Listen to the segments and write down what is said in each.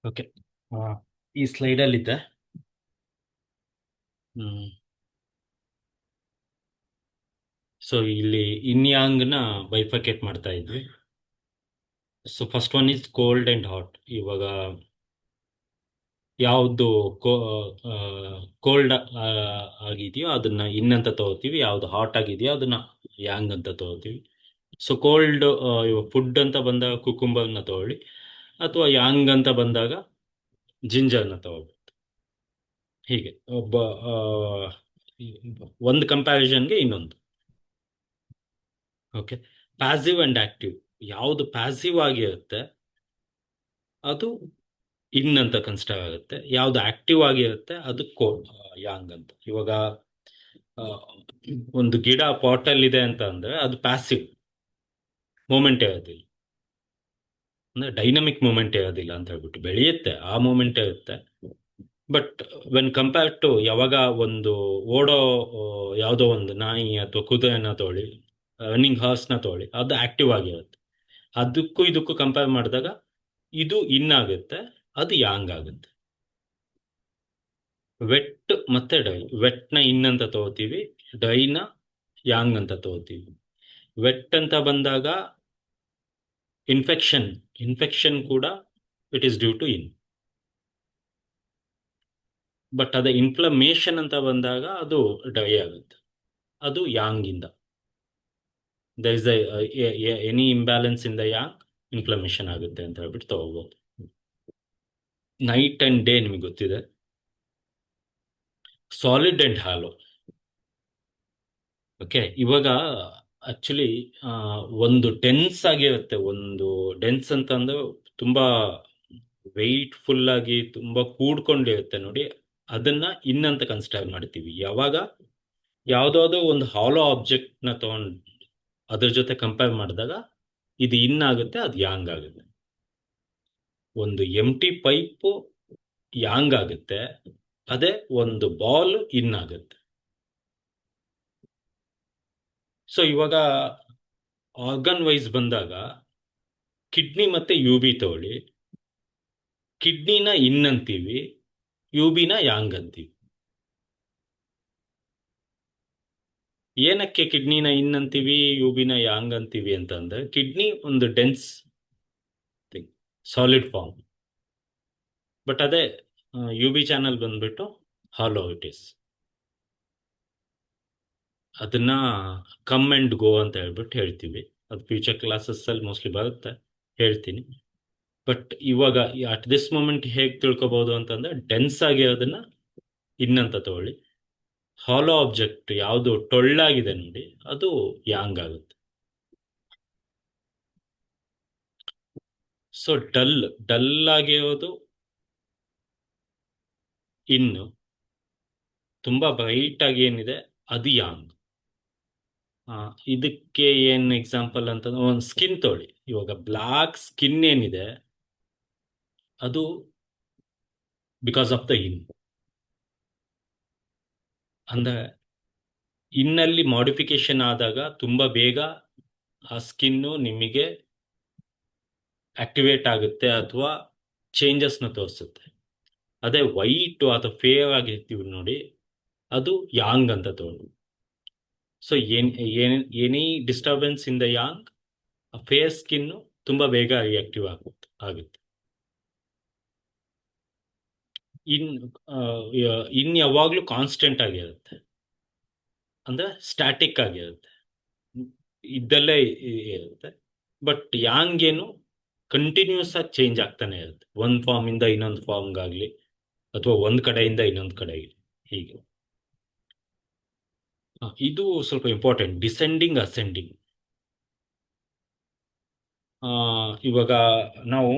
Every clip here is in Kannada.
ಓಕೆ. ಈ ಸ್ಲೈಡಲ್ಲಿದ್ದೆ. ಸೊ ಇಲ್ಲಿ ಇನ್ಯಾಂಗ್ನ ಬೈಫಕೇಟ್ ಮಾಡ್ತಾ ಇದ್ವಿ. So first one is cold and hot. ಇವಾಗ ಯಾವುದು ಕೋಲ್ಡ್ ಆಗಿದೆಯೋ ಅದನ್ನ ಇನ್ ಅಂತ ತಗೋತೀವಿ, ಯಾವ್ದು ಹಾಟ್ ಆಗಿದೆಯೋ ಅದನ್ನ ಯಾಂಗ್ ಅಂತ ತಗೋತೀವಿ. ಸೊ ಕೋಲ್ಡ್ ಇವಾಗ ಫುಡ್ ಅಂತ ಬಂದಾಗ ಕುಕುಂಬರ್ನ ತಗೊಳ್ಳಿ, ಅಥವಾ ಯಾಂಗ್ ಅಂತ ಬಂದಾಗ ಜಿಂಜರ್ನ ತಗೊಳ್ಳಿ. ಹೀಗೆ ಒಬ್ಬ ಒಂದು ಕಂಪ್ಯಾರಿಸನ್ಗೆ ಇನ್ನೊಂದು. ಓಕೆ. Passive and active. ಯಾವುದು ಪ್ಯಾಸಿವ್ ಆಗಿರುತ್ತೆ ಅದು ಇನ್ ಅಂತ ಕನ್ಸಿಡರ್ ಆಗುತ್ತೆ, ಯಾವ್ದು ಆಕ್ಟಿವ್ ಆಗಿರುತ್ತೆ ಅದು ಯಾಂಗ್ ಅಂತ. ಇವಾಗ ಆ, ಒಂದು ಗಿಡ ಪಾಟಲ್ ಇದೆ ಅಂತ ಅಂದ್ರೆ ಅದು ಪ್ಯಾಸಿವ್, ಮೂಮೆಂಟ್ ಇರೋದಿಲ್ಲ, ಅಂದ್ರೆ ಡೈನಮಿಕ್ ಮೂಮೆಂಟ್ ಇರೋದಿಲ್ಲ ಅಂತ ಹೇಳ್ಬಿಟ್ಟು ಬೆಳೆಯುತ್ತೆ, ಆ ಮೂಮೆಂಟ್ ಇರುತ್ತೆ. ಬಟ್ ವೆನ್ ಕಂಪೇರ್ ಟು ಯಾವಾಗ ಒಂದು ಓಡೋ ಯಾವುದೋ ಒಂದು ನಾಯಿ ಅಥವಾ ಕುದುರೆನ ತಗೊಳ್ಳಿ, ರನ್ನಿಂಗ್ ಹಾರ್ಸ್ನ ತಗೊಳ್ಳಿ, ಅದು ಆಕ್ಟಿವ್ ಆಗಿರುತ್ತೆ. ಅದಕ್ಕೂ ಇದಕ್ಕೂ ಕಂಪೇರ್ ಮಾಡಿದಾಗ ಇದು ಇನ್ ಆಗುತ್ತೆ, ಅದು ಯಾಂಗ್ ಆಗುತ್ತೆ. ವೆಟ್ ಮತ್ತೆ ಡೈ. ವೆಟ್ನ ಇನ್ ಅಂತ ತಗೋತೀವಿ, ಡೈನ ಯಾಂಗ್ ಅಂತ ತಗೋತೀವಿ. ವೆಟ್ ಅಂತ ಬಂದಾಗ ಇನ್ಫೆಕ್ಷನ್, ಇನ್ಫೆಕ್ಷನ್ ಕೂಡ it is due to yin. But ಅದೇ ಇನ್ಫ್ಲಮೇಷನ್ ಅಂತ ಬಂದಾಗ ಅದು ಡೈ ಆಗುತ್ತೆ, ಅದು ಯಾಂಗ್ ಇಂದ. There is any imbalance in the yang, inflammation ಆಗುತ್ತೆ ಅಂತ ಹೇಳ್ಬಿಟ್ಟು ತಗೋಬಹುದು. ನೈಟ್ ಅಂಡ್ ಡೇ ನಿಮಗೆ ಗೊತ್ತಿದೆ. Solid and hollow. ಓಕೆ. ಇವಾಗ ಆಕ್ಚುಲಿ ಒಂದು ಡೆನ್ಸ್ ಆಗಿರುತ್ತೆ. ಒಂದು ಡೆನ್ಸ್ ಅಂತಂದ್ರೆ ತುಂಬಾ ವೆಯ್ಟ್ ಫುಲ್ ಆಗಿ ತುಂಬಾ ಕೂಡ್ಕೊಂಡಿರುತ್ತೆ ನೋಡಿ, ಅದನ್ನ ಇನ್ ಅಂತ ಕನ್ಸಿಡರ್ ಮಾಡ್ತೀವಿ. ಯಾವಾಗ ಯಾವ್ದಾದ್ರು ಒಂದು ಹಾಲೋ ಆಬ್ಜೆಕ್ಟ್ ನ ತಗೊಂಡ್ ಅದ್ರ ಜೊತೆ ಕಂಪೇರ್ ಮಾಡಿದಾಗ ಇದು ಇನ್ ಆಗುತ್ತೆ, ಅದು ಯಾಂಗ್ ಆಗುತ್ತೆ. ಒಂದು ಎಂಟಿ ಪೈಪ್ ಯಾಂಗ್ ಆಗುತ್ತೆ, ಅದೇ ಒಂದು ಬಾಲ್ ಇನ್ ಆಗುತ್ತೆ. ಸೊ ಇವಾಗ ಆರ್ಗನ್ ವೈಸ್ ಬಂದಾಗ ಕಿಡ್ನಿ ಮತ್ತೆ ಯು ಬಿ ತಗೊಳ್ಳಿ. ಕಿಡ್ನಿನ ಇನ್ ಅಂತೀವಿ, ಯು ಬಿನ ಯಾಂಗ್ ಅಂತೀವಿ. ಏನಕ್ಕೆ ಕಿಡ್ನಿನ ಇನ್ ಅಂತೀವಿ, ಯು ಬಿನ ಯಾಂಗ್ ಅಂತೀವಿ ಅಂತಂದ್ರೆ ಕಿಡ್ನಿ ಒಂದು dense thing, solid form. But ಅದೇ ಯು ಬಿ ಚಾನಲ್ ಬಂದ್ಬಿಟ್ಟು ಹಾಲೋ ಇಟ್ ಈಸ್. ಅದನ್ನ ಕಮ್ ಅಂಡ್ ಗೋ ಅಂತ ಹೇಳ್ಬಿಟ್ಟು ಹೇಳ್ತೀವಿ. ಅದು ಫ್ಯೂಚರ್ ಕ್ಲಾಸಸ್ ಅಲ್ಲಿ ಮೋಸ್ಟ್ಲಿ ಬರುತ್ತೆ, ಹೇಳ್ತೀನಿ. ಬಟ್ ಇವಾಗ ಅಟ್ ದಿಸ್ ಮೂಮೆಂಟ್ ಹೇಗೆ ತಿಳ್ಕೊಬಹುದು ಅಂತಂದ್ರೆ ಡೆನ್ಸ್ ಆಗಿರೋದನ್ನ ಇನ್ ಅಂತ ತಗೊಳ್ಳಿ. ಹಾಲೋ ಆಬ್ಜೆಕ್ಟ್ ಯಾವುದು ಟೊಳ್ಳಾಗಿದೆ ನೋಡಿ, ಅದು ಯಾಂಗ್ ಆಗುತ್ತೆ. ಸೊ ಡಲ್, ಡಲ್ ಆಗಿರೋದು ಇನ್ನು, ತುಂಬಾ ಬ್ರೈಟ್ ಆಗಿ ಏನಿದೆ ಅದು ಯಾಂಗ್. ಇದಕ್ಕೆ ಏನ್ ಎಕ್ಸಾಂಪಲ್ ಅಂತಂದ್ರೆ ಒಂದು ಸ್ಕಿನ್ ತೊಳಿ. ಇವಾಗ ಬ್ಲಾಕ್ ಸ್ಕಿನ್ ಏನಿದೆ ಅದು ಬಿಕಾಸ್ ಆಫ್ ದ ಇನ್. ಅಂದ್ರೆ ಇನ್ನಲ್ಲಿ ಮಾಡಿಫಿಕೇಶನ್ ಆದಾಗ ತುಂಬಾ ಬೇಗ ಆ ಸ್ಕಿನ್ನು ನಿಮಗೆ ಆಕ್ಟಿವೇಟ್ ಆಗುತ್ತೆ ಅಥವಾ ಚೇಂಜಸ್ನ ತೋರಿಸುತ್ತೆ. ಅದೇ ವೈಟ್ ಅಥವಾ ಫೇರ್ ಆಗಿರ್ತೀವಿ ನೋಡಿ, ಅದು ಯಾಂಗ್ ಅಂತ ತಗೊಂಡು. So any disturbance in the yang, fair skin ತುಂಬಾ ಬೇಗ ರಿಯಾಕ್ಟಿವ್ ಆಗುತ್ತೆ. ಇನ್ ಇನ್ ಯಾವಾಗ್ಲೂ ಕಾನ್ಸ್ಟೆಂಟ್ ಆಗಿರುತ್ತೆ, ಅಂದ್ರೆ ಸ್ಟ್ಯಾಟಿಕ್ ಆಗಿರುತ್ತೆ, ಇದ್ದಲ್ಲೇ ಇರುತ್ತೆ. ಬಟ್ ಯಾಂಗ್ ಏನು ಕಂಟಿನ್ಯೂಸ್ ಆಗಿ ಚೇಂಜ್ ಆಗ್ತಾನೆ ಇರುತ್ತೆ, ಒಂದ್ ಫಾರ್ಮ್ ಇಂದ ಇನ್ನೊಂದು ಫಾರ್ಮ್ಗಾಗ್ಲಿ ಅಥವಾ ಒಂದ್ ಕಡೆಯಿಂದ ಇನ್ನೊಂದು ಕಡೆಗೆ, ಹೀಗೆ. ಇದು ಸ್ವಲ್ಪ ಇಂಪಾರ್ಟೆಂಟ್, ಡಿಸೆಂಡಿಂಗ್ ಅಸೆಂಡಿಂಗ್. ಇವಾಗ ನಾವು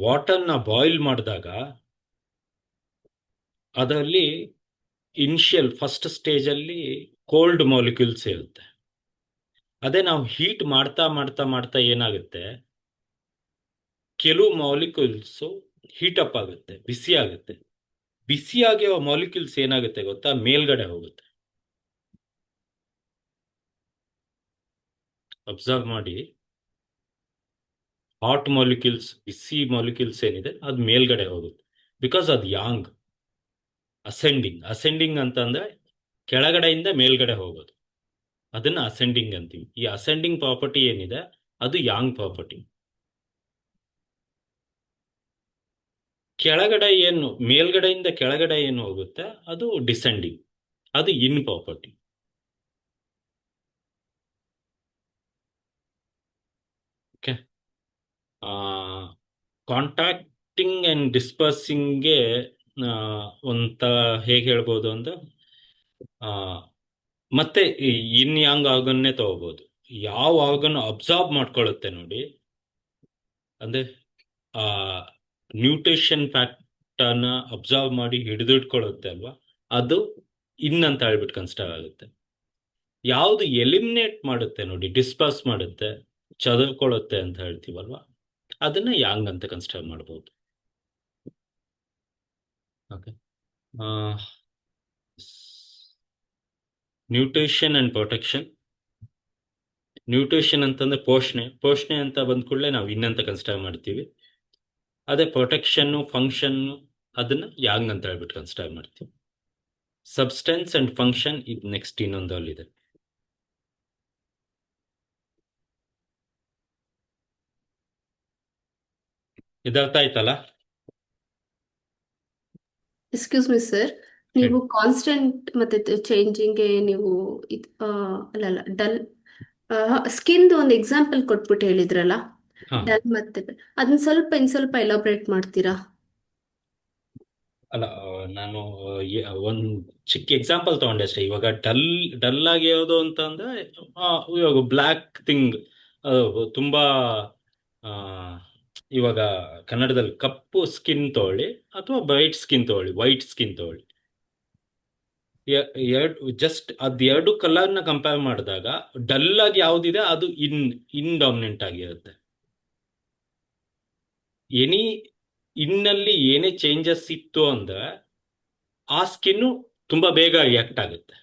ವಾಟರ್ನ ಬಾಯ್ಲ್ ಮಾಡಿದಾಗ ಅದರಲ್ಲಿ ಇನಿಷಿಯಲ್ ಫಸ್ಟ್ ಸ್ಟೇಜ್ ಅಲ್ಲಿ ಕೋಲ್ಡ್ ಮಾಲಿಕ್ಯೂಲ್ಸ್ ಇರುತ್ತೆ. ಅದೇ ನಾವು ಹೀಟ್ ಮಾಡ್ತಾ ಮಾಡ್ತಾ ಮಾಡ್ತಾ ಏನಾಗುತ್ತೆ, ಕೆಲವು ಮಾಲಿಕ್ಯೂಲ್ಸ್ ಹೀಟ್ ಅಪ್ ಆಗುತ್ತೆ, ಬಿಸಿ ಆಗುತ್ತೆ. ಬಿಸಿಯಾಗಿ ಮಾಲಿಕ್ಯೂಲ್ಸ್ ಏನಾಗುತ್ತೆ ಗೊತ್ತಾ, ಮೇಲ್ಗಡೆ ಹೋಗುತ್ತೆ. ಅಬ್ಸರ್ವ್ ಮಾಡಿ. ಹಾಟ್ ಮಾಲಿಕ್ಯೂಲ್ಸ್, ಬಿಸಿ ಮಾಲಿಕ್ಯೂಲ್ಸ್ ಏನಿದೆ ಅದು ಮೇಲ್ಗಡೆ ಹೋಗುತ್ತೆ, ಬಿಕಾಸ್ ಅದು ಯಾಂಗ್. ಅಸೆಂಡಿಂಗ್ ಅಂತಂದ್ರೆ ಕೆಳಗಡೆಯಿಂದ ಮೇಲ್ಗಡೆ ಹೋಗೋದು, ಅದನ್ನ ಅಸೆಂಡಿಂಗ್ ಅಂತೀವಿ. ಈ ಅಸೆಂಡಿಂಗ್ ಪ್ರಾಪರ್ಟಿ ಏನಿದೆ ಅದು ಯಾಂಗ್ ಪ್ರಾಪರ್ಟಿ. ಕೆಳಗಡೆ ಏನು, ಮೇಲ್ಗಡೆಯಿಂದ ಕೆಳಗಡೆ ಏನು ಹೋಗುತ್ತೆ ಅದು ಡಿಸೆಂಡಿಂಗ್, ಅದು ಇನ್ ಪ್ರಾಪರ್ಟಿ. ಓಕೆ. ಕಾಂಟ್ಯಾಕ್ಟಿಂಗ್ ಅಂಡ್ ಡಿಸ್ಪರ್ಸಿಂಗ್ಗೆ ಒಂತ ಹೇಗೆ ಹೇಳ್ಬೋದು ಅಂದ್ರೆ, ಆ, ಮತ್ತೆ ಈ ಇನ್ ಯಾಂಗ್ ಆರ್ಗನ್ನೇ ತಗೋಬಹುದು. ಯಾವ ಆರ್ಗನ್ ಅಬ್ಸಾರ್ಬ್ ಮಾಡ್ಕೊಳ್ಳುತ್ತೆ ನೋಡಿ, ಅಂದ್ರೆ ಆ ನ್ಯೂಟ್ರಿಷನ್ ಫ್ಯಾಕ್ಟರ್ನ ಅಬ್ಸರ್ವ್ ಮಾಡಿ ಹಿಡಿದಿಟ್ಕೊಳ್ಳುತ್ತೆ ಅಲ್ವಾ, ಅದು ಇನ್ ಅಂತ ಹೇಳ್ಬಿಟ್ಟು ಕನ್ಸಿಡರ್ ಆಗುತ್ತೆ. ಯಾವುದು ಎಲಿಮಿನೇಟ್ ಮಾಡುತ್ತೆ ನೋಡಿ, ಡಿಸ್ಪರ್ಸ್ ಮಾಡುತ್ತೆ, ಚದರ್ಕೊಳ್ಳುತ್ತೆ ಅಂತ ಹೇಳ್ತೀವಲ್ವಾ, ಅದನ್ನ ಯಾಂಗ್ ಅಂತ ಕನ್ಸಿಡರ್ ಮಾಡ್ಬೋದು. Okay. Nutrition and protection. Nutrition ಅಂತಂದ್ರೆ ಪೋಷಣೆ ಅಂತ ಬಂದ ಕೂಡಲೇ ನಾವು ಇನ್ನಂತ ಕನ್ಸಿಡರ್ ಮಾಡ್ತೀವಿ. ಅದೇ ಪ್ರೊಟೆಕ್ಷನ್ ಫಂಕ್ಷನ್ ಅದನ್ನ ಯಾಂಗ್ ಅಂತ ಹೇಳ್ಬಿಟ್ಟು ಕನ್ಸಿಡರ್ ಮಾಡ್ತೀವಿ. ಸಬ್ಸ್ಟೆನ್ಸ್ ಅಂಡ್ ಫಂಕ್ಷನ್ ಇದು ನೆಕ್ಸ್ಟ್ ಇನ್ನೊಂದಲ್ಲಿದೆ. ಇದರ್ಥ ಆಯ್ತಲ್ಲ? ಎಕ್ಸ್ಕ್ಯೂಸ್ ಮಿ ಸರ್, ನೀವು ಕಾನ್ಸ್ಟೆಂಟ್ ಮತ್ತೆ ಚೇಂಜಿಂಗ್ ನೀವು ಅಲ್ಲ ಡಲ್ ಸ್ಕಿನ್ದು ಒಂದು ಎಕ್ಸಾಂಪಲ್ ಕೊಟ್ಬಿಟ್ಟು ಹೇಳಿದ್ರಲ್ಲ, ಹಾ. ಡಲ್ ಮತ್ತೆ ಅದನ್ನ ಇನ್ ಸ್ವಲ್ಪ ಎಲಾಬ್ರೇಟ್ ಮಾಡ್ತೀರಾ? ಅಲ್ಲ, ನಾನು ಒಂದ್ ಚಿಕ್ಕ ಎಕ್ಸಾಂಪಲ್ ತಗೊಂಡೆ ಅಷ್ಟೇ. ಇವಾಗ ಡಲ್ ಆಗಿರೋದು ಅಂತಂದ್ರೆ ಇವಾಗ ಬ್ಲ್ಯಾಕ್ ಥಿಂಗ್, ತುಂಬಾ ಆ, ಇವಾಗ ಕನ್ನಡದಲ್ಲಿ ಕಪ್ಪು ಸ್ಕಿನ್ ತಗೊಳ್ಳಿ ಅಥವಾ ಬ್ರೈಟ್ ಸ್ಕಿನ್ ತಗೊಳ್ಳಿ, ವೈಟ್ ಸ್ಕಿನ್ ತಗೊಳ್ಳಿ, ಜಸ್ಟ್ ಎರಡು ಕಲರ್ನ ಕಂಪೇರ್ ಮಾಡಿದಾಗ ಡಲ್ ಆಗಿ ಯಾವ್ದಿದೆ ಅದು ಇನ್ ಡಾಮಿನೆಂಟ್ ಆಗಿರುತ್ತೆ. ಎನಿ ಇನ್ನಲ್ಲಿ ಏನೇ ಚೇಂಜಸ್ ಇತ್ತು ಅಂದ್ರೆ ಆ ಸ್ಕಿನ್ ತುಂಬಾ ಬೇಗ ರಿಯಾಕ್ಟ್ ಆಗುತ್ತೆ.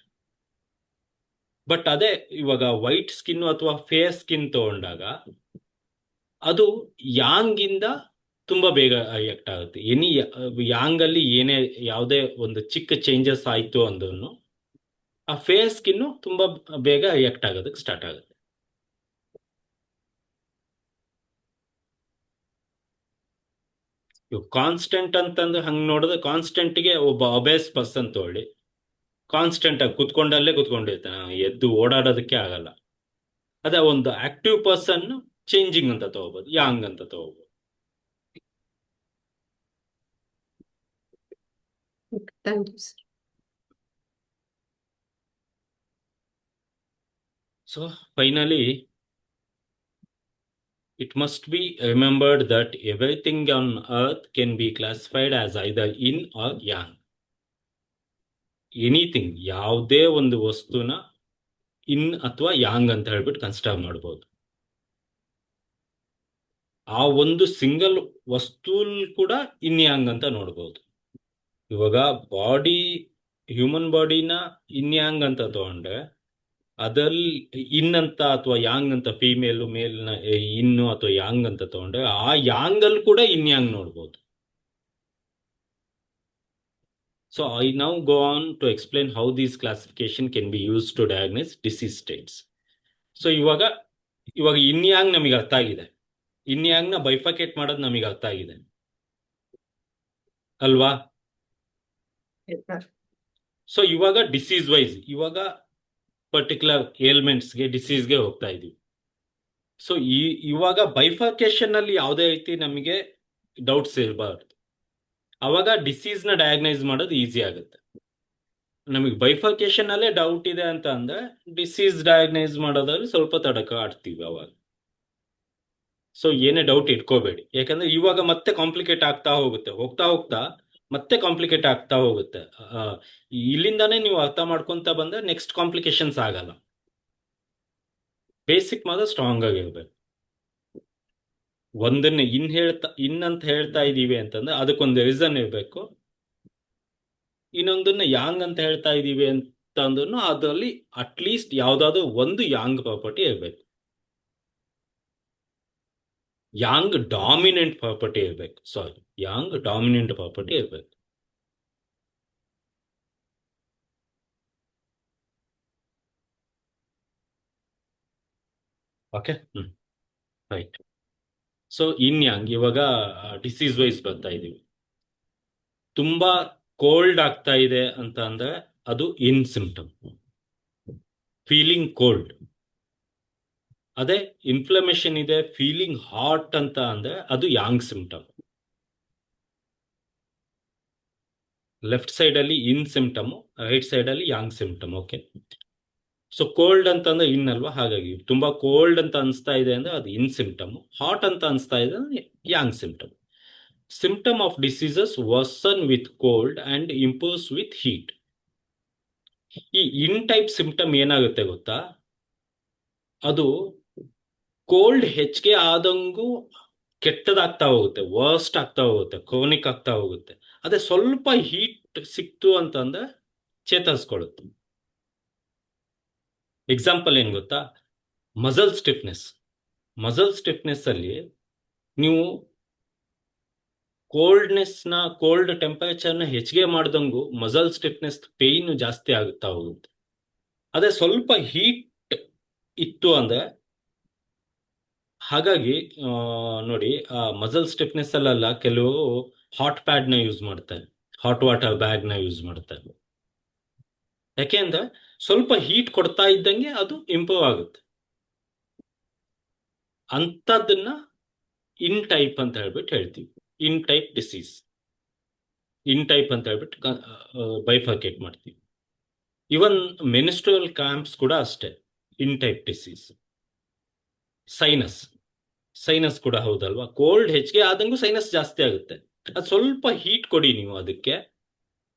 ಬಟ್ ಅದೇ ಇವಾಗ ವೈಟ್ ಸ್ಕಿನ್ ಅಥವಾ ಫೇರ್ ಸ್ಕಿನ್ ತಗೊಂಡಾಗ ಅದು ಯಾಂಗ್ ಇಂದ ತುಂಬಾ ಬೇಗ ರಿಯಾಕ್ಟ್ ಆಗುತ್ತೆ. ಯಾಂಗ್ ಅಲ್ಲಿ ಏನೇ ಯಾವುದೇ ಒಂದು ಚಿಕ್ಕ ಚೇಂಜಸ್ ಆಯ್ತು ಅಂದ್ರೂ ಆ ಫೇರ್ ಸ್ಕಿನ್ ತುಂಬಾ ಬೇಗ ರಿಯಾಕ್ಟ್ ಆಗೋದಕ್ಕೆ ಸ್ಟಾರ್ಟ್ ಆಗುತ್ತೆ. ಕಾನ್ಸ್ಟೆಂಟ್ ಅಂತಂದ್ರೆ ಹಂಗ್ ನೋಡಿದ್ರೆ, ಕಾನ್ಸ್ಟೆಂಟ್ಗೆ ಒಬ್ಬ ಅಬೇಸ್ ಪರ್ಸನ್ ತಗೊಳ್ಳಿ, ಕಾನ್ಸ್ಟೆಂಟ್ ಆಗಿ ಕುತ್ಕೊಂಡಿರ್ತಾನೆ, ಎದ್ದು ಓಡಾಡೋದಕ್ಕೆ ಆಗಲ್ಲ. ಅದೇ ಒಂದು ಆಕ್ಟಿವ್ ಪರ್ಸನ್ ಚೇಂಜಿಂಗ್ ಅಂತ ತಗೋಬಹುದು, ಯಾಂಗ್ ಅಂತ ತಗೋಬಹುದು. Thank you sir. So finally, it must be remembered that everything on earth can be classified as either yin or yang. Anything, ಯಾವುದೇ ಒಂದು ವಸ್ತುನ ಇನ್ ಅಥವಾ ಯಾಂಗ್ ಅಂತ ಹೇಳ್ಬಿಟ್ಟು ಕನ್ಸಿಡರ್ ಮಾಡ್ಬೋದು. ಆ ಒಂದು ಸಿಂಗಲ್ ವಸ್ತುಲ್ ಕೂಡ ಇನ್ ಯಾಂಗ್ ಅಂತ ನೋಡ್ಬೋದು. ಇವಾಗ ಹ್ಯೂಮನ್ ಬಾಡಿನ ಇನ್ ಯಾಂಗ್ ಅಂತ ತಗೊಂಡ್ರೆ, ಅದ್ರಲ್ಲಿ ಇನ್ ಅಂತ ಅಥವಾ ಯಾಂಗ್ ಅಂತ, ಮೇಲ್ನ ಇನ್ನು ಅಥವಾ ಯಾಂಗ್ ಅಂತ ತಗೊಂಡ್ರೆ ಆ ಯಾಂಗ್ ಅಲ್ಲಿ ಕೂಡ ಇನ್ ಯಾಂಗ್ ನೋಡ್ಬೋದು. So I now go on to explain how these classification can be used to diagnose disease states. So ಇವಾಗ ಇನ್ ಯಾಂಗ್ ನಮಗೆ ಅರ್ಥ ಆಗಿದೆ, ಇನ್ ಯಾಂಗ್ ನ ಬೈಫಕೇಟ್ ಮಾಡೋದು ನಮಗೆ ಅರ್ಥ ಆಗಿದೆ ಅಲ್ವಾ? ಸೊ ಇವಾಗ ಡಿಸೀಸ್ ವೈಸ್, ಇವಾಗ ಪರ್ಟಿಕ್ಯುಲರ್ ಏಲ್ಮೆಂಟ್ಸ್ಗೆ, ಡಿಸೀಸ್ಗೆ ಹೋಗ್ತಾ ಇದೀವಿ. ಸೊ ಇವಾಗ ಬೈಫರ್ಕೇಶನ್ ಅಲ್ಲಿ ಯಾವುದೇ ರೀತಿ ನಮಗೆ ಡೌಟ್ಸ್ ಇರಬಾರ್ದು. ಅವಾಗ ಡಿಸೀಸ್ ನ ಡಯಾಗ್ನೈಸ್ ಮಾಡೋದು ಈಸಿ ಆಗುತ್ತೆ. ನಮಗೆ ಬೈಫರ್ಕೇಶನ್ ಅಲ್ಲೇ ಡೌಟ್ ಇದೆ ಅಂತ ಅಂದ್ರೆ ಡಿಸೀಸ್ ಡಯಾಗ್ನೈಸ್ ಮಾಡೋದ್ರಲ್ಲಿ ಸ್ವಲ್ಪ ತಡಕ ಆಡ್ತೀವಿ ಅವಾಗ. ಸೊ ಏನೇ ಡೌಟ್ ಇಟ್ಕೋಬೇಡಿ, ಯಾಕಂದ್ರೆ ಇವಾಗ ಮತ್ತೆ ಕಾಂಪ್ಲಿಕೇಟ್ ಆಗ್ತಾ ಹೋಗ್ತಾ ಮತ್ತೆ ಕಾಂಪ್ಲಿಕೇಟ್ ಆಗ್ತಾ ಹೋಗುತ್ತೆ. ಇಲ್ಲಿಂದಾನೇ ನೀವು ಅರ್ಥ ಮಾಡ್ಕೊಂತ ಬಂದ್ರೆ ನೆಕ್ಸ್ಟ್ ಕಾಂಪ್ಲಿಕೇಶನ್ಸ್ ಆಗಲ್ಲ. ಬೇಸಿಕ್ ಮಾತ್ರ ಸ್ಟ್ರಾಂಗ್ ಆಗಿರ್ಬೇಕು. ಒಂದನ್ನ ಇನ್ ಅಂತ ಹೇಳ್ತಾ ಇದೀವಿ ಅಂತಂದ್ರೆ ಅದಕ್ಕೊಂದು ರೀಸನ್ ಇರಬೇಕು. ಇನ್ನೊಂದನ್ನ ಯಾಂಗ್ ಅಂತ ಹೇಳ್ತಾ ಇದೀವಿ ಅಂತ ಅಂದ್ರೂ ಅದರಲ್ಲಿ ಅಟ್ಲೀಸ್ಟ್ ಯಾವ್ದಾದ್ರು ಒಂದು ಯಾಂಗ್ ಪ್ರಾಪರ್ಟಿ ಇರಬೇಕು. ಯಾಂಗ್ ಡಾಮಿನೆಂಟ್ ಪ್ರಾಪರ್ಟಿ ಇರ್ಬೇಕು. ಸಾರಿ, ಯಾಂಗ್ ಡಾಮಿನೆಂಟ್ ಪ್ರಾಪರ್ಟಿ ಇರ್ಬೇಕು. Okay. Right. So yin yang ಇವಾಗ ಡಿಸೀಸ್ ವೈಸ್ ಬರ್ತಾ ಇದೀವಿ. ತುಂಬಾ ಕೋಲ್ಡ್ ಆಗ್ತಾ ಇದೆ ಅಂತ ಅಂದ್ರೆ ಅದು ಇನ್ ಸಿಂಪ್ಟಮ್. Feeling cold. ಅದೇ ಇನ್ಫ್ಲಮೇಷನ್ ಇದೆ, ಫೀಲಿಂಗ್ ಹಾಟ್ ಅಂತ ಅಂದ್ರೆ ಅದು ಯಾಂಗ್ ಸಿಂಪ್ಟಮ್. ಲೆಫ್ಟ್ ಸೈಡ್ ಅಲ್ಲಿ ಇನ್ ಸಿಂಪ್ಟಮ್, ರೈಟ್ ಸೈಡ್ ಅಲ್ಲಿ yang symptom. Okay. So cold ಅಂತಂದ್ರೆ ಇನ್ ಅಲ್ವಾ, ಹಾಗಾಗಿ ತುಂಬಾ ಕೋಲ್ಡ್ ಅಂತ ಅನಿಸ್ತಾ ಇದೆ ಅಂದ್ರೆ ಅದು ಇನ್ ಸಿಂಪ್ಟಮ್. ಹಾಟ್ ಅಂತ ಅನಿಸ್ತಾ ಇದೆ ಅಂದ್ರೆ yang symptom. Symptom of diseases worsen with cold and improves with heat. ಈ ಇನ್ ಟೈಪ್ ಸಿಂಪ್ಟಮ್ ಏನಾಗುತ್ತೆ ಗೊತ್ತಾ, ಅದು ಕೋಲ್ಡ್ ಹೆಚ್ಚಿಗೆ ಆದಂಗೂ ಕೆಟ್ಟದಾಗ್ತಾ ಹೋಗುತ್ತೆ, ವರ್ಸ್ಟ್ ಆಗ್ತಾ ಹೋಗುತ್ತೆ, ಕ್ರೋನಿಕ್ ಆಗ್ತಾ ಹೋಗುತ್ತೆ. ಅದೇ ಸ್ವಲ್ಪ ಹೀಟ್ ಸಿಕ್ತು ಅಂತಂದ್ರೆ ಚೇತರಿಸ್ಕೊಳ್ಳುತ್ತೆ. ಎಕ್ಸಾಂಪಲ್ ಏನ್ ಗೊತ್ತಾ, ಮಸಲ್ ಸ್ಟಿಫ್ನೆಸ್. ಮಸಲ್ ಸ್ಟಿಫ್ನೆಸ್ ಅಲ್ಲಿ ನೀವು ಕೋಲ್ಡ್ ಟೆಂಪರೇಚರ್ನ ಹೆಚ್ಚಿಗೆ ಮಾಡ್ದಂಗೂ ಮಸಲ್ ಸ್ಟಿಫ್ನೆಸ್ ಪೇಯ್ನ್ ಜಾಸ್ತಿ ಆಗುತ್ತಾ ಹೋಗುತ್ತೆ. ಅದೇ ಸ್ವಲ್ಪ ಹೀಟ್ ಇತ್ತು ಅಂದ್ರೆ, ಹಾಗಾಗಿ ನೋಡಿ, ಆ ಮಸಲ್ ಸ್ಟಿಫ್ನೆಸ್ ಅಲ್ಲೆಲ್ಲ ಕೆಲವು ಹಾಟ್ ಪ್ಯಾಡ್ ನ ಯೂಸ್ ಮಾಡ್ತಾರೆ, ಹಾಟ್ ವಾಟರ್ ಬ್ಯಾಗ್ ನ ಯೂಸ್ ಮಾಡ್ತಾರೆ. ಯಾಕೆಂದ್ರೆ ಸ್ವಲ್ಪ ಹೀಟ್ ಕೊಡ್ತಾ ಇದ್ದಂಗೆ ಅದು ಇಂಪ್ರೂವ್ ಆಗುತ್ತೆ. ಅಂಥದ್ದನ್ನ ಇನ್ ಟೈಪ್ ಅಂತ ಹೇಳ್ಬಿಟ್ಟು ಹೇಳ್ತೀವಿ. ಇನ್ ಟೈಪ್ ಡಿಸೀಸ್, ಇನ್ ಟೈಪ್ ಅಂತ ಹೇಳ್ಬಿಟ್ಟು ಬೈಫರ್ಕೇಟ್ ಮಾಡ್ತೀವಿ. ಇವನ್ ಮೆನಿಸ್ಟ್ರಲ್ ಕ್ರಾಂಪ್ಸ್ ಕೂಡ ಅಷ್ಟೇ ಇನ್ ಟೈಪ್ ಡಿಸೀಸ್. ಸೈನಸ್, ಸೈನಸ್ ಕೂಡ ಹೌದಲ್ವಾ, ಕೋಲ್ಡ್ ಹೆಚ್ಚಿಗೆ ಆದಂಗೂ ಸೈನಸ್ ಜಾಸ್ತಿ ಆಗುತ್ತೆ. ಅದು ಸ್ವಲ್ಪ ಹೀಟ್ ಕೊಡಿ ನೀವು ಅದಕ್ಕೆ,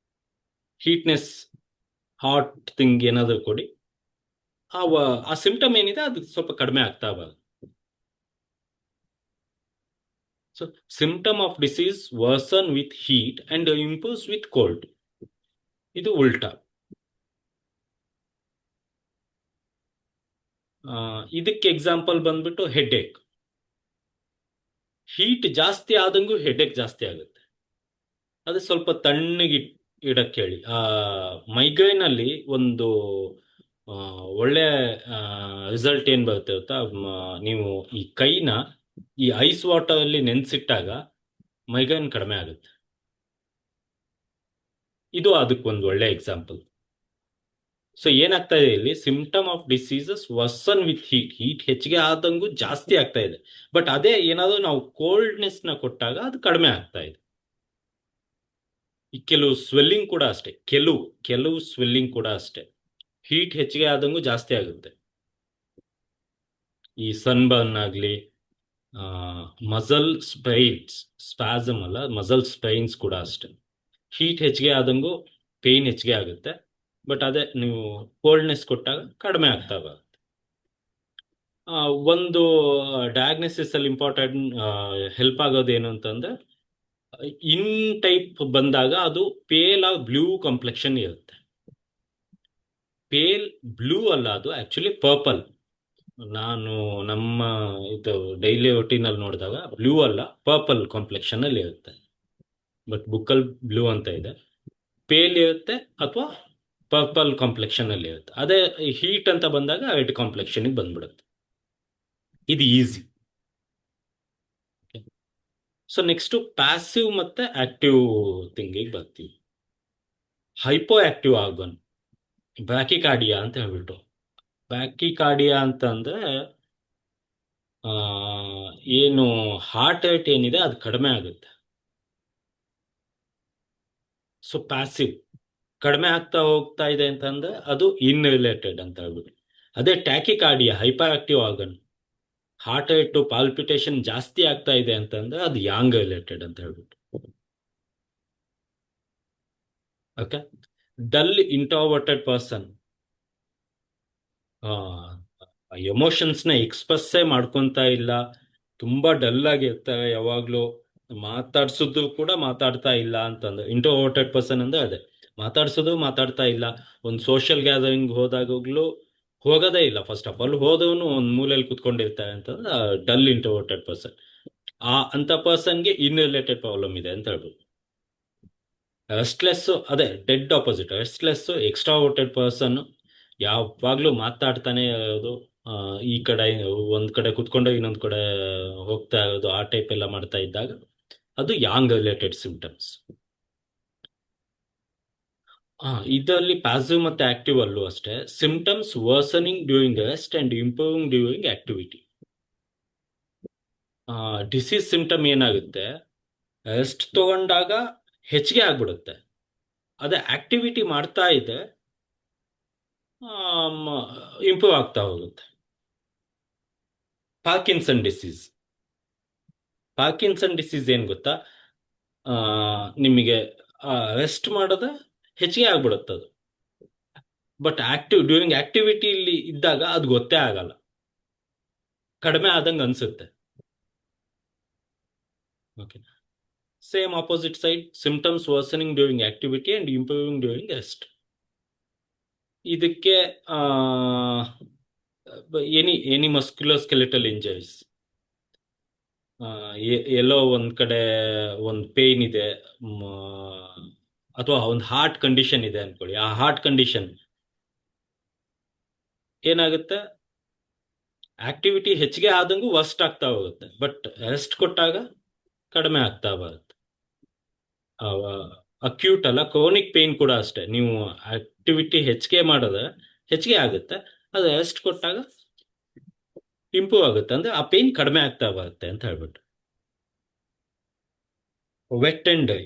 ಹೀಟ್ನೆಸ್, ಹಾಟ್ ಥಿಂಗ್ ಏನಾದರೂ ಕೊಡಿ, ಆ ಸಿಂಪ್ಟಮ್ ಏನಿದೆ ಅದು ಸ್ವಲ್ಪ ಕಡಿಮೆ ಆಗ್ತಾ ಬರುತ್ತೆ. So symptom of disease version with heat and improves with cold. ಇದು ಉಲ್ಟಾ. ಇದಕ್ಕೆ ಎಕ್ಸಾಂಪಲ್ ಬಂದ್ಬಿಟ್ಟು ಹೆಡ್ ಏಕ್. ಹೀಟ್ ಜಾಸ್ತಿ ಆದಂಗೂ ಹೆಡ್ ಏಕ್ ಜಾಸ್ತಿ ಆಗುತ್ತೆ. ಅದು ಸ್ವಲ್ಪ ತಣ್ಣಗೆ ಇಡಕ್ಕೆ ಹೇಳಿ. ಮೈಗ್ರೇನ್ ಅಲ್ಲಿ ಒಂದು ಒಳ್ಳೆ ರಿಸಲ್ಟ್ ಏನ್ ಬರುತ್ತೆ ಗೊತ್ತಾ, ನೀವು ಈ ಕೈನ ಈ ಐಸ್ ವಾಟರ್ ಅಲ್ಲಿ ನೆನ್ಸಿಟ್ಟಾಗ ಮೈಗ್ರೇನ್ ಕಡಿಮೆ ಆಗುತ್ತೆ. ಇದು ಅದಕ್ಕೊಂದು ಒಳ್ಳೆ ಎಕ್ಸಾಂಪಲ್. ಸೊ ಏನಾಗ್ತಾ ಇದೆ ಇಲ್ಲಿ, symptom of diseases worsen with heat. Heat ಹೆಚ್ಚಿಗೆ ಆದಂಗೂ ಜಾಸ್ತಿ ಆಗ್ತಾ ಇದೆ. ಬಟ್ ಅದೇ ಏನಾದರೂ ನಾವು ಕೋಲ್ಡ್ನೆಸ್ ನ ಕೊಟ್ಟಾಗ ಅದು ಕಡಿಮೆ ಆಗ್ತಾ ಇದೆ. ಈ ಕೆಲವು ಸ್ವೆಲ್ಲಿಂಗ್ ಕೂಡ ಅಷ್ಟೇ, ಕೆಲವು ಸ್ವೆಲ್ಲಿಂಗ್ ಕೂಡ ಅಷ್ಟೇ ಹೀಟ್ ಹೆಚ್ಚಿಗೆ ಆದಂಗೂ ಜಾಸ್ತಿ ಆಗುತ್ತೆ. ಈ ಸನ್ಬರ್ನ್ ಆಗಲಿ, ಮಸಲ್ ಸ್ಪೈನ್ಸ್, ಸ್ಪಾಸಮ್ ಅಲ್ಲ, ಮಸಲ್ ಸ್ಪೈನ್ಸ್ ಕೂಡ ಅಷ್ಟೇ. ಹೀಟ್ ಹೆಚ್ಚಿಗೆ ಆದಂಗೂ ಪೇಯ್ನ್ ಹೆಚ್ಚಿಗೆ ಆಗುತ್ತೆ. ಬಟ್ ಅದೇ ನೀವು ಕೋಲ್ಡ್ನೆಸ್ ಕೊಟ್ಟಾಗ ಕಡಿಮೆ ಆಗ್ತಾ ಬರುತ್ತೆ. ಒಂದು ಡಯಾಗ್ನೋಸಿಸ್ ಅಲ್ಲಿ ಇಂಪಾರ್ಟೆಂಟ್ ಹೆಲ್ಪ್ ಆಗೋದೇನು ಅಂತಂದ್ರೆ, ಇನ್ ಟೈಪ್ ಬಂದಾಗ ಅದು ಪೇಲ್ ಬ್ಲೂ ಕಾಂಪ್ಲೆಕ್ಷನ್ ಇರುತ್ತೆ. ಪೇಲ್ ಬ್ಲೂ ಅಲ್ಲ, ಅದು ಆಕ್ಚುಲಿ ಪರ್ಪಲ್. ನಾನು ನಮ್ಮ ಇದು ಡೈಲಿ ರೋಟೀನ್ ಅಲ್ಲಿ ನೋಡಿದಾಗ ಬ್ಲೂ ಅಲ್ಲ, ಪರ್ಪಲ್ ಕಾಂಪ್ಲೆಕ್ಷನ್ ಅಲ್ಲಿ ಇರುತ್ತೆ. ಬಟ್ ಬುಕ್ಕಲ್ ಬ್ಲೂ ಅಂತ ಇದೆ. ಪೇಲ್ ಇರುತ್ತೆ ಅಥವಾ ಪರ್ಪಲ್ ಕಾಂಪ್ಲೆಕ್ಷನ್ ಅಲ್ಲಿ ಇರುತ್ತೆ. ಅದೇ ಹೀಟ್ ಅಂತ ಬಂದಾಗ ರೆಡ್ ಕಾಂಪ್ಲೆಕ್ಷನ್ ಬಂದ್ಬಿಡುತ್ತೆ. ಇದು ಈಸಿ. ಸೊ ನೆಕ್ಸ್ಟ್ ಪ್ಯಾಸಿವ್ ಮತ್ತೆ ಆಕ್ಟಿವ್ ಥಿಂಗಿಗೆ ಬರ್ತೀವಿ. ಹೈಪೋ ಆಕ್ಟಿವ್ ಆರ್ಗನ್, ಬ್ರಾಕಿಕಾರ್ಡಿಯಾ ಅಂತ ಹೇಳ್ಬಿಟ್ಟು. ಬ್ರಾಕಿಕಾರ್ಡಿಯಾ ಅಂತಂದ್ರೆ ಏನು ಹಾರ್ಟ್ ರೇಟ್ ಏನಿದೆ ಅದು ಕಡಿಮೆ ಆಗುತ್ತೆ. ಸೊ ಪ್ಯಾಸಿವ್ ಕಡಿಮೆ ಆಗ್ತಾ ಹೋಗ್ತಾ ಇದೆ ಅಂತಂದ್ರೆ ಅದು ಇನ್ ರಿಲೇಟೆಡ್ ಅಂತ ಹೇಳ್ಬಿಟ್ಟು. ಅದೇ tachycardia, hyper active organ, heart rate palpitation ಜಾಸ್ತಿ ಆಗ್ತಾ ಇದೆ ಅಂತಂದ್ರೆ ಅದು ಯಾಂಗ್ ರಿಲೇಟೆಡ್ ಅಂತ ಹೇಳ್ಬಿಟ್ಟು. ಓಕೆ. ಡಲ್ ಇಂಟ್ರೋವರ್ಟೆಡ್ ಪರ್ಸನ್, ಎಮೋಷನ್ಸ್ನ ಎಕ್ಸ್ಪ್ರೆಸ್ಸೇ ಮಾಡ್ಕೊತಾ ಇಲ್ಲ, ತುಂಬಾ ಡಲ್ ಆಗಿ ಇರ್ತಾರೆ, ಯಾವಾಗ್ಲೂ ಮಾತಾಡ್ಸಿದ್ರು ಕೂಡ ಮಾತಾಡ್ತಾ ಇಲ್ಲ ಅಂತಂದ್ರೆ ಇಂಟ್ರೋವರ್ಟೆಡ್ ಪರ್ಸನ್ ಅಂದ್ರೆ ಅದೇ, ಮಾತಾಡ್ತಾ ಇಲ್ಲ. ಒಂದು ಸೋಷಿಯಲ್ ಗ್ಯಾದರಿಂಗ್ ಹೋದಾಗಲೂ ಹೋಗೋದೇ ಇಲ್ಲ. ಫಸ್ಟ್ ಆಫ್ ಆಲ್ ಹೋದವನು ಒಂದು ಮೂಲೆಯಲ್ಲಿ ಕುತ್ಕೊಂಡಿರ್ತಾರೆ ಅಂತಂದ್ರೆ ಡಲ್ ಇಂಟ್ರೋವರ್ಟೆಡ್ ಪರ್ಸನ್. ಅಂತ ಪರ್ಸನ್ಗೆ ಇನ್ ರಿಲೇಟೆಡ್ ಪ್ರಾಬ್ಲಮ್ ಇದೆ ಅಂತ ಹೇಳ್ಬೋದು. ರೆಸ್ಟ್ಲೆಸ್ ಅದೇ ಡೆಡ್ ಆಪೋಸಿಟ್. ರೆಸ್ಟ್ಲೆಸ್ ಎಕ್ಸ್ಟ್ರಾವರ್ಟೆಡ್ ಪರ್ಸನ್, ಯಾವಾಗ್ಲೂ ಮಾತಾಡ್ತಾನೆ ಇರೋದು, ಆ, ಈ ಕಡೆ ಒಂದ್ ಕಡೆ ಕುತ್ಕೊಂಡು ಇನ್ನೊಂದ್ ಕಡೆ ಹೋಗ್ತಾ ಇರೋದು, ಆ ಟೈಪ್ ಎಲ್ಲ ಮಾಡ್ತಾ ಇದ್ದಾಗ ಅದು ಯಾಂಗ್ ರಿಲೇಟೆಡ್ ಸಿಂಪ್ಟಮ್ಸ್. ಇದರಲ್ಲಿ ಪ್ಯಾಸಿವ್ ಮತ್ತೆ ಆಕ್ಟಿವ್ ಅಲ್ಲೂ ಅಷ್ಟೇ. Symptoms worsening during rest and improving during activity. Disease symptom ಏನಾಗುತ್ತೆ, ರೆಸ್ಟ್ ತಗೊಂಡಾಗ ಹೆಚ್ಚಿಗೆ ಆಗ್ಬಿಡುತ್ತೆ. ಅದೇ ಆಕ್ಟಿವಿಟಿ ಮಾಡ್ತಾ ಇದೆ ಇಂಪ್ರೂವ್ ಆಗ್ತಾ ಹೋಗುತ್ತೆ. Parkinson disease. ಪಾರ್ಕಿನ್ಸನ್ ಡಿಸೀಸ್ ಏನ್ ಗೊತ್ತಾ, ಆ, ನಿಮಗೆ ರೆಸ್ಟ್ ಮಾಡೋದ ಹೆಚ್ಚಿಗೆ ಆಗ್ಬಿಡುತ್ತೆ ಅದು. ಬಟ್ ಡ್ಯೂರಿಂಗ್ ಆಕ್ಟಿವಿಟಿಲಿ ಇದ್ದಾಗ ಅದು ಗೊತ್ತೇ ಆಗಲ್ಲ, ಕಡಿಮೆ ಆದಂಗೆ ಅನ್ಸುತ್ತೆ. Okay. Same opposite side, symptoms worsening during activity and improving during rest. ಇದಕ್ಕೆ ಎನಿ ಮಸ್ಕ್ಯುಲರ್ ಸ್ಕೆಲಿಟಲ್ ಇಂಜರೀಸ್, ಎಲ್ಲೋ ಒಂದ್ ಕಡೆ ಒಂದು ಪೇನ್ ಇದೆ, ಅಥವಾ ಒಂದು ಹಾರ್ಟ್ ಕಂಡೀಷನ್ ಇದೆ ಅನ್ಕೊಳ್ಳಿ. ಆ ಹಾರ್ಟ್ ಕಂಡೀಷನ್ ಏನಾಗುತ್ತೆ, ಆಕ್ಟಿವಿಟಿ ಹೆಚ್ಚಿಗೆ ಆದಂಗೂ ವರ್ಸ್ಟ್ ಆಗ್ತಾ ಹೋಗುತ್ತೆ, ಬಟ್ ರೆಸ್ಟ್ ಕೊಟ್ಟಾಗ ಕಡಿಮೆ ಆಗ್ತಾ ಬರುತ್ತೆ. ಅಕ್ಯೂಟ್ ಅಲ್ಲ, ಕ್ರೋನಿಕ್ ಪೇನ್ ಕೂಡ ಅಷ್ಟೇ. ನೀವು ಆಕ್ಟಿವಿಟಿ ಹೆಚ್ಚಿಗೆ ಮಾಡಿದ್ರೆ ಹೆಚ್ಚಿಗೆ ಆಗುತ್ತೆ, ಅದು ರೆಸ್ಟ್ ಕೊಟ್ಟಾಗ ಇಂಪ್ರೂವ್ ಆಗುತ್ತೆ, ಅಂದ್ರೆ ಆ ಪೇನ್ ಕಡಿಮೆ ಆಗ್ತಾ ಬರುತ್ತೆ ಅಂತ ಹೇಳ್ಬಿಟ್ಟು. Wet and dry.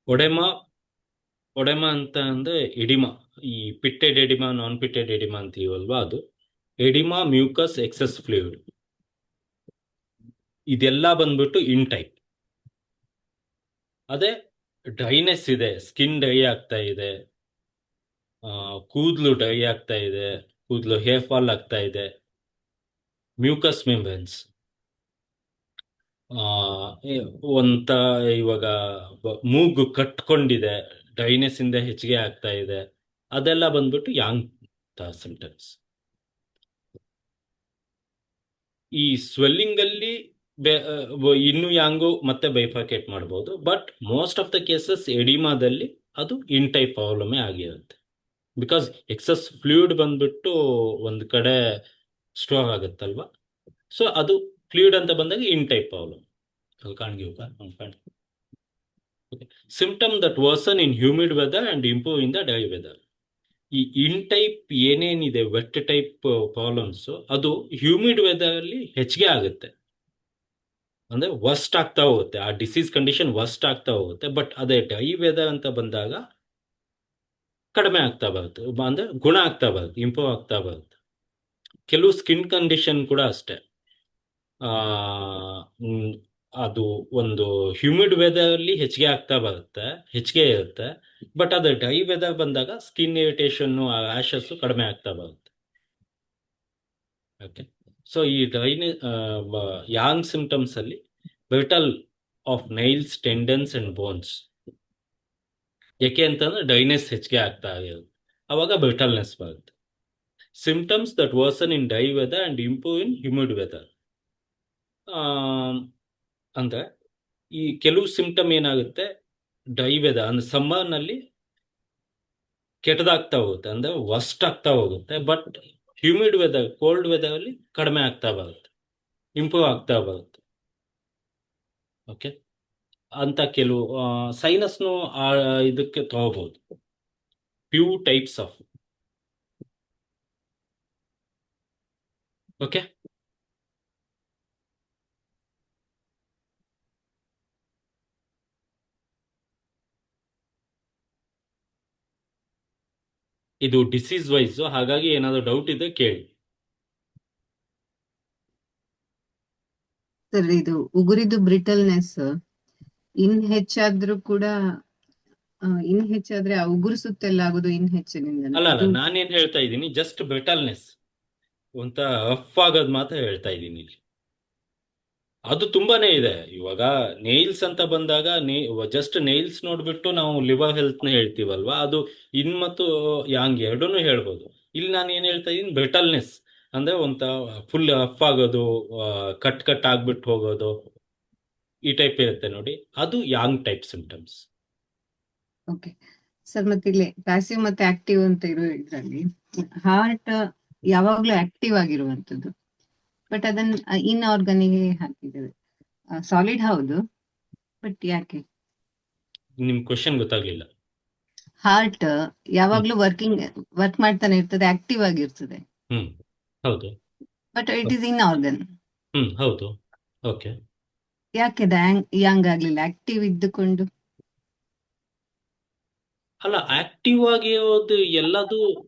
Oedema. Oedema ಅಂತ ಅಂದ್ರೆ ಎಡಿಮಾ. ಈ ಪಿಟ್ಟೆಡ್ ಎಡಿಮಾ, ನಾನ್ ಪಿಟ್ಟೆಡ್ ಎಡಿಮಾ ಅಂತೀವಲ್ವಾ, ಅದು ಎಡಿಮಾ, ಮ್ಯೂಕಸ್, ಎಕ್ಸಸ್ ಫ್ಲೂಯಿಡ್. ಇದೆಲ್ಲ ಬಂದ್ಬಿಟ್ಟು ಇನ್ ಟೈಪ್. ಅದೇ ಡ್ರೈನೆಸ್ ಇದೆ, ಸ್ಕಿನ್ ಡ್ರೈ ಆಗ್ತಾ ಇದೆ, ಕೂದಲು ಡ್ರೈ ಆಗ್ತಾ ಇದೆ, ಕೂದಲು ಹೇರ್ ಫಾಲ್ ಆಗ್ತಾ ಇದೆ, ಮ್ಯೂಕಸ್ ಮೆಂಬ್ರೇನ್ಸ್ ಒಂತ ಇವಾಗ ಮೂಗು ಕಟ್ಕೊಂಡಿದೆ, ಡ್ರೈನೆಸ್ ಇಂದ ಹೆಚ್ಚಿಗೆ ಆಗ್ತಾ ಇದೆ, ಅದೆಲ್ಲ ಬಂದ್ಬಿಟ್ಟು ಯಾಂಗ್ ಸಿಂಪ್ಟಮ್ಸ್. ಈ ಸ್ವೆಲ್ಲಿಂಗ್ ಅಲ್ಲಿ ಇನ್ನು ಯಾಂಗು ಮತ್ತೆ ಬೈಫರ್ಕೇಟ್ ಮಾಡ್ಬೋದು, but most of the cases ಎಡಿಮಾದಲ್ಲಿ ಅದು ಇನ್ ಟೈಪ್ ಪ್ರಾಬ್ಲಮೇ ಆಗಿರುತ್ತೆ. ಬಿಕಾಸ್ ಎಕ್ಸಸ್ ಫ್ಲೂಯಿಡ್ ಬಂದ್ಬಿಟ್ಟು ಒಂದ್ ಕಡೆ ಸ್ಟೋರ್ ಆಗುತ್ತಲ್ವಾ, ಸೊ ಅದು ಫ್ಲೂಯಿಡ್ ಅಂತ ಬಂದಾಗ yin type problem. Symptom that worsen in humid weather and improve in the dry weather. ಈ ಇನ್ ಟೈಪ್ ಏನೇನಿದೆ ವೆಟ್ ಟೈಪ್ ಪ್ರಾಬ್ಲಮ್ಸ್, ಅದು ಹ್ಯೂಮಿಡ್ ವೆದರ್ ಅಲ್ಲಿ ಹೆಚ್ಚಿಗೆ ಆಗುತ್ತೆ, ಅಂದ್ರೆ ವರ್ಸ್ಟ್ ಆಗ್ತಾ ಹೋಗುತ್ತೆ, ಆ ಡಿಸೀಸ್ ಕಂಡೀಷನ್ ವರ್ಸ್ಟ್ ಆಗ್ತಾ ಹೋಗುತ್ತೆ. ಬಟ್ ಅದೇ ಡ್ರೈ ವೆದರ್ ಅಂತ ಬಂದಾಗ ಕಡಿಮೆ ಆಗ್ತಾ ಬರುತ್ತೆ, ಅಂದ್ರೆ ಗುಣ ಆಗ್ತಾ ಬರುತ್ತೆ, ಇಂಪ್ರೂವ್ ಆಗ್ತಾ ಬರುತ್ತೆ. ಕೆಲವು ಸ್ಕಿನ್ ಕಂಡೀಷನ್ ಕೂಡ ಅಷ್ಟೇ. ಆ ಮ್, ಅದು ಒಂದು ಹ್ಯೂಮಿಡ್ ವೆದರ್ ಅಲ್ಲಿ ಹೆಚ್ಚಿಗೆ ಆಗ್ತಾ ಬರುತ್ತೆ, ಹೆಚ್ಚಿಗೆ ಇರುತ್ತೆ. ಬಟ್ ಅದು ಡ್ರೈ ವೆದರ್ ಬಂದಾಗ ಸ್ಕಿನ್ ಇರಿಟೇಷನ್, ರ್ಯಾಷಸ್ ಕಡಿಮೆ ಆಗ್ತಾ ಬರುತ್ತೆ. ಓಕೆ. ಸೊ ಈ ಯಾಂಗ್ ಸಿಂಪ್ಟಮ್ಸ್ ಅಲ್ಲಿ brittle of nails, tendons and bones. ಯಾಕೆ ಅಂತಂದ್ರೆ ಡ್ರೈನೆಸ್ ಹೆಚ್ಚಿಗೆ ಆಗ್ತಾ ಇರುತ್ತೆ, ಅವಾಗ ಬ್ರಿಟಲ್ನೆಸ್ ಬರುತ್ತೆ. Symptoms that worsen in dry weather and improve in humid weather. ಅಂದ್ರೆ ಈ ಕೆಲವು ಸಿಂಪ್ಟಮ್ ಏನಾಗುತ್ತೆ, ಡ್ರೈ ವೆದರ್ ಅಂದ್ರೆ ಸಮ್ಮರ್ ನಲ್ಲಿ ಕೆಟ್ಟದಾಗ್ತಾ ಹೋಗುತ್ತೆ, ಅಂದ್ರೆ ವರ್ಸ್ಟ್ ಆಗ್ತಾ ಹೋಗುತ್ತೆ. But humid weather, cold weather ಅಲ್ಲಿ ಕಡಿಮೆ ಆಗ್ತಾ ಬರುತ್ತೆ, ಇಂಪ್ರೂವ್ ಆಗ್ತಾ ಬರುತ್ತೆ. ಓಕೆ. ಅಂತ ಕೆಲವು ಸೈನಸ್ನು ಇದಕ್ಕೆ ತಗೋಬಹುದು. Few types of. ಓಕೆ. ಇದು ಡಿಸೀಸ್ ವೈಸ್, ಹಾಗಾಗಿ ಏನಾದ್ರು ಡೌಟ್ ಇದೆ ಕೇಳಿ. ಸರ್, ಇದು ಉಗುರಿದು ಬ್ರಿಟಲ್ನೆಸ್ ಇನ್ ಹೆಚ್ಚಾದ್ರೂ ಕೂಡ ಇನ್ ಹೆಚ್ಚಾದ್ರೆ ಆ ಉಗುರು ಸುತ್ತೆಲ್ಲ ಆಗುದು ಇನ್ ಹೆಚ್ಚಿನಿಂದ ಅಲ್ಲ ಅಲ್ಲ, ನಾನೇನ್ ಹೇಳ್ತಾ ಇದ್ದೀನಿ, ಜಸ್ಟ್ ಬ್ರಿಟಲ್ನೆಸ್ ಒಂತ ರಫ್ ಆಗೋದ್ ಮಾತ್ರ ಹೇಳ್ತಾ ಇದ್ದೀನಿ ಇಲ್ಲಿ. ಅದು ತುಂಬಾನೇ ಇದೆ. ಇವಾಗ ನೇಲ್ಸ್ ಅಂತ ಬಂದಾಗ ಜಸ್ಟ್ ನೇಲ್ಸ್ ನೋಡ್ಬಿಟ್ಟು ನಾವು ಲಿವರ್ ಹೆಲ್ತ್ ನ ಹೇಳ್ತೀವಲ್ವಾ, ಅದು ಇನ್ ಮತ್ತು ಯಾಂಗ್ ಎರಡೂನು ಹೇಳ್ಬೋದು. ಇಲ್ಲಿ ನಾನು ಏನ್ ಹೇಳ್ತಾ ಇದ್ದೀನಿ, ಬ್ರಿಟಲ್ನೆಸ್ ಅಂದ್ರೆ ಒಂತ ಫುಲ್ ರಫ್ ಆಗೋದು, ಕಟ್ ಕಟ್ ಆಗ್ಬಿಟ್ಟು ಹೋಗೋದು, ಈ ಟೈಪ್ ಇರುತ್ತೆ ನೋಡಿ, ಅದು yang type symptoms. Okay sir, ಮತ್ತೆ ಇಲ್ಲಿ ಪ್ಯಾಸಿವ್ ಮತ್ತೆ ಆಕ್ಟಿವ್ ಅಂತ ಇರೋ ಇದ್ರಲ್ಲಿ ಹಾರ್ಟ್ ಯಾವಾಗ್ಲೂ ಆಕ್ಟಿವ್ ಆಗಿರುವಂತದ್ದು, ಬಟ್ ಅದನ್ನ ಇನ್ ಆರ್ಗನಿಗೆ ಹಾಕಿದ್ದೇವೆ. ಸಾಲಿಡ್ ಹೌದು, ಬಟ್ ಯಾಕೆ? ನಿಮ್ ಕ್ವಶನ್ ಗೊತ್ತಾಗ್ಲಿಲ್ಲ. ಹಾರ್ಟ್ ಯಾವಾಗ್ಲೂ ವರ್ಕ್ ಮಾಡ್ತಾನೆ ಇರ್ತದೆ, ಆಕ್ಟಿವ್ ಆಗಿರ್ತದೆ, ಹ್ಮ್ ಹೌದು. But it is in organ. ಹೌದು. ಓಕೆ. ಯಾಕೆ ಯಾಂಗ್ ಆಗ್ಲಿಲ್ಲ ಆಕ್ಟಿವ್ ಇದ್ದುಕೊಂಡು? ಅಲ್ಲ, ಆಕ್ಟಿವ್ ಆಗಿರೋದು ಎಲ್ಲದು.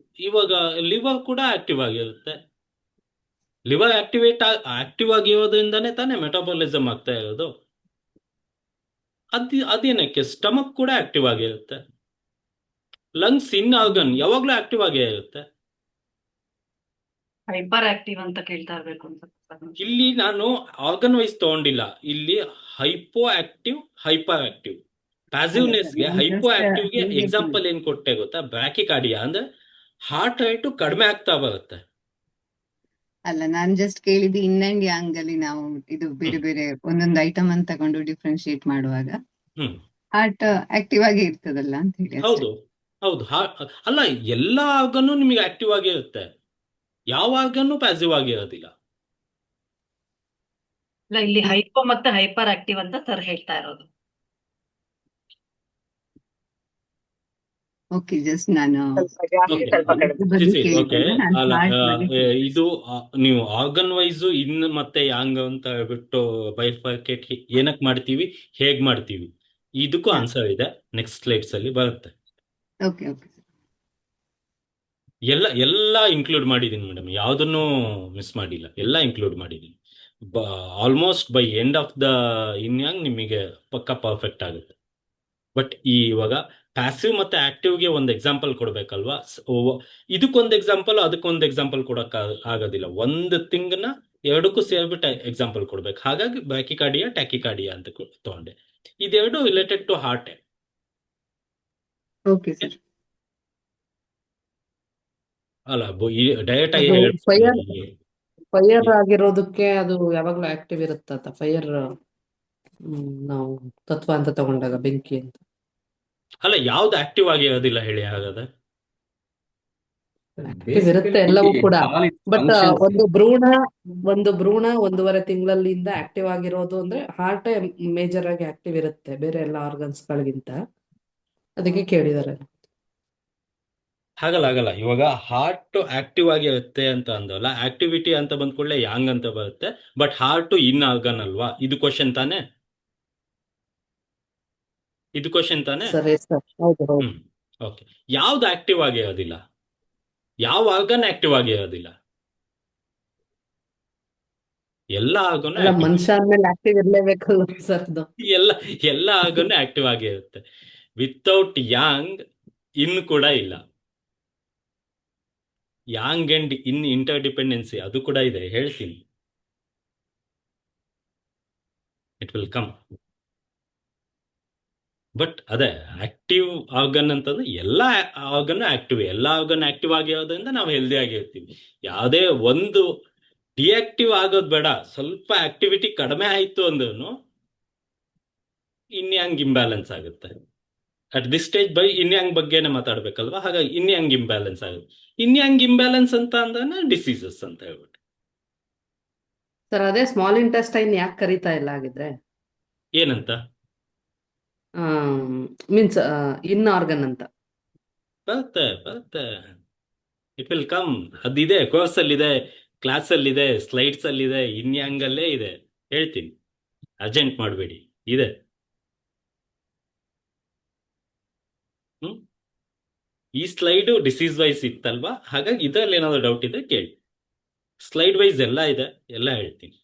ಇವಾಗ ಲಿವರ್ ಕೂಡ ಆಕ್ಟಿವ್ ಆಗಿರುತ್ತೆ. ಲಿವರ್ ಆಕ್ಟಿವ್ ಆಗಿರೋದ್ರಿಂದಾನೇ ತಾನೇ ಮೆಟಾಬಾಲಿಸಮ್ ಆಗ್ತಾ ಇರೋದು. ಅದೇನಕ್ಕೆ ಸ್ಟಮಕ್ ಕೂಡ ಆಕ್ಟಿವ್ ಆಗಿರುತ್ತೆ. ಲಂಗ್ಸ್ ಇನ್ ಆರ್ಗನ್ ಯಾವಾಗ್ಲೂ ಆಕ್ಟಿವ್ ಆಗೇ ಇರುತ್ತೆ. ಹೈಪರ್ ಆಕ್ಟಿವ್ ಅಂತ ಕೇಳ್ತಾ ಇರ್ಬೇಕು ಅಂತ. ಇಲ್ಲಿ ನಾನು ಆರ್ಗನ್ ವೈಸ್ ತಗೊಂಡಿಲ್ಲ, ಇಲ್ಲಿ ಹೈಪೋ ಆಕ್ಟಿವ್, ಹೈಪರ್ ಆಕ್ಟಿವ್. ಪ್ಯಾಸಿವ್ನೆಸ್ಗೆ ಹೈಪೋ ಆಕ್ಟಿವ್ಗೆ ಎಕ್ಸಾಂಪಲ್ ಏನ್ ಕೊಟ್ಟೆ ಗೊತ್ತಾ? ಬ್ರಾಕಿಕಾರ್ಡಿಯಾ ಅಂದ್ರೆ ಹಾರ್ಟ್ ರೇಟ್ ಕಡಿಮೆ ಆಗ್ತಾ ಬರುತ್ತೆ. ಅಲ್ಲ, ನಾನ್ ಜಸ್ಟ್ ಕೇಳಿದ್ದು ಇನ್ ಅಂಡ್ ಯಾಂಗ್ ಅಲ್ಲಿ ನಾವು ಇದು ಬೇರೆ ಬೇರೆ ಒಂದೊಂದು ಐಟಮ್ ಅಂತ ತಗೊಂಡು ಡಿಫ್ರೆನ್ಶಿಯೇಟ್ ಮಾಡುವಾಗ ಹ್ಮ್ ಹಾರ್ಟ್ ಆಕ್ಟಿವ್ ಆಗಿ ಇರ್ತದಲ್ಲ ಅಂತ ಹೇಳಿ ಅಷ್ಟೇ. ಹೌದು ಹೌದು. ಅಲ್ಲ, ಎಲ್ಲ ಆರ್ಗನ್ನು ನಿಮಗೆ ಆಕ್ಟಿವ್ ಆಗಿರುತ್ತೆ, ಯಾವ ಆರ್ಗನ್ನು ಪ್ಯಾಸಿವ್ ಆಗಿರೋದಿಲ್ಲ. ಇಲ್ಲ, ಇಲ್ಲಿ ಹೈಪೋ ಮತ್ತೆ ಹೈಪರ್ ಆಕ್ಟಿವ್ ಅಂತ ಸರ್ ಹೇಳ್ತಾ ಇರೋದು. ಓಕೆ, ಜಸ್ಟ್ ನಾನು Okay. ಸ್ವಲ್ಪ ಕಡಿಮೆ. ಇದ್ರ ಬಗ್ಗೆ ಓಕೆ. ಕೇಳಿದ್ದಲ್ಲ, ನಾನು ಅಲ್ಲ, heart ಬಗ್ಗೆ ಇದು ನೀವು ಆರ್ಗನ್ ವೈಸ್ ಇನ್ ಮತ್ತೆ ಯಾಂಗ್ ಅಂತ ಹೇಳ್ಬಿಟ್ಟು ಬೈಫರ್ಕೇಟ್ ಏನಕ್ ಮಾಡ್ತೀವಿ, ಹೇಗ್ ಮಾಡ್ತೀವಿ, ಇದಕ್ಕೂ ಹಾ. ಆನ್ಸರ್ ಇದೆ, ನೆಕ್ಸ್ಟ್ ಸ್ಲೈಡ್ಸ್ ಅಲ್ಲಿ ಬರುತ್ತೆ. ಓಕೆ ಓಕೆ ಎಲ್ಲ ಇನ್ಕ್ಲೂಡ್ ಮಾಡಿದೀನಿ ಮೇಡಮ್, ಯಾವ್ದನ್ನು ಮಿಸ್ ಮಾಡಿಲ್ಲ, ಎಲ್ಲ ಇನ್ಕ್ಲೂಡ್ ಮಾಡಿದೀನಿ. Almost by end of the yin yang ನಿಮಗೆ ಪಕ್ಕ ಪರ್ಫೆಕ್ಟ್ ಆಗುತ್ತೆ. ಬಟ್ ಇವಾಗ ಪ್ಯಾಸಿವ್ ಮತ್ತೆ ಆಕ್ಟಿವ್ಗೆ ಒಂದು ಎಕ್ಸಾಂಪಲ್ ಕೊಡ್ಬೇಕಲ್ವಾ? ಇದಕ್ಕೊಂದು ಎಕ್ಸಾಂಪಲ್, ಅದಕ್ಕೊಂದು ಎಕ್ಸಾಂಪಲ್ ಕೊಡಕ್ ಆಗೋದಿಲ್ಲ. ಒಂದು ಥಿಂಗ್ನ ಎರಡಕ್ಕೂ ಸೇರ್ಬಿಟ್ಟು ಎಕ್ಸಾಂಪಲ್ ಕೊಡ್ಬೇಕು. ಹಾಗಾಗಿ ಬ್ರಾಕಿಕಾರ್ಡಿಯಾ, ಟ್ಯಾಕಿಕಾರ್ಡಿಯಾ ಅಂತ ತಗೊಂಡೆ. ಇದೆರಡು related to heart. Okay sir. ಅಲ್ಲ, ಡೈರೆಕ್ಟ್ ಆಗಿ ಅದು ಹೇಳ್ಬಿಡ್ತೀನಿ. ಫೈರ್ ಆಗಿರೋದಕ್ಕೆ ಅದು ಯಾವಾಗ್ಲೂ ಆಕ್ಟಿವ್ ಇರುತ್ತಂತ. ಫೈರ್ ನಾವು ತತ್ವ ಅಂತ ತಗೊಂಡಾಗ ಬೆಂಕಿ ಅಂತ. ಅಲ್ಲ, ಯಾವ್ದು ಆಕ್ಟಿವ್ ಆಗಿರೋದಿಲ್ಲ ಹೇಳಿ ಹಾಗಾದ್ರೆ? ಆಕ್ಟಿವ್ ಇರುತ್ತೆ ಎಲ್ಲವೂ ಕೂಡ, ಬಟ್ ಒಂದು ಭ್ರೂಣ 1.5 ತಿಂಗಳಲ್ಲಿಂದ ಆಕ್ಟಿವ್ ಆಗಿರೋದು ಅಂದ್ರೆ ಹಾರ್ಟ್ ಮೇಜರ್ ಆಗಿ ಆಕ್ಟಿವ್ ಇರುತ್ತೆ ಬೇರೆ ಎಲ್ಲ ಆರ್ಗನ್ಸ್ ಗಳಿಗಿಂತ. ಅದಕ್ಕೆ ಕೇಳಿದಾರೆ. ಆಗಲ್ಲ. ಇವಾಗ ಹಾರ್ಟ್ ಆಕ್ಟಿವ್ ಆಗಿರುತ್ತೆ ಅಂತ ಅಂದಲ್ಲ, ಆಕ್ಟಿವಿಟಿ ಅಂತ ಬಂದ್ಕೊಳ್ಳೆ ಯಾಂಗ್ ಅಂತ ಬರುತ್ತೆ. ಬಟ್ ಹಾರ್ಟ್ ಇನ್ ಆರ್ಗನ್ ಅಲ್ವಾ? ಇದು ಕ್ವಶನ್ ತಾನೇ? ಇದು ಕ್ವಶನ್ ತಾನೇ? ಸರಿ ಸರ್, ಹೌದು ಹೌದು. ಓಕೆ. ಯಾವ್ದು ಆಕ್ಟಿವ್ ಆಗಿರೋದಿಲ್ಲ? ಯಾವ ಆರ್ಗನ್ ಆಕ್ಟಿವ್ ಆಗಿರೋದಿಲ್ಲ? ಎಲ್ಲ ಆರ್ಗನ್ ಅಲ್ಲ, ಮನುಷ್ಯ ಅಂದ್ಮೇಲೆ ಆಕ್ಟಿವ್ ಇರ್ಲೇಬೇಕಲ್ಲ ಸರ್ ಅದು. ಎಲ್ಲ ಆರ್ಗನ್ ಆಕ್ಟಿವ್ ಆಗಿರುತ್ತೆ. ವಿತೌಟ್ ಯಾಂಗ್ ಇನ್ ಕೂಡ ಇಲ್ಲ. Yang and yin interdependency ಅದು ಕೂಡ ಇದೆ, ಹೇಳ್ತೀನಿ. It will come. ಬಟ್ ಅದೇ ಆಕ್ಟಿವ್ ಆರ್ಗನ್ ಅಂತಂದ್ರೆ ಎಲ್ಲ ಆರ್ಗನ್ ಆಕ್ಟಿವ್, ಎಲ್ಲ ಆರ್ಗನ್ ಆಕ್ಟಿವ್ ಆಗಿರೋದ್ರಿಂದ ನಾವು ಹೆಲ್ದಿ ಆಗಿರ್ತೀವಿ. ಯಾವುದೇ ಒಂದು ಡಿಆಕ್ಟಿವ್ ಆಗೋದು ಬೇಡ. ಸ್ವಲ್ಪ ಆಕ್ಟಿವಿಟಿ ಕಡಿಮೆ ಆಯ್ತು ಅಂದ್ರೂ ಇನ್ಯಾಂಗ್ ಇಂಬ್ಯಾಲೆನ್ಸ್ ಆಗುತ್ತೆ. ಅಟ್ ದಿಸ್ ಸ್ಟೇಜ್ ಇನ್ಯಾಂಗ್ ಬಗ್ಗೆನೇ ಮಾತಾಡ್ಬೇಕಲ್ವಾ? ಹಾಗಾಗಿ ಇನ್ಯಾಂಗ್ ಇಂಬ್ಯಾಲೆನ್ಸ್ ಆಗುತ್ತೆ. ಇನ್ಯಾಂಗ್ ಇಂಬ್ಯಾಲೆನ್ಸ್ ಅಂತ ಅಂದ್ರೆ ಡಿಸೀಸಸ್ ಅಂತ ಹೇಳ್ಬಿಟ್ಟು. ಸರ್, ಅದೇ ಸ್ಮಾಲ್ ಇಂಟೆಸ್ಟೈನ್ ಯಾಕೆ ಕರೀತಾ ಇಲ್ಲ ಆಗಿದ್ರೆ? ಏನಂತ? ಮೀನ್ಸ್ ಇನ್ ಆರ್ಗನ್ ಅಂತ. ಬರುತ್ತೆ. It will come. ಅದಿದೆ, ಕೋರ್ಸ್ ಅಲ್ಲಿ ಇದೆ, ಕ್ಲಾಸ್ ಅಲ್ಲಿ ಇದೆ, ಸ್ಲೈಡ್ಸ್ ಅಲ್ಲಿ ಇದೆ, ಇನ್ಯಾಂಗ್ ಅಲ್ಲೇ ಇದೆ, ಹೇಳ್ತೀನಿ. ಅರ್ಜೆಂಟ್ ಮಾಡಬೇಡಿ, ಇದೆ. ಈ ಸ್ಲೈಡ್ ಡಿಸೀಸ್ ವೈಸ್ ಇತ್ತಲ್ವಾ? ಹಾಗಾಗಿ ಇದರಲ್ಲಿ ಏನಾದ್ರು ಡೌಟ್ ಇದೆ ಕೇಳಿ. ಸ್ಲೈಡ್ ವೈಸ್ ಎಲ್ಲ ಇದೆ, ಎಲ್ಲ ಹೇಳ್ತೀನಿ.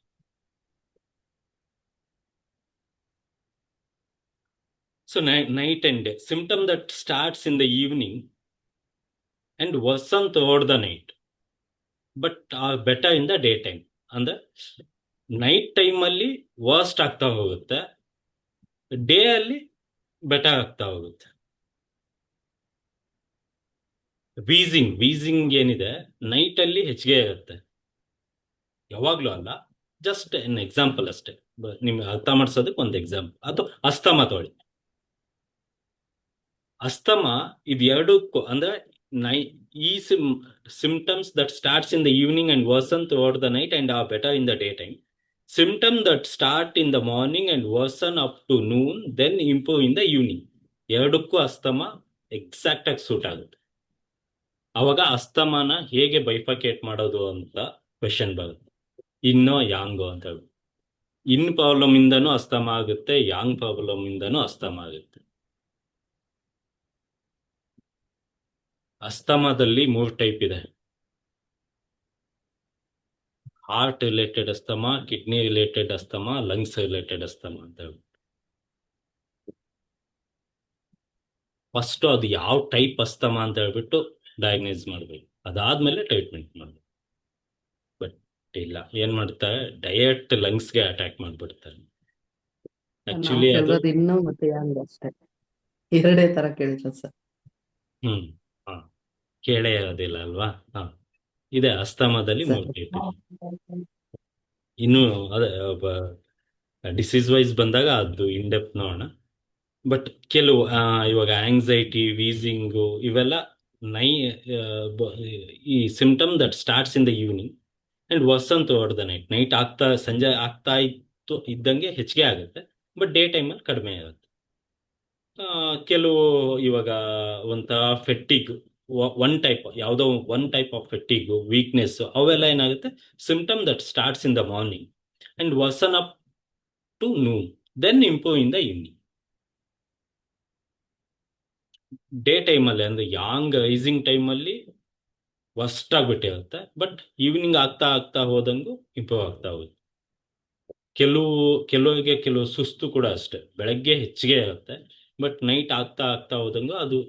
So night and day, symptom that starts in the evening and worsen throughout the night, but are better in the daytime. ಅಂದ್ರೆ ನೈಟ್ ಟೈಮ್ ಅಲ್ಲಿ ವರ್ಸ್ಟ್ ಆಗ್ತಾ ಹೋಗುತ್ತೆ, ಡೇ ಅಲ್ಲಿ ಬೆಟರ್ ಆಗ್ತಾ ಹೋಗುತ್ತೆ. ವೀಸಿಂಗ್ ಏನಿದೆ ನೈಟ್ ಅಲ್ಲಿ ಹೆಚ್ಚಿಗೆ ಇರುತ್ತೆ, ಯಾವಾಗ್ಲೂ ಅಲ್ಲ, ಜಸ್ಟ್ ಎನ್ ಎಕ್ಸಾಂಪಲ್ ಅಷ್ಟೇ. ನಿಮ್ಗೆ ಅರ್ಥ ಮಾಡಿಸೋದಕ್ಕೆ ಒಂದು ಎಕ್ಸಾಂಪಲ್. ಅಥವಾ ಅಸ್ತಮ ತೊಗೊಳ್ಳಿ. ಅಸ್ತಮ ಇದು ಎರಡಕ್ಕೂ ಅಂದ್ರೆ ನೈ ಈ symptoms that starts in the evening and worsen throughout the night and are better in the day time. Symptom that start in the morning and worsen up to noon then improve in the evening. ಎರಡಕ್ಕೂ ಅಸ್ತಮ ಎಕ್ಸಾಕ್ಟ್ ಆಗಿ ಸೂಟ್ ಆಗುತ್ತೆ. ಅವಾಗ ಅಸ್ತಮನ ಹೇಗೆ ಬೈಫರ್ಕೇಟ್ ಮಾಡೋದು ಅಂತ ಕ್ವೆಶನ್ ಬರುತ್ತೆ. ಇನ್ನೋ ಯಾಂಗೋ ಅಂತ ಹೇಳಿ. ಇನ್ ಪ್ರಾಬ್ಲಮ್ ಇಂದನೂ ಅಸ್ತಮ ಆಗುತ್ತೆ, ಯಾಂಗ್ ಪ್ರಾಬ್ಲಮ್ ಇಂದನೂ ಅಸ್ತಮ ಆಗುತ್ತೆ. ಅಸ್ತಮದಲ್ಲಿ 3 ಟೈಪ್ ಇದೆ. Heart related asthma, kidney related asthma, lungs related asthma ಅಂತ ಹೇಳಿ. ಫಸ್ಟ್ ಅದು ಯಾವ ಟೈಪ್ ಅಸ್ತಮ ಅಂತ ಹೇಳ್ಬಿಟ್ಟು ಡಯಾಗ್ನೈಸ್ ಮಾಡ್ಬೇಕು. ಅದಾದ್ಮೇಲೆ ಟ್ರೀಟ್ಮೆಂಟ್ ಮಾಡ್ಬೇಕು. ಬಟ್ ಇಲ್ಲ, ಏನ್ ಮಾಡ್ತಾರೆ, ಡೈರೆಕ್ಟ್ ಲಂಗ್ಸ್ಗೆ ಅಟ್ಯಾಕ್ ಮಾಡ್ಬಿಡ್ತಾರೆ. ನಾವು ಆಕ್ಚುಲಿ ಅದು ಕೇಳೋದು ಇನ್ನು ಮತ್ತೆ ಯಾಂಗ್ ಅಷ್ಟೇ, ಎರಡೇ ತರ ಕೇಳಿದ್ರು ಸರ್. ಹಾ ಕೇಳೇ ಇರೋದಿಲ್ಲ ಅಲ್ವಾ. ಹಾ ಇದೆ, ಅಸ್ತಮದಲ್ಲಿ 3 ಟೈಪ್ ಇದೆ. ಇನ್ನು ಅದೇ ಡಿಸೀಸ್ ವೈಸ್ ಬಂದಾಗ ಅದು ಇನ್ ಡೆಪ್ತ್ ನೋಡೋಣ. ಬಟ್ ಕೆಲವು ಇವಾಗ ಆಂಗ್ಸೈಟಿ, ವೀಸಿಂಗು ಇವೆಲ್ಲ ನೈ ಈ symptom that starts in the evening and worsen throughout the night. Night ಸಂಜೆ ಆಗ್ತಾ ಇದ್ದಂಗೆ ಹೆಚ್ಚಿಗೆ ಆಗುತ್ತೆ, ಬಟ್ ಡೇ ಟೈಮಲ್ಲಿ ಕಡಿಮೆ ಆಗುತ್ತೆ. ಕೆಲವು ಇವಾಗ ಒಂಥರ ಫೆಟ್ಟಿಗ್, ಯಾವುದೋ one type of fatigue, weakness, ಅವೆಲ್ಲ ಏನಾಗುತ್ತೆ, symptom that starts in the morning and worsen up to noon then improve in the evening. Day ಟೈಮಲ್ಲಿ ಅಂದ್ರೆ ಯಾಂಗ್ ರೈಸಿಂಗ್ ಟೈಮಲ್ಲಿ ವರ್ಸ್ಟ್ ಆಗ್ಬಿಟ್ಟಿರುತ್ತೆ, ಬಟ್ ಈವ್ನಿಂಗ್ ಆಗ್ತಾ ಆಗ್ತಾ ಹೋದಂಗೂ ಇಂಪ್ರೂವ್ ಆಗ್ತಾ ಹೋಗುತ್ತೆ. ಕೆಲವರಿಗೆ ಕೆಲವು ಸುಸ್ತು ಕೂಡ ಅಷ್ಟೇ, ಬೆಳಗ್ಗೆ ಹೆಚ್ಚಿಗೆ ಇರುತ್ತೆ, ಬಟ್ ನೈಟ್ ಆಗ್ತಾ ಆಗ್ತಾ ಹೋದಂಗೂ ಅದು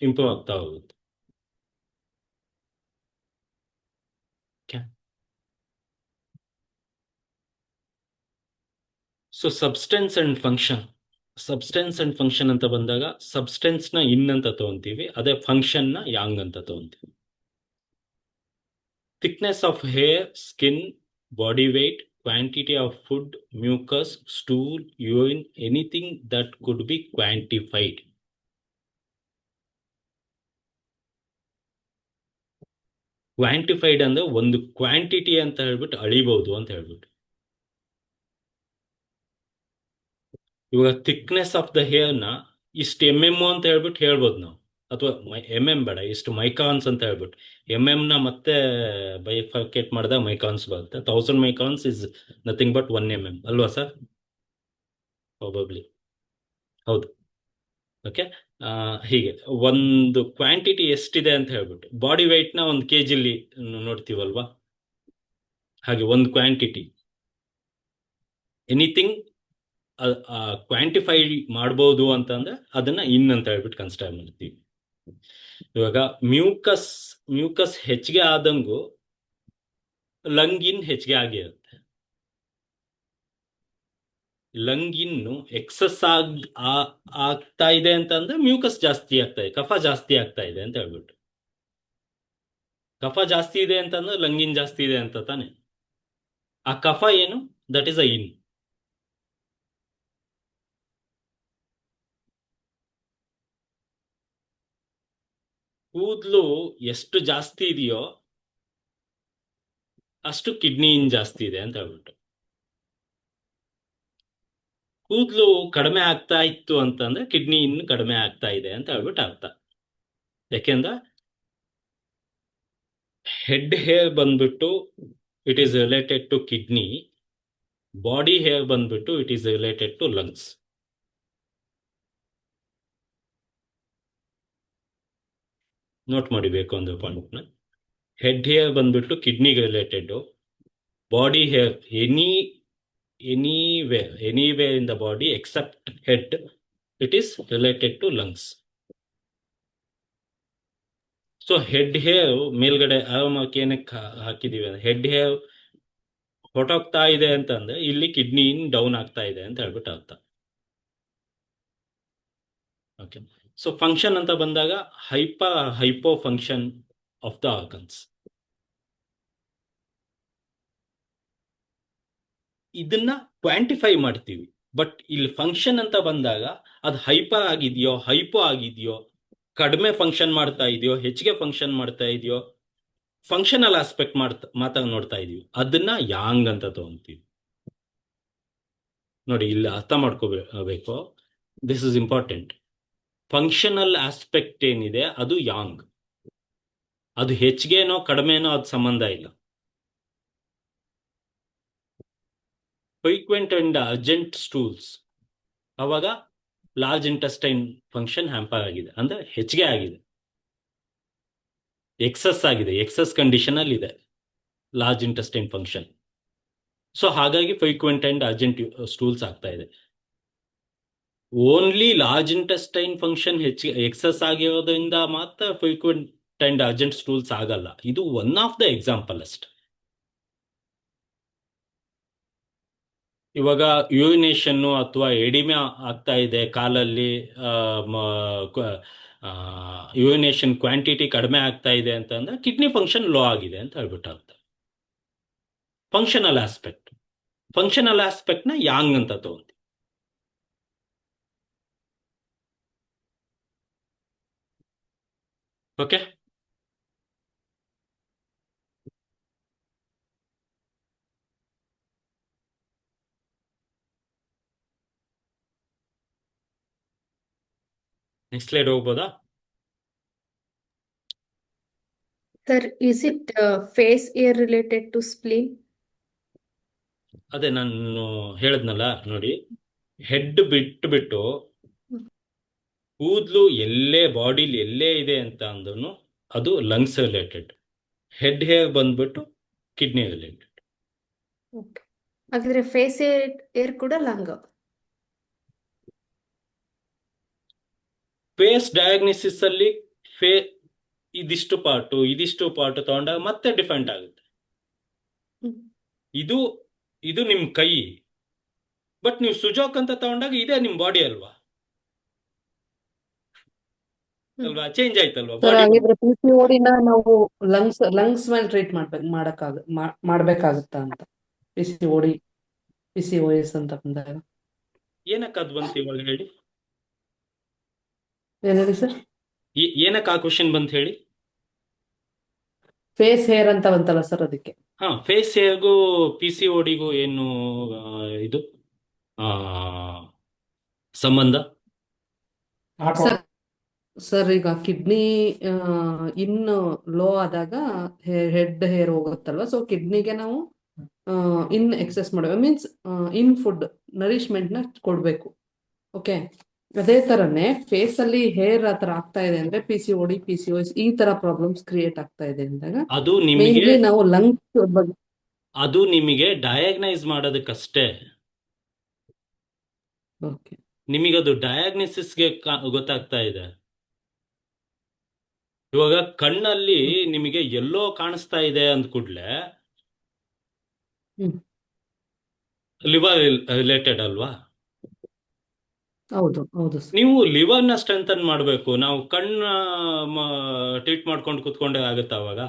ಇಂಪ್ರೂವ್ ಆಗ್ತಾ ಹೋಗುತ್ತೆ. ಸೊ ಸಬ್ಸ್ಟೆನ್ಸ್ ಅಂಡ್ ಫಂಕ್ಷನ್ ಅಂತ ಬಂದಾಗ ಸಬ್ಸ್ಟೆನ್ಸ್ ನ ಇನ್ ಅಂತ ತಗೊಂತೀವಿ, ಅದೇ ಫಂಕ್ಷನ್ ನ ಯಾಂಗ್ ಅಂತ ತಗೊಂತೀವಿ. Thickness of hair, skin, body weight, quantity of food, mucus, stool, urine, anything that could be quantified. Quantified ಅಂದ್ರೆ ಒಂದು ಕ್ವಾಂಟಿಟಿ ಅಂತ ಹೇಳ್ಬಿಟ್ಟು ಅಳಿಬಹುದು ಅಂತ ಹೇಳ್ಬಿಟ್ಟು. ಇವಾಗ ಥಿಕ್ನೆಸ್ ಆಫ್ ದ ಹೇರ್ನ ಇಷ್ಟು ಅಂತ ಹೇಳ್ಬಿಟ್ಟು ಹೇಳ್ಬೋದು ನಾವು, ಅಥವಾ ಬೇಡ, ಇಷ್ಟು ಮೈಕಾನ್ಸ್ ಅಂತ ಹೇಳ್ಬಿಟ್ಟು. ನ ಮತ್ತೆ ಬೈಫರ್ಕೇಟ್ ಮಾಡಿದಾಗ ಮೈಕಾನ್ಸ್ ಬರುತ್ತೆ. 1000 ಮೈಕಾನ್ಸ್ ಇಸ್ ನಥಿಂಗ್ ಬಟ್ 1 mm ಅಲ್ವಾ ಸರ್? ಪ್ರಾಬಬ್ಲಿ ಹೌದು. ಓಕೆ, ಹೀಗೆ ಒಂದು ಕ್ವಾಂಟಿಟಿ ಎಷ್ಟಿದೆ ಅಂತ ಹೇಳ್ಬಿಟ್ಟು, ಬಾಡಿ ನ 1 kg ನೋಡ್ತೀವಲ್ವಾ, ಹಾಗೆ ಒಂದು ಕ್ವಾಂಟಿಟಿ ಎನಿಥಿಂಗ್ ಕ್ವಾಂಟಿಫೈ ಮಾಡ್ಬೋದು ಅಂತಂದ್ರೆ ಅದನ್ನ ಇನ್ ಅಂತ ಹೇಳ್ಬಿಟ್ಟು ಕನ್ಸಿಡರ್ ಮಾಡ್ತೀವಿ. ಇವಾಗ ಮ್ಯೂಕಸ್ ಹೆಚ್ಚಿಗೆ ಆದಂಗೂ ಲಂಗಿನ್ ಹೆಚ್ಚಿಗೆ ಆಗಿರುತ್ತೆ. ಲಂಗಿನ್ನು ಎಕ್ಸಸ್ ಆಗ್ತಾ ಇದೆ ಅಂತಂದ್ರೆ ಮ್ಯೂಕಸ್ ಜಾಸ್ತಿ ಆಗ್ತಾ ಇದೆ, ಕಫ ಜಾಸ್ತಿ ಆಗ್ತಾ ಇದೆ ಅಂತ ಹೇಳ್ಬಿಟ್ಟು. ಕಫ ಜಾಸ್ತಿ ಇದೆ ಅಂತಂದ್ರೆ ಲಂಗಿನ್ ಜಾಸ್ತಿ ಇದೆ ಅಂತ ತಾನೆ. ಆ ಕಫ ಏನು, ದಟ್ ಇಸ್ ಅ ಇನ್. ಕೂದಲು ಎಷ್ಟು ಜಾಸ್ತಿ ಇದೆಯೋ ಅಷ್ಟು ಕಿಡ್ನಿ ಇನ್ ಜಾಸ್ತಿ ಇದೆ ಅಂತ ಹೇಳ್ಬಿಟ್ಟು. ಕೂದಲು ಕಡಿಮೆ ಆಗ್ತಾ ಇತ್ತು ಅಂತಂದ್ರೆ ಕಿಡ್ನಿ ಇನ್ ಕಡಿಮೆ ಆಗ್ತಾ ಇದೆ ಅಂತ ಹೇಳ್ಬಿಟ್ಟು ಅರ್ಥ. ಯಾಕೆಂದ್ರೆ ಹೆಡ್ ಹೇರ್ ಬಂದ್ಬಿಟ್ಟು it is related to kidney, body hair ಬಂದ್ಬಿಟ್ಟು it is related to lungs. Note ಮಾಡಿಬೇಕು ಒಂದು ಪಾಯಿಂಟ್ನ. ಹೆಡ್ ಹೇರ್ ಬಂದ್ಬಿಟ್ಟು ಕಿಡ್ನಿಗೆ related, body hair anyway in the body except head it is related to lungs. So head hair ಮೇಲ್ಗಡೆ ಆರಾಮಕ್ಕೆ ಏನಕ್ಕೆ ಹಾಕಿದೀವಿ, ಹೆಡ್ ಹೇರ್ ಹೊಟ್ಟೋಗ್ತಾ ಇದೆ ಅಂತಂದ್ರೆ ಇಲ್ಲಿ ಕಿಡ್ನಿ ಡೌನ್ ಆಗ್ತಾ ಇದೆ ಅಂತ ಹೇಳ್ಬಿಟ್ಟು ಅರ್ಥ. ಓಕೆ, ಸೊ ಫಂಕ್ಷನ್ ಅಂತ ಬಂದಾಗ hypo function of the organs. ಇದನ್ನ ಕ್ವಾಂಟಿಫೈ ಮಾಡ್ತೀವಿ. ಬಟ್ ಇಲ್ಲಿ ಫಂಕ್ಷನ್ ಅಂತ ಬಂದಾಗ ಅದು ಹೈಪರ್ ಆಗಿದೆಯೋ ಹೈಪೋ ಆಗಿದೆಯೋ, ಕಡಿಮೆ ಫಂಕ್ಷನ್ ಮಾಡ್ತಾ ಇದೆಯೋ ಹೆಚ್ಚಿಗೆ ಫಂಕ್ಷನ್ ಮಾಡ್ತಾ ಇದೆಯೋ, ಫಂಕ್ಷನಲ್ ಆಸ್ಪೆಕ್ಟ್ ನೋಡ್ತಾ ಇದೀವಿ. ಅದನ್ನ ಯಾಂಗ್ ಅಂತ ತಗೊಂತೀವಿ. ನೋಡಿ, ಇಲ್ಲಿ ಅರ್ಥ ಮಾಡ್ಕೋಬೇಕು, this is important. Functional aspect ಏನಿದೆ ಅದು ಯಾಂಗ್, ಅದು ಹೆಚ್ಚಿಗೆನೋ ಕಡಿಮೆನೋ ಅದು ಸಂಬಂಧ ಇಲ್ಲ. ಫ್ರೀಕ್ವೆಂಟ್ ಅಂಡ್ ಅರ್ಜೆಂಟ್ ಸ್ಟೂಲ್ಸ್, ಅವಾಗ ಲಾರ್ಜ್ ಇಂಟೆಸ್ಟೈನ್ ಫಂಕ್ಷನ್ ಹ್ಯಾಂಪರ್ ಆಗಿದೆ, ಅಂದ್ರೆ ಹೆಚ್ಚಿಗೆ ಆಗಿದೆ, ಎಕ್ಸಸ್ ಆಗಿದೆ, ಎಕ್ಸಸ್ ಕಂಡೀಷನ್ ಅಲ್ಲಿ ಇದೆ ಲಾರ್ಜ್ ಇಂಟೆಸ್ಟೈನ್ ಫಂಕ್ಷನ್. ಸೊ ಹಾಗಾಗಿ ಫ್ರೀಕ್ವೆಂಟ್ ಅಂಡ್ ಅರ್ಜೆಂಟ್ ಸ್ಟೂಲ್ಸ್ ಆಗ್ತಾ ಇದೆ. ಓನ್ಲಿ ಲಾರ್ಜ್ ಇಂಟೆಸ್ಟೈನ್ ಫಂಕ್ಷನ್ ಹೆಚ್ಚಿಗೆ ಎಕ್ಸಸ್ ಆಗಿರೋದ್ರಿಂದ ಮಾತ್ರ ಫ್ರೀಕ್ವೆಂಟ್ ಅಂಡ್ ಅರ್ಜೆಂಟ್ ಸ್ಟೂಲ್ಸ್ ಆಗಲ್ಲ. ಇದು ಒನ್ ಆಫ್ ದ ಎಕ್ಸಾಂಪಲ್ ಅಷ್ಟೆ. ಇವಾಗ ಯೂರಿನೇಷನ್ ಅಥವಾ ಎಡಿಮೆ ಆಗ್ತಾ ಇದೆ ಕಾಲಲ್ಲಿ, ಯೂರಿನೇಷನ್ ಕ್ವಾಂಟಿಟಿ ಕಡಿಮೆ ಆಗ್ತಾ ಇದೆ ಅಂತಂದ್ರೆ ಕಿಡ್ನಿ ಫಂಕ್ಷನ್ ಲೋ ಆಗಿದೆ ಅಂತ ಹೇಳ್ಬಿಟ್ಟು ಅರ್ಥ. ಫಂಕ್ಷನಲ್ ಆಸ್ಪೆಕ್ಟ್ ನ ಯಾಂಗ್ ಅಂತ ತಗೊಂತೀವಿ. ಓಕೆ, ನೆಕ್ಸ್ಟ್ ಸ್ಲೈಡ್ ಹೋಗ್ಬೋದಾ? Sir, is it face air related to spleen? ಅದೇ ನಾನು ಹೇಳಿದ್ನಲ್ಲ ನೋಡಿ, ಹೆಡ್ ಬಿಟ್ಟು ಕೂದಲು ಎಲ್ಲೇ ಬಾಡಿಲಿ ಎಲ್ಲೇ ಇದೆ ಅಂತ ಅಂದ್ರೂ ಅದು ಲಂಗ್ಸ್ ರಿಲೇಟೆಡ್. ಹೆಡ್ ಹೇರ್ ಬಂದ್ಬಿಟ್ಟು ಕಿಡ್ನಿ ರಿಲೇಟೆಡ್. Okay. ಹಾಗಿದ್ರೆ ಫೇಸ್ ಏರ್ ಕೂಡ ಲಂಗ್. ಫೇಸ್ ಡಯಾಗ್ನೋಸಿಸ್ ಅಲ್ಲಿ ಇದಿಷ್ಟು ಪಾರ್ಟ್ ತಗೊಂಡಾಗ ಮತ್ತೆ ಡಿಫರೆಂಟ್ ಆಗುತ್ತೆ. ಇದು ನಿಮ್ ಕೈ, ಬಟ್ ನೀವು ಸುಜೋಕ್ ಅಂತ ತಗೊಂಡಾಗ ಇದೇ ನಿಮ್ ಬಾಡಿ ಅಲ್ವಾ, ಚೇಂಜ್ ಆಯ್ತಲ್ವಾ ಸರ್ ಬಾಡಿ. ಹಾಗಿದ್ರೆ PCOD-ನ ನಾವು ಲಂಗ್ಸ್ ಮೇಲೆ ಟ್ರೀಟ್ ಮಾಡ್ಬೇಕಾಗುತ್ತಾ ಅಂತ? PCOS ಅಂತ ಬಂದಾಗ ಏನಕ್ಕೆ ಅದು ಬಂತು ಇವಾಗ ಹೇಳಿ? ಏನ್ ಹೇಳಿ ಸರ್? ಏನಕ್ಕೆ ಆ ಕ್ವಶನ್ ಬಂತ ಹೇಳಿ? ಫೇಸ್ ಹೇರ್ ಅಂತ ಬಂತಲ್ಲ ಸರ್, ಅದಕ್ಕೆ. ಫೇಸ್ ಹೇರ್ಗೂ PCOD-ಗೂ ಏನು ಇದು ಸಂಬಂಧ? ಸರ್ ಈಗ ಕಿಡ್ನಿ ಇನ್ನು ಲೋ ಆದಾಗ ಹೆಡ್ ಹೇರ್ ಹೋಗುತ್ತಲ್ವಾ, ಸೊ ಕಿಡ್ನಿಗೆ ನಾವು ಇನ್ ಎಕ್ಸೆಸ್ ಮಾಡಬೇಕು, ಮೀನ್ಸ್ ಇನ್ ಫುಡ್ ನರಿಶ್ಮೆಂಟ್ ನ ಕೊಡ್ಬೇಕು. ಓಕೆ, ಅದೇ ತರನೇ ಫೇಸ್ ಅಲ್ಲಿ ಹೇರ್ ಆತರ ಆಗ್ತಾ ಇದೆ ಅಂದ್ರೆ PCOD, PCOS ಈ ತರ ಪ್ರಾಬ್ಲಮ್ಸ್ ಕ್ರಿಯೇಟ್ ಆಗ್ತಾ ಇದೆ ಅಂದಾಗ ಅದು ಮೇನ್ಲಿ ನಾವು ಲಂಗ್ಸ್ ಬಗ್ಗೆ ಅದು ನಿಮಗೆ ಡಯಾಗ್ನೈಸ್ ಮಾಡೋದಕ್ಕಷ್ಟೇ. ಓಕೆ, ನಿಮಗದು ಡಯಾಗ್ನೋಸಿಸ್ಗೆ ಗೊತ್ತಾಗ್ತಾ ಇದೆ. ಇವಾಗ ಕಣ್ಣಲ್ಲಿ ನಿಮಗೆ ಎಲ್ಲೋ ಕಾಣಿಸ್ತಾ ಇದೆ ಅಂದ ಕೂಡ್ಲೆ ಲಿವರ್ ರಿಲೇಟೆಡ್ ಅಲ್ವಾ? ಹೌದು ಹೌದು ಸರ್. ನೀವು ಲಿವರ್ನ ಸ್ಟ್ರೆಂಥನ್ ಮಾಡಬೇಕು. ನಾವು ಕಣ್ಣ ಟ್ರೀಟ್ ಮಾಡ್ಕೊಂಡು ಕುತ್ಕೊಂಡೆ ಆಗುತ್ತಾ ಅವಾಗ?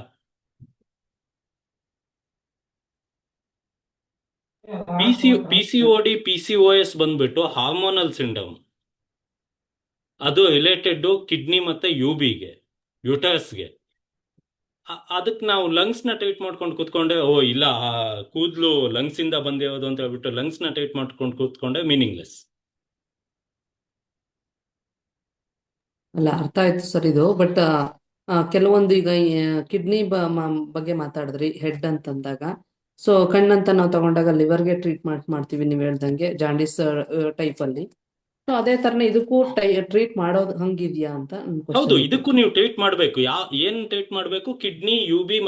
PCOD, PCOS ಬಂದ್ಬಿಟ್ಟು ಹಾರ್ಮೋನಲ್ ಸಿಂಡ್ರೋಮ್. ಅದು ರಿಲೇಟೆಡ್ ಕಿಡ್ನಿ ಮತ್ತೆ ಯೂಟರಸ್ಗೆ. ಅದಕ್ಕೆ ನಾವು ಲಂಗ್ಸ್ ನ ಟ್ರೀಟ್ ಮಾಡ್ಕೊಂಡು ಕೂತ್ಕೊಂಡೆ, ಇಲ್ಲ ಕೂದಲು ಲಂಗ್ಸ್ ಇಂದ ಬಂದಿರೋದು ಅಂತ ಹೇಳ್ಬಿಟ್ಟು ಲಂಗ್ಸ್ ನ ಟ್ರೀಟ್ ಮಾಡ್ಕೊಂಡು ಕೂತ್ಕೊಂಡೆ ಮೀನಿಂಗ್ಲೆಸ್. ಅಲ್ಲ, ಅರ್ಥ ಆಯ್ತು ಸರ್ ಇದು. ಬಟ್ ಕೆಲವೊಂದು ಈಗ ಕಿಡ್ನಿ ಬಗ್ಗೆ ಮಾತಾಡಿದ್ರಿ, ಹೆಡ್ ಅಂತಂದಾಗ, ಸೊ ಕಣ್ಣಂತ ನಾವು ತಗೊಂಡಾಗ ಲಿವರ್ಗೆ ಟ್ರೀಟ್ಮೆಂಟ್ ಮಾಡ್ತೀವಿ ನೀವು ಹೇಳ್ದಂಗೆ, ಜಾಂಡಿಸ್ ಟೈಪ್ ಅಲ್ಲಿ. ಸೊ ಅದೇ ತರನೇ ಇದಕ್ಕೂ ಟ್ರೀಟ್ ಮಾಡೋದು ಹಂಗಿದ್ಯಾ ಅಂತ ನನ್ ಹೌದು, question. ಇದಕ್ಕೂ ನೀವು ಟ್ರೀಟ್ ಮಾಡಬೇಕು. ಏನ್ ಟ್ರೀಟ್ ಮಾಡಬೇಕು? ಕಿಡ್ನಿ,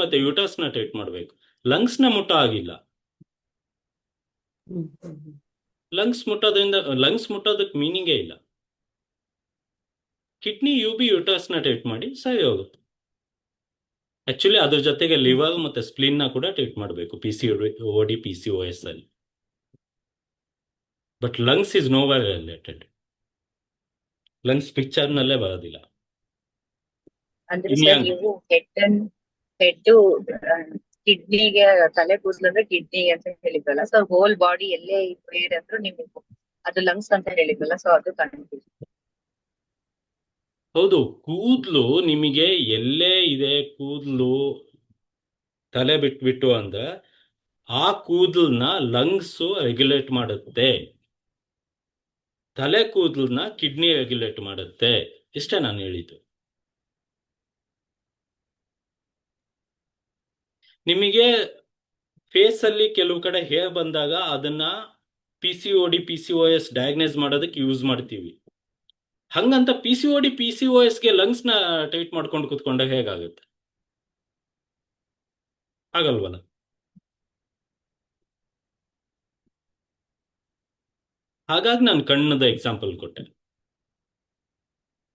ಮತ್ತೆ ಯೂಟರ್ಸ್ ನ ಟ್ರೀಟ್ ಮಾಡಬೇಕು. ಲಂಗ್ಸ್ ನ ಮುಟ್ಟ ಆಗಿಲ್ಲ. ಲಂಗ್ಸ್ ಮುಟ್ಟೋದಕ್ಕೆ ಮೀನಿಂಗೇ ಇಲ್ಲ. ಕಿಡ್ನಿ, ಯೂಟರ್ಸ್ ನ ಟ್ರೀಟ್ ಮಾಡಿ ಸರಿ ಹೋಗುತ್ತೆ. ಆಕ್ಚುಲಿ ಅದ್ರ ಜೊತೆಗೆ ಲಿವರ್ ಮತ್ತೆ ಸ್ಪ್ಲಿನ್ ನ ಕೂಡ ಟ್ರೀಟ್ ಮಾಡಬೇಕು PCOD, PCOS ಅಲ್ಲಿ. But lungs is nowhere related. Lungs picture ನಲ್ಲೇ ಬರೋದಿಲ್ಲ. ಅಂದ್ರೆ ಸರ್ ನೀವು ಹೆಡ್ ಕಿಡ್ನಿಗೆ ತಲೆ ಕೂದಲಂದ್ರೆ ಕಿಡ್ನಿಗೆ ಅಂತ ಹೇಳಿದ್ರಲ್ಲ, ಸೊ ಹೋಲ್ ಬಾಡಿ ಎಲ್ಲೇ ಬೇರೆ ಅಂದ್ರೂ ನಿಮಗೆ ಅದು ಲಂಗ್ಸ್ ಅಂತ ಹೇಳಿದ್ರಲ್ಲ, ಸೊ ಅದು ಕನ್ಫ್ಯೂಸ್. ಹೌದು, ಕೂದಲು ನಿಮಗೆ ಎಲ್ಲೇ ಇದೆ ಕೂದಲು ತಲೆ ಬಿಟ್ಬಿಟ್ಟು ಅಂದ್ರೆ ಆ ಕೂದಲನ್ನ ಲಂಗ್ಸ್ ರೆಗ್ಯುಲೇಟ್ ಮಾಡುತ್ತೆ, ತಲೆ ಕೂದಲನ್ನ ಕಿಡ್ನಿ ರೆಗ್ಯುಲೇಟ್ ಮಾಡುತ್ತೆ. ಇಷ್ಟೇ ನಾನು ಹೇಳಿದ್ದು. ನಿಮಗೆ ಫೇಸ್ ಅಲ್ಲಿ ಕೆಲವು ಕಡೆ ಹೇರ್ ಬಂದಾಗ ಅದನ್ನ PCOD PCOS ಡಯಾಗ್ನೈಸ್ ಮಾಡೋದಕ್ಕೆ ಯೂಸ್ ಮಾಡ್ತೀವಿ. ಹಂಗಂತ PCOD PCOSಗೆ ಲಂಗ್ಸ್ ನ ಟೈಟ್ ಮಾಡ್ಕೊಂಡು ಕುತ್ಕೊಂಡಾಗ ಹೇಗಾಗುತ್ತೆ? ಆಗಲ್ವಲ್ಲ. ಹಾಗಾಗಿ ನಾನು ಕಣ್ಣದ ಎಕ್ಸಾಂಪಲ್ ಕೊಟ್ಟೆ.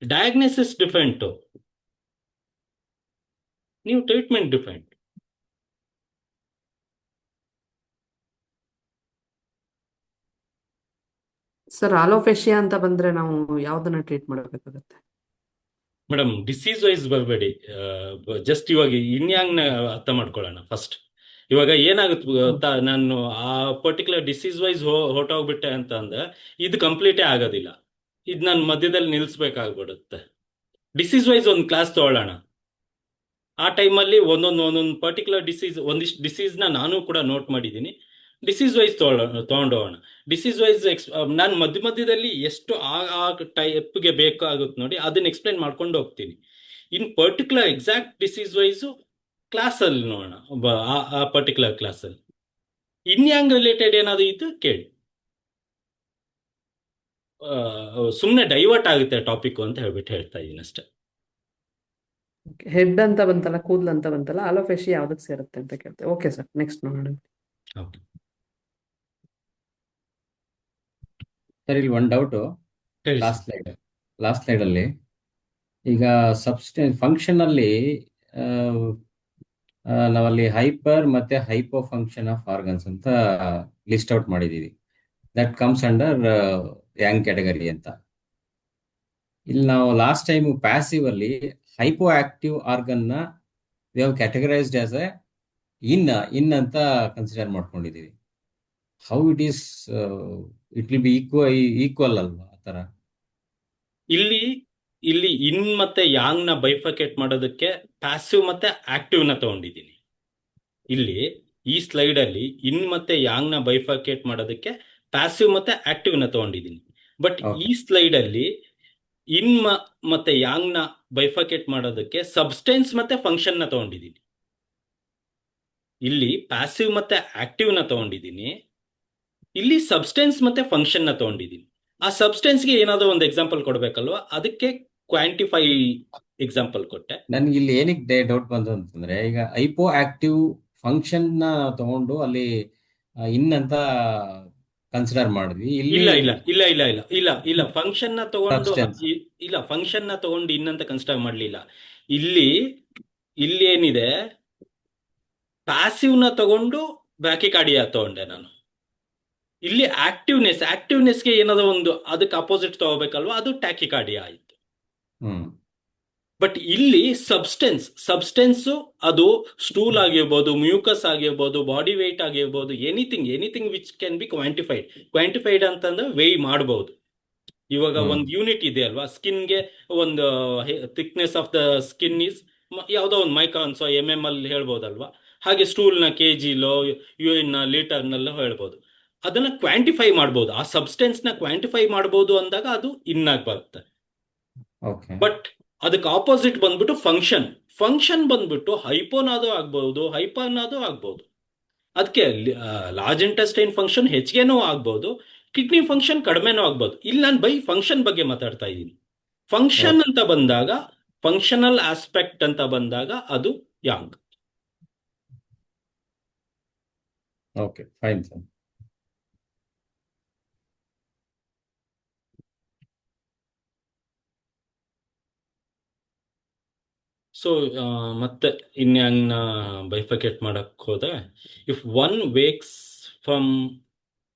ಡಯಾಗ್ನೋಸಿಸ್ ಡಿಫರೆಂಟು, ನೀವು ಟ್ರೀಟ್ಮೆಂಟ್ ಡಿಫರೆಂಟ್. ಸರ್ ಆಲೋಫೇಶಿಯಾ ಅಂತ ಬಂದ್ರೆ ನಾವು ಯಾವ್ದನ್ನ ಟ್ರೀಟ್ ಮಾಡಬೇಕಾಗತ್ತೆ? ಮೇಡಮ್, ಡಿಸೀಸ್ ವೈಸ್ ಬರಬೇಡಿ, ಜಸ್ಟ್ ಇವಾಗ ಇನ್ಯಾಂಗ್ನ ಅರ್ಥ ಮಾಡ್ಕೊಳ್ಳೋಣ ಫಸ್ಟ್. ಇವಾಗ ಏನಾಗುತ್ತೆ ಗೊತ್ತಾ, ನಾನು ಆ ಪರ್ಟಿಕ್ಯುಲರ್ ಡಿಸೀಸ್ ವೈಸ್ ಹೊರಟೋಗ್ಬಿಟ್ಟೆ ಅಂತ ಅಂದ್ರೆ ಇದು ಕಂಪ್ಲೀಟೇ ಆಗೋದಿಲ್ಲ, ಇದು ನಾನು ಮಧ್ಯದಲ್ಲಿ ನಿಲ್ಲಿಸ್ಬೇಕಾಗ್ಬಿಡುತ್ತೆ. ಡಿಸೀಸ್ ವೈಸ್ ಒಂದು ಕ್ಲಾಸ್ ತಗೊಳ್ಳೋಣ. ಆ ಟೈಮಲ್ಲಿ ಒಂದೊಂದು ಪರ್ಟಿಕ್ಯುಲರ್ ಡಿಸೀಸ್, ಒಂದಿಷ್ಟು ಡಿಸೀಸ್ನ ನಾನು ಕೂಡ ನೋಟ್ ಮಾಡಿದ್ದೀನಿ. ಡಿಸೀಸ್ ವೈಸ್ ತಗೊಂಡೋಗೋಣ. ಡಿಸೀಸ್ ವೈಸ್ ನಾನು ಮಧ್ಯದಲ್ಲಿ ಎಷ್ಟು ಆ ಟೈಪ್ಗೆ ಬೇಕಾಗುತ್ತೆ ನೋಡಿ ಅದನ್ನ ಎಕ್ಸ್ಪ್ಲೈನ್ ಮಾಡ್ಕೊಂಡು ಹೋಗ್ತೀನಿ. ಇನ್ ಪರ್ಟಿಕ್ಯುಲರ್ ಎಕ್ಸಾಕ್ಟ್ ಡಿಸೀಸ್ ವೈಸು ಕ್ಲಾಸಲ್ಲಿ ನೋಡೋಣ, ಆ ಪರ್ಟಿಕ್ಯುಲರ್ ಕ್ಲಾಸಲ್ಲಿ. ಇನ್ಯಾಂಗ್ ರಿಲೇಟೆಡ್ ಏನಾದ್ರು ಇದ್ದು ಕೇಳಿ. ಸುಮ್ಮನೆ ಡೈವರ್ಟ್ ಆಗುತ್ತೆ ಟಾಪಿಕ್ ಅಂತ ಹೇಳ್ಬಿಟ್ಟು ಹೇಳ್ತಾ ಇದ್ದೀನಿ ಅಷ್ಟೇ. ಹೆಡ್ ಅಂತ ಬಂತಲ್ಲ, ಕೂದಲು ಅಂತ ಬಂತಲ್ಲ, ಆಲೋಫೇಶಿಯಾ ಯಾವ್ದಕ್ಕೆ ಸೇರುತ್ತೆ ಅಂತ ಕೇಳ್ತೇವೆ. ಓಕೆ ಸರ್, ನೆಕ್ಸ್ಟ್ ನೋಡೋಣ. ಓಕೆ ಸರ್, ಇಲ್ಲಿ ಒಂದು ಡೌಟು. ಹೇಳಿ ಲಾಸ್ಟ್ ಸರ್. ಸ್ಲೈಡ್ ಅಲ್ಲಿ ಈಗ ಫಂಕ್ಷನ್ ಅಲ್ಲಿ ನಾವಲ್ಲಿ ಹೈಪರ್ ಮತ್ತೆ ಹೈಪೋ ಫಂಕ್ಷನ್ ಆಫ್ ಆರ್ಗನ್ಸ್ ಅಂತ ಲಿಸ್ಟ್ ಔಟ್ ಮಾಡಿದೀವಿ. That comes under yang category ಅಂತ. ಇಲ್ಲಿ ನಾವು ಲಾಸ್ಟ್ ಟೈಮ್ ಪ್ಯಾಸಿವ್ ಅಲ್ಲಿ ಹೈಪೋ ಆಕ್ಟಿವ್ ಆರ್ಗನ್ ನ we have categorized as a yin ಅಂತ ಕನ್ಸಿಡರ್ ಮಾಡ್ಕೊಂಡಿದೀವಿ. How it is, it will be equal ಅಲ್ವಾ ಆ ತರ? ಇಲ್ಲಿ ಇನ್ ಮತ್ತೆ ಯಾಂಗ್ ನ ಬೈಫರ್ಕೇಟ್ ಮಾಡೋದಕ್ಕೆ ಪ್ಯಾಸಿವ್ ಮತ್ತೆ ಆಕ್ಟಿವ್ ನ ತಗೊಂಡಿದ್ದೀನಿ. ಇಲ್ಲಿ ಈ ಸ್ಲೈಡ್ ಅಲ್ಲಿ ಇನ್ ಮತ್ತೆ ಯಾಂಗ್ ನ ಬೈಫರ್ಕೇಟ್ ಮಾಡೋದಕ್ಕೆ ಪ್ಯಾಸಿವ್ ಮತ್ತೆ ಆಕ್ಟಿವ್ ನ ತಗೊಂಡಿದ್ದೀನಿ. ಬಟ್ ಈ ಸ್ಲೈಡ್ ಅಲ್ಲಿ ಇನ್ ಮತ್ತೆ ಯಾಂಗ್ ನ ಬೈಫರ್ಕೇಟ್ ಮಾಡೋದಕ್ಕೆ ಸಬ್ಸ್ಟೆನ್ಸ್ ಮತ್ತೆ ಫಂಕ್ಷನ್ ನ ತಗೊಂಡಿದ್ದೀನಿ. ಇಲ್ಲಿ ಪ್ಯಾಸಿವ್ ಮತ್ತೆ ಆಕ್ಟಿವ್ ನ ತಗೊಂಡಿದ್ದೀನಿ, ಇಲ್ಲಿ ಸಬ್ಸ್ಟೆನ್ಸ್ ಮತ್ತೆ ಫಂಕ್ಷನ್ ನ ತಗೊಂಡಿದ್ದೀನಿ. ಆ ಸಬ್ಸ್ಟೆನ್ಸ್ಗೆ ಏನಾದ್ರು ಒಂದು ಎಕ್ಸಾಂಪಲ್ ಕೊಡ್ಬೇಕಲ್ವಾ, ಅದಕ್ಕೆ ಕ್ವಾಂಟಿಫೈ ಎಕ್ಸಾಂಪಲ್ ಕೊಟ್ಟೆ. ನನ್ಗೆ ಇಲ್ಲಿ ಏನಕ್ಕೆ ಡೌಟ್ ಬಂತು ಅಂತಂದ್ರೆ, ಈಗ ಹೈಪೋ ಆಕ್ಟಿವ್ ಫಂಕ್ಷನ್ ನ ತಗೊಂಡು ಅಲ್ಲಿ ಇನ್ ಅಂತ ಕನ್ಸಿಡರ್ ಮಾಡಿದ್ವಿ. ಇಲ್ಲ ಫಂಕ್ಷನ್ ನ ತಗೊಂಡು ಫಂಕ್ಷನ್ ನ ತಗೊಂಡು ಇನ್ ಅಂತ ಕನ್ಸಿಡರ್ ಮಾಡ್ಲಿಲ್ಲ. ಇಲ್ಲಿ ಏನಿದೆ, ಪ್ಯಾಸಿವ್ ನ ತಗೊಂಡು ಬ್ಯಾಕಿಕಾರ್ಡಿಯಾ ತಗೊಂಡೆ ನಾನು. ಇಲ್ಲಿ ಆಕ್ಟಿವ್ನೆಸ್ಗೆ ಏನಾದ್ರು ಒಂದು ಅದಕ್ಕೆ ಅಪೋಸಿಟ್ ತಗೋಬೇಕಲ್ವಾ, ಅದು ಟ್ಯಾಕಿಕಾರ್ಡಿಯಾ ಆಯ್ತು. ಬಟ್ ಇಲ್ಲಿ ಸಬ್ಸ್ಟೆನ್ಸ್ ಅದು ಸ್ಟೂಲ್ ಆಗಿರ್ಬೋದು, ಮ್ಯೂಕಸ್ ಆಗಿರ್ಬೋದು, ಬಾಡಿ ವೆಯ್ಟ್ ಆಗಿರ್ಬೋದು, anything which can be quantified ಅಂತಂದ್ರೆ ವೇಯ್ ಮಾಡಬಹುದು. ಇವಾಗ ಒಂದು ಯೂನಿಟ್ ಇದೆ ಅಲ್ವಾ, ಸ್ಕಿನ್ಗೆ ಒಂದು thickness of the skin is ಯಾವುದೋ ಒಂದು ಮೈಕ್ರಾನ್ಸ್ MM ಅಲ್ಲಿ ಹೇಳ್ಬೋದಲ್ವಾ. ಹಾಗೆ ಸ್ಟೂಲ್ನ KGಲೋ ಯೂರಿನ್ ಲೀಟರ್ನಲ್ಲೋ ಹೇಳ್ಬೋದು. ಅದನ್ನ ಕ್ವಾಂಟಿಫೈ ಮಾಡ್ಬೋದು, ಆ ಸಬ್ಸ್ಟೆನ್ಸ್ ನ ಕ್ವಾಂಟಿಫೈ ಮಾಡ್ಬೋದು ಅಂದಾಗ ಅದು ಇನ್ನಾಗಿ ಬರುತ್ತೆ. ಬಟ್ ಅದಕ್ಕೆ ಆಪೋಸಿಟ್ ಬಂದ್ಬಿಟ್ಟು ಫಂಕ್ಷನ್ ಬಂದ್ಬಿಟ್ಟು ಹೈಪೋನಾದೋ ಆಗ್ಬಹುದು, ಹೈಪರ್ನಾದೋ ಆಗ್ಬಹುದು. ಅದಕ್ಕೆ ಲಾರ್ಜ್ ಇಂಟೆಸ್ಟೈನ್ ಫಂಕ್ಷನ್ ಹೆಚ್ಚಿಗೆನೂ ಆಗ್ಬಹುದು, ಕಿಡ್ನಿ ಫಂಕ್ಷನ್ ಕಡಿಮೆನೂ ಆಗ್ಬಹುದು. ಇಲ್ಲಿ ನಾನು ಬೈ ಫಂಕ್ಷನ್ ಬಗ್ಗೆ ಮಾತಾಡ್ತಾ ಇದ್ದೀನಿ. ಫಂಕ್ಷನ್ ಅಂತ ಬಂದಾಗ, ಫಂಕ್ಷನಲ್ ಆಸ್ಪೆಕ್ಟ್ ಅಂತ ಬಂದಾಗ ಅದು yang. Okay, fine sir. So ಮತ್ತೆ ಇನ್ಯಾಂಗ್ನ ಬೈಫರ್ಕೇಟ್ ಮಾಡಕ್ ಹೋದ್ರೆ, if one wakes from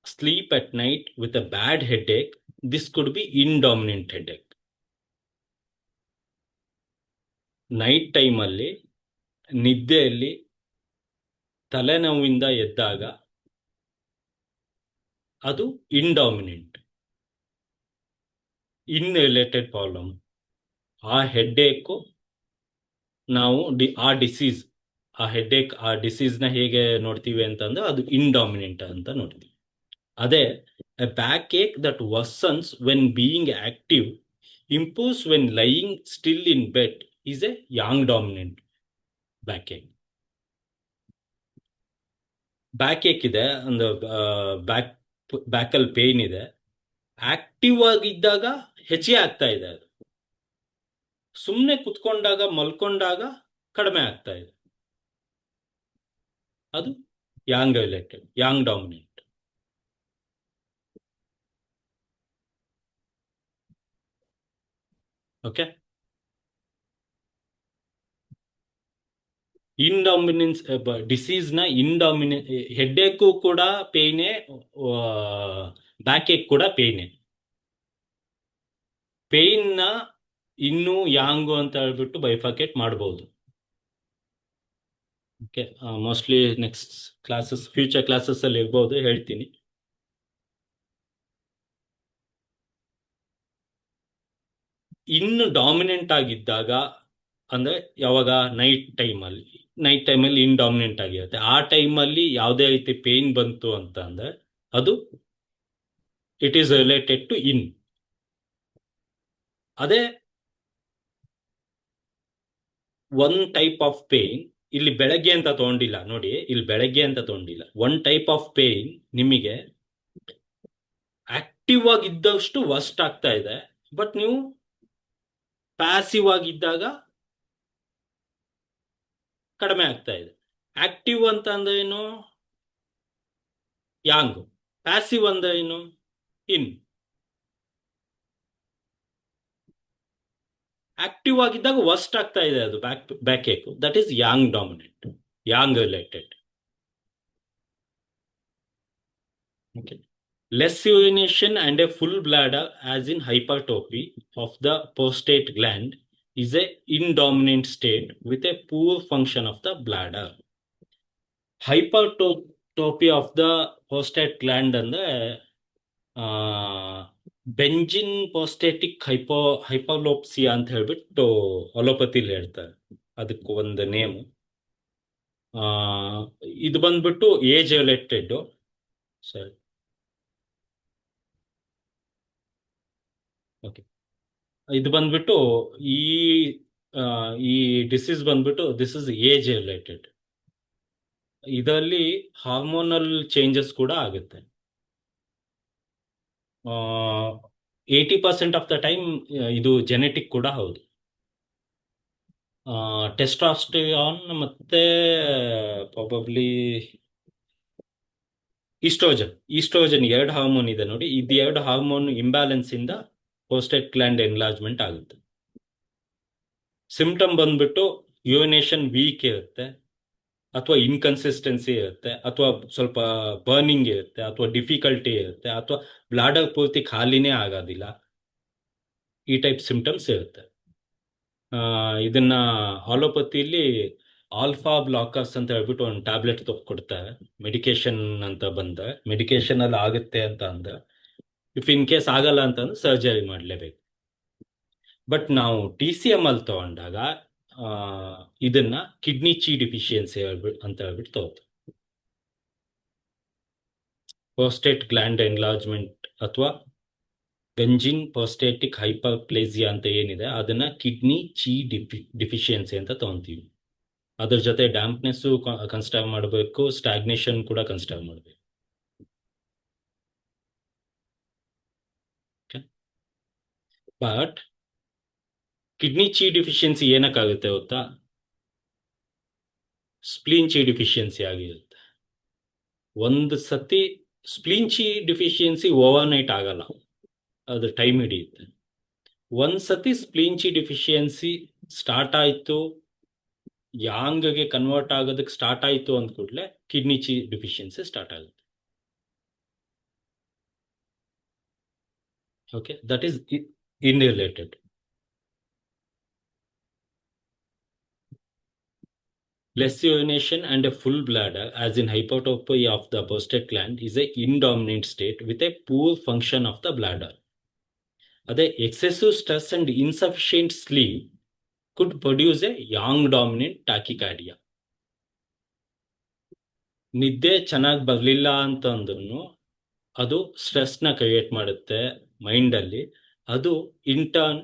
sleep at night with a bad headache, this could be yin dominant headache. Night ಟೈಮಲ್ಲಿ ನಿದ್ದೆಯಲ್ಲಿ ತಲೆನೋವಿಂದ ಎದ್ದಾಗ ಅದು ಇಂಡಾಮಿನೆಂಟ್. ಇನ್ ರಿಲೇಟೆಡ್ ಪ್ರಾಬ್ಲಮ್, ಆ ಹೆಡ್ಏಕು ನಾವು ಆ ಡಿಸೀಸ್, ಆ ಹೆಡ್ಏಕ್, ಆ ಡಿಸೀಸ್ನ ಹೇಗೆ ನೋಡ್ತೀವಿ ಅಂತಂದ್ರೆ ಅದು ಇಂಡಾಮಿನೆಂಟ್ ಅಂತ ನೋಡ್ತೀವಿ. ಅದೇ a backache that worsens when being active, improves when lying still in bed is a yang dominant backache. Backache ಇದೆ, ಒಂದು ಬ್ಯಾಕಲ್ಲಿ ಪೇನ್ ಇದೆ, ಆಕ್ಟಿವ್ ಆಗಿದ್ದಾಗ ಹೆಚ್ಚಿಗೆ ಆಗ್ತಾ ಇದೆ. ಅದು ಸುಮ್ಮನೆ ಕುತ್ಕೊಂಡಾಗ ಮಲ್ಕೊಂಡಾಗ ಕಡಿಮೆ ಆಗ್ತಾ ಇದೆ. ಅದು yang related, yang dominant. Okay, yin dominance ಡಿಸೀಸ್ನ ಹೆಡ್ಏಕು ಕೂಡ ಪೇಯ್ನೆ, ಬ್ಯಾಕ್ ಏಕ್ ಕೂಡ ಪೇಯ್ನೆ. ಪೇಯ್ನ ಇನ್ನೂ ಯಾಂಗು ಅಂತ ಹೇಳ್ಬಿಟ್ಟು ಬೈಫಾಕೇಟ್ ಮಾಡ್ಬೋದು. Okay, mostly next classes, future classes ಅಲ್ಲಿ ಇರ್ಬೋದು, ಹೇಳ್ತೀನಿ. ಇನ್ನು ಡಾಮಿನೆಂಟ್ ಆಗಿದ್ದಾಗ ಅಂದ್ರೆ ಯಾವಾಗ ನೈಟ್ ಟೈಮಲ್ಲಿ ಇಂಡಾಮಿನೆಂಟ್ ಆಗಿರುತ್ತೆ. ಆ ಟೈಮಲ್ಲಿ ಯಾವುದೇ ರೀತಿ ಪೇನ್ ಬಂತು ಅಂತ ಅಂದ್ರೆ ಅದು ಇಟ್ ಈಸ್ ರಿಲೇಟೆಡ್ ಟು ಇನ್. ಅದೇ ಒನ್ ಟೈಪ್ ಆಫ್ ಪೇನ್, ಇಲ್ಲಿ ಬೆಳಗ್ಗೆ ಅಂತ ತಗೊಂಡಿಲ್ಲ ನೋಡಿ, ಇಲ್ಲಿ ಬೆಳಗ್ಗೆ ಅಂತ ತಗೊಂಡಿಲ್ಲ. ಒನ್ ಟೈಪ್ ಆಫ್ ಪೇನ್ ನಿಮಗೆ ಆಕ್ಟಿವ್ ಆಗಿದ್ದಷ್ಟು ವರ್ಸ್ಟ್ ಆಗ್ತಾ ಇದೆ, ಬಟ್ ನೀವು ಪ್ಯಾಸಿವ್ ಆಗಿದ್ದಾಗ ಕಡಿಮೆ ಆಗ್ತಾ ಇದೆ. ಆಕ್ಟಿವ್ ಅಂತ ಅಂದ್ರೆ ಏನು? ಯಾಂಗ್. ಪ್ಯಾಸಿವ್ ಅಂದ್ರೆ ಏನು? ಇನ್. ಆಕ್ಟಿವ್ ಆಗಿದ್ದಾಗ ವರ್ಸ್ಟ್ ಆಗ್ತಾ ಇದೆ ಅದು backache. That is yang dominant, yang related. Okay, less urination and a full bladder as in hypertrophy of the prostate gland is a indominant state with a poor function of the bladder. Hypertrophy of the prostate gland ಅಂದ್ರೆ ಬೆಂಜಿನ್ ಪ್ರೋಸ್ಟೇಟಿಕ್ ಹೈಪರ್ಲೋಪ್ಸಿಯಾ ಅಂತ ಹೇಳ್ಬಿಟ್ಟು ಅಲೋಪತಿಲಿ ಹೇಳ್ತಾರೆ. ಅದಕ್ಕೆ ಒಂದು ನೇಮು. ಇದು ಬಂದ್ಬಿಟ್ಟು ಏಜ್ ರಿಲೇಟೆಡ್. ಸರಿ, ಓಕೆ, ಇದು ಬಂದ್ಬಿಟ್ಟು ಈ ಡಿಸೀಸ್ ಬಂದ್ಬಿಟ್ಟು ದಿಸ್ ಇಸ್ ಏಜ್ ರಿಲೇಟೆಡ್. ಇದರಲ್ಲಿ ಹಾರ್ಮೋನಲ್ ಚೇಂಜಸ್ ಕೂಡ ಆಗುತ್ತೆ. 80% ಆಫ್ ದ ಟೈಮ್ ಇದು ಜೆನೆಟಿಕ್ ಕೂಡ ಹೌದು. ಟೆಸ್ಟಾಸ್ಟೆರಾನ್ ಮತ್ತೆ ಪ್ರಾಬಬ್ಲಿ ಈಸ್ಟ್ರೋಜನ್ 2 ಹಾರ್ಮೋನ್ ಇದೆ ನೋಡಿ. ಇದು 2 ಹಾರ್ಮೋನ್ ಇಂಬ್ಯಾಲೆನ್ಸ್ ಇಂದ ಪ್ರೋಸ್ಟೇಟ್ ಗ್ಲ್ಯಾಂಡ್ ಎನ್ಲಾರ್ಜ್ಮೆಂಟ್ ಆಗುತ್ತೆ. ಸಿಂಪ್ಟಮ್ ಬಂದ್ಬಿಟ್ಟು ಯೂರಿನೇಷನ್ ವೀಕ್ ಇರುತ್ತೆ, ಅಥವಾ ಇನ್ಕನ್ಸಿಸ್ಟೆನ್ಸಿ ಇರುತ್ತೆ, ಅಥವಾ ಸ್ವಲ್ಪ ಬರ್ನಿಂಗ್ ಇರುತ್ತೆ, ಅಥವಾ ಡಿಫಿಕಲ್ಟಿ ಇರುತ್ತೆ, ಅಥವಾ ಬ್ಲಾಡರ್ ಪೂರ್ತಿ ಖಾಲಿನೇ ಆಗೋದಿಲ್ಲ. ಈ ಟೈಪ್ ಸಿಂಪ್ಟಮ್ಸ್ ಇರುತ್ತೆ. ಇದನ್ನ ಆಲೋಪತಿಲಿ ಆಲ್ಫಾ ಬ್ಲಾಕರ್ಸ್ ಅಂತ ಹೇಳ್ಬಿಟ್ಟು ಒಂದು ಟ್ಯಾಬ್ಲೆಟ್ ಕೊಡ್ತಾರೆ. ಮೆಡಿಕೇಶನ್ ಅಂತ ಬಂದ್ರೆ, ಮೆಡಿಕೇಶನ್ ಅಲ್ಲಿ ಆಗುತ್ತೆ ಅಂತ ಅಂದ್ರೆ, ಇಫ್ ಇನ್ ಕೇಸ್ ಆಗಲ್ಲ ಅಂತಂದ್ರೆ ಸರ್ಜರಿ ಮಾಡಲೇಬೇಕು. ಬಟ್ ನಾವು TCM ಅಲ್ಲಿ ತಗೊಂಡಾಗ ಇದನ್ನ ಕಿಡ್ನಿ ಚಿ ಡಿಫಿಷಿಯನ್ಸಿ ಅಂತ ಹೇಳ್ಬಿಟ್ಟು ತಗೋತೀವಿ. ಪ್ರೋಸ್ಟೇಟ್ ಗ್ಲ್ಯಾಂಡ್ ಎನ್ಲಾರ್ಜ್ಮೆಂಟ್ ಅಥವಾ ಬೆಂಜಿನ್ ಪ್ರೋಸ್ಟೇಟಿಕ್ ಹೈಪರ್ಪ್ಲೇಸಿಯಾ ಅಂತ ಏನಿದೆ, ಅದನ್ನ ಕಿಡ್ನಿ ಚಿ ಡಿಫಿಷಿಯನ್ಸಿ ಅಂತ ತಗೊಂತೀವಿ. ಅದ್ರ ಜೊತೆ ಡ್ಯಾಂಪ್ನೆಸ್ಸು ಕನ್ಸಿಡರ್ ಮಾಡಬೇಕು, ಸ್ಟಾಗ್ನೇಷನ್ ಕೂಡ ಕನ್ಸಿಡರ್ ಮಾಡಬೇಕು. ಬಟ್ ಕಿಡ್ನಿ ಚಿ ಡಿಫಿಷಿಯನ್ಸಿ ಏನಕ್ಕಾಗುತ್ತೆ ಗೊತ್ತಾ? ಸ್ಪ್ಲೀನ್ ಚಿ ಡಿಫಿಷಿಯನ್ಸಿ ಆಗಿರುತ್ತೆ. ಒಂದು ಸತಿ ಸ್ಪ್ಲೀನ್ ಚಿ ಡಿಫಿಷಿಯನ್ಸಿ ಓವರ್ ನೈಟ್ ಆಗಲ್ಲ, ಅದು ಟೈಮ್ ಹಿಡಿಯುತ್ತೆ. ಒಂದ್ಸತಿ ಸ್ಪ್ಲೀನ್ ಚಿ ಡಿಫಿಷಿಯನ್ಸಿ ಸ್ಟಾರ್ಟ್ ಆಯ್ತು, ಯಾಂಗ್ಗೆ ಕನ್ವರ್ಟ್ ಆಗೋದಕ್ಕೆ ಸ್ಟಾರ್ಟ್ ಆಯ್ತು ಅಂದ ಕೂಡಲೇ ಕಿಡ್ನಿ ಚಿ ಡಿಫಿಷಿಯನ್ಸಿ ಸ್ಟಾರ್ಟ್ ಆಗುತ್ತೆ. Okay, that is in related. less urination and a full bladder, as in hypertrophy of the prostate gland, is a indominant state with a poor function of the bladder. ಅದೇ excessive stress and insufficient sleep could produce a yang dominant tachycardia. ನಿದ್ದೆ ಚೆನ್ನಾಗಿ ಬರಲಿಲ್ಲ ಅಂತಂದ್ರೂ ಅದು ಸ್ಟ್ರೆಸ್ನ ಕ್ರಿಯೇಟ್ ಮಾಡುತ್ತೆ ಮೈಂಡಲ್ಲಿ. ಅದು ಇಂಟರ್ನ್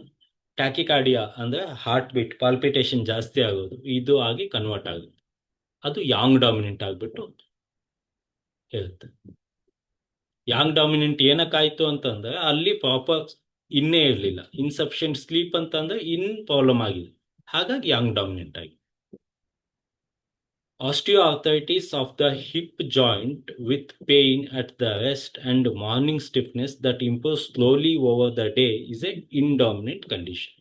ಟ್ಯಾಕಿಕಾರ್ಡಿಯಾ ಅಂದ್ರೆ ಹಾರ್ಟ್ ಬೀಟ್ ಪಾಲ್ಪಿಟೇಷನ್ ಜಾಸ್ತಿ ಆಗೋದು, ಇದು ಆಗಿ ಕನ್ವರ್ಟ್ ಆಗುತ್ತೆ. ಅದು ಯಾಂಗ್ ಡಾಮಿನೆಂಟ್ ಆಗ್ಬಿಟ್ಟು ಹೇಳುತ್ತೆ. ಯಾಂಗ್ ಡಾಮಿನೆಂಟ್ ಏನಕ್ಕಾಯ್ತು ಅಂತಂದ್ರೆ ಅಲ್ಲಿ ಪ್ರಾಪರ್ ಇನ್ನೇ ಇರಲಿಲ್ಲ, ಇನ್ಸಫಿಷಿಯಂಟ್ ಸ್ಲೀಪ್ ಅಂತಂದ್ರೆ ಇನ್ ಪ್ರಾಬ್ಲಮ್ ಆಗಿದೆ, ಹಾಗಾಗಿ ಯಾಂಗ್ ಡಾಮಿನೆಂಟ್ ಆಗಿದೆ. Osteoarthritis of the hip joint with pain at the wrist and morning stiffness that improves slowly over the day is a indominant condition.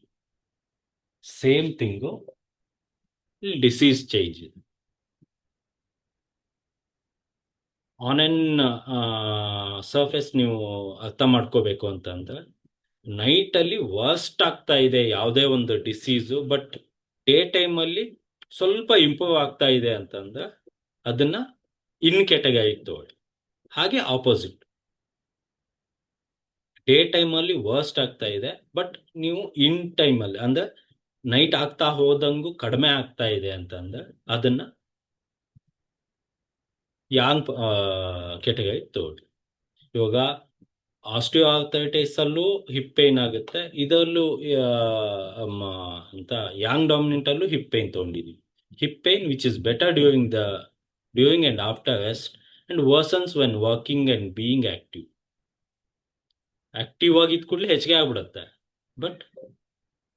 Same thing, disease change. On an surface ನೀವು ಅರ್ಥ ಮಾಡ್ಕೋಬೇಕು ಅಂತಂದ್ರೆ ನೈಟಲ್ಲಿ ವರ್ಸ್ಟ್ ಆಗ್ತಾ ಇದೆ ಯಾವುದೇ ಒಂದು ಡಿಸೀಸು, ಬಟ್ ಡೇ ಟೈಮಲ್ಲಿ ಸ್ವಲ್ಪ ಇಂಪ್ರೂವ್ ಆಗ್ತಾ ಇದೆ ಅಂತಂದ್ರೆ ಅದನ್ನ ಇನ್ ಕ್ಯಾಟಗರಿ ತಗೊಳ್ಳಿ. ಹಾಗೆ ಆಪೋಸಿಟ್, ಡೇ ಟೈಮಲ್ಲಿ ವರ್ಸ್ಟ್ ಆಗ್ತಾ ಇದೆ ಬಟ್ ನೀವು ಇನ್ ಟೈಮಲ್ಲಿ ಅಂದ್ರೆ ನೈಟ್ ಆಗ್ತಾ ಹೋದಂಗೂ ಕಡಿಮೆ ಆಗ್ತಾ ಇದೆ ಅಂತಂದ್ರೆ ಅದನ್ನ ಯಾಂಗ್ ಕ್ಯಾಟಗರಿ ತಗೊಳ್ಳಿ. ಇವಾಗ ಆಸ್ಟಿಯೋಆರ್ಥರೈಟಿಸ್ ಅಲ್ಲೂ ಹಿಪ್ ಪೇನ್ ಆಗುತ್ತೆ, ಇದರಲ್ಲೂ ಅಂತ ಯಾಂಗ್ ಡಾಮಿನೆಂಟ್ ಅಲ್ಲೂ ಹಿಪ್ ಪೇನ್ ತಗೊಂಡಿದ್ದೀವಿ. Hip pain which is better during and after rest and worsens when working and being active. Active ಆಗಿದ್ ಕೂಡಲೇ ಹೆಚ್ಚಿಗೆ ಆಗ್ಬಿಡುತ್ತೆ, ಬಟ್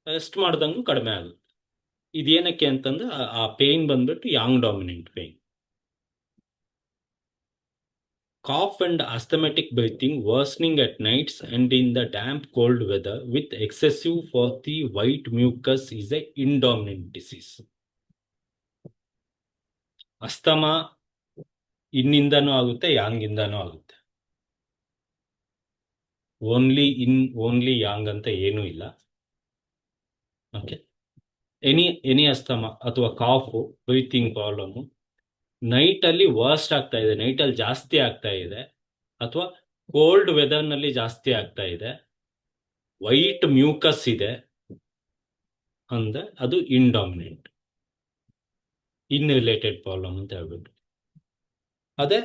ರೆಸ್ಟ್ ಮಾಡ್ದಂಗೂ ಕಡಿಮೆ ಆಗುತ್ತೆ. ಇದೇನಕ್ಕೆ ಅಂತಂದ್ರೆ ಆ ಪೇನ್ ಬಂದ್ಬಿಟ್ಟು yang dominant pain. Cough and asthmatic breathing worsening at nights and in the damp cold weather with excessive frothy white mucus is a indominant disease. Asthma ಇನ್ನಿಂದನೂ ಆಗುತ್ತೆ, ಯಾಂಗ್ ಇಂದನೂ ಆಗುತ್ತೆ. ಓನ್ಲಿ ಯಾಂಗ್ ಅಂತ ಏನೂ ಇಲ್ಲ. ಓಕೆ, ಎನಿ ಅಸ್ತಮಾ ಅಥವಾ ಕಾಫು ಬ್ರೀತಿಂಗ್ ಪ್ರಾಬ್ಲಮ್ಮು ನೈಟಲ್ಲಿ ವರ್ಸ್ಟ್ ಆಗ್ತಾ ಇದೆ, ನೈಟಲ್ಲಿ ಜಾಸ್ತಿ ಆಗ್ತಾ ಇದೆ, ಅಥವಾ ಕೋಲ್ಡ್ ವೆದರ್ನಲ್ಲಿ ಜಾಸ್ತಿ ಆಗ್ತಾ ಇದೆ, ವೈಟ್ ಮ್ಯೂಕಸ್ ಇದೆ ಅಂದ್ರೆ ಅದು ಇಂಡಾಮಿನೆಂಟ್, ಇನ್ ರಿಲೇಟೆಡ್ ಪ್ರಾಬ್ಲಮ್ ಅಂತ ಹೇಳ್ಬಿಟ್ಟು. ಅದೇ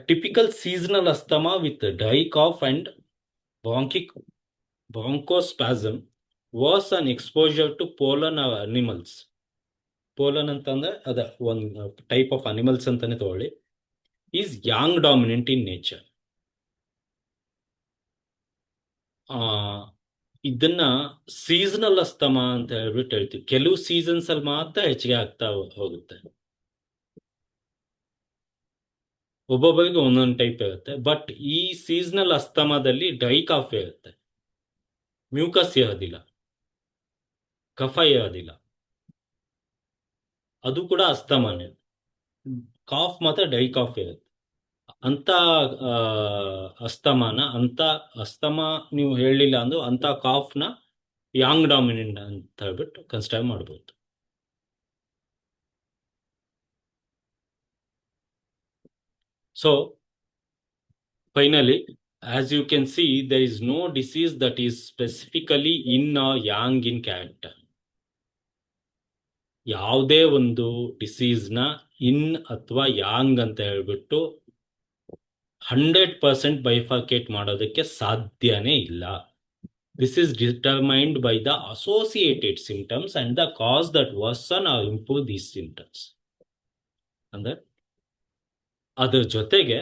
typical seasonal asthma with dry cough and bronchospasm was on exposure to pollen animals. Pollen ಅಂತಂದ್ರೆ ಅದ ಒಂದು ಟೈಪ್ ಆಫ್ ಅನಿಮಲ್ಸ್ ಅಂತಾನೆ ತಗೊಳ್ಳಿ. Is yang dominant in nature. ಇದನ್ನ ಸೀಸನಲ್ ಅಸ್ತಮಾ ಅಂತ ಹೇಳ್ಬಿಟ್ಟು ಹೇಳ್ತೀವಿ. ಕೆಲವು ಸೀಸನ್ಸ್ ಅಲ್ಲಿ ಮಾತ್ರ ಹೆಚ್ಚಿಗೆ ಆಗ್ತಾ ಹೋಗುತ್ತೆ, ಒಬ್ಬೊಬ್ಬರಿಗೆ ಒಂದೊಂದು ಟೈಪ್ ಇರುತ್ತೆ. ಬಟ್ ಈ ಸೀಸನಲ್ ಅಸ್ತಮಾದಲ್ಲಿ ಡ್ರೈ ಕಾಫ್ ಇರುತ್ತೆ, ಮ್ಯೂಕಸ್ ಇರೋದಿಲ್ಲ, ಕಫ ಇರೋದಿಲ್ಲ, ಅದು ಕೂಡ ಅಸ್ತಮಾನೇ. ಕಾಫ್ ಮಾತ್ರ ಡ್ರೈ ಕಾಫ್ ಇರುತ್ತೆ. ಅಂತ ಅಸ್ತಮಾ ನೀವು ಹೇಳಲಿಲ್ಲ ಅಂದ್ರೆ ಅಂತ ಕಾಫ್ನ ಯಾಂಗ್ ಡಾಮಿನೆಂಟ್ ಅಂತ ಹೇಳ್ಬಿಟ್ಟು ಕನ್ಸಿಡರ್ ಮಾಡ್ಬೋದು. So finally, as you can see, there is no disease that is specifically in or yang in character. ಯಾವುದೇ ಒಂದು ಡಿಸೀಸ್ನ ಇನ್ ಅಥವಾ ಯಾಂಗ್ ಅಂತ ಹೇಳ್ಬಿಟ್ಟು 100% ಬೈಫರ್ಕೇಟ್ ಮಾಡೋದಕ್ಕೆ ಸಾಧ್ಯನೇ ಇಲ್ಲ. This is determined by the associated symptoms and the cause that worsen or improve these symptoms. ಅಂದ್ರೆ ಅದ್ರ ಜೊತೆಗೆ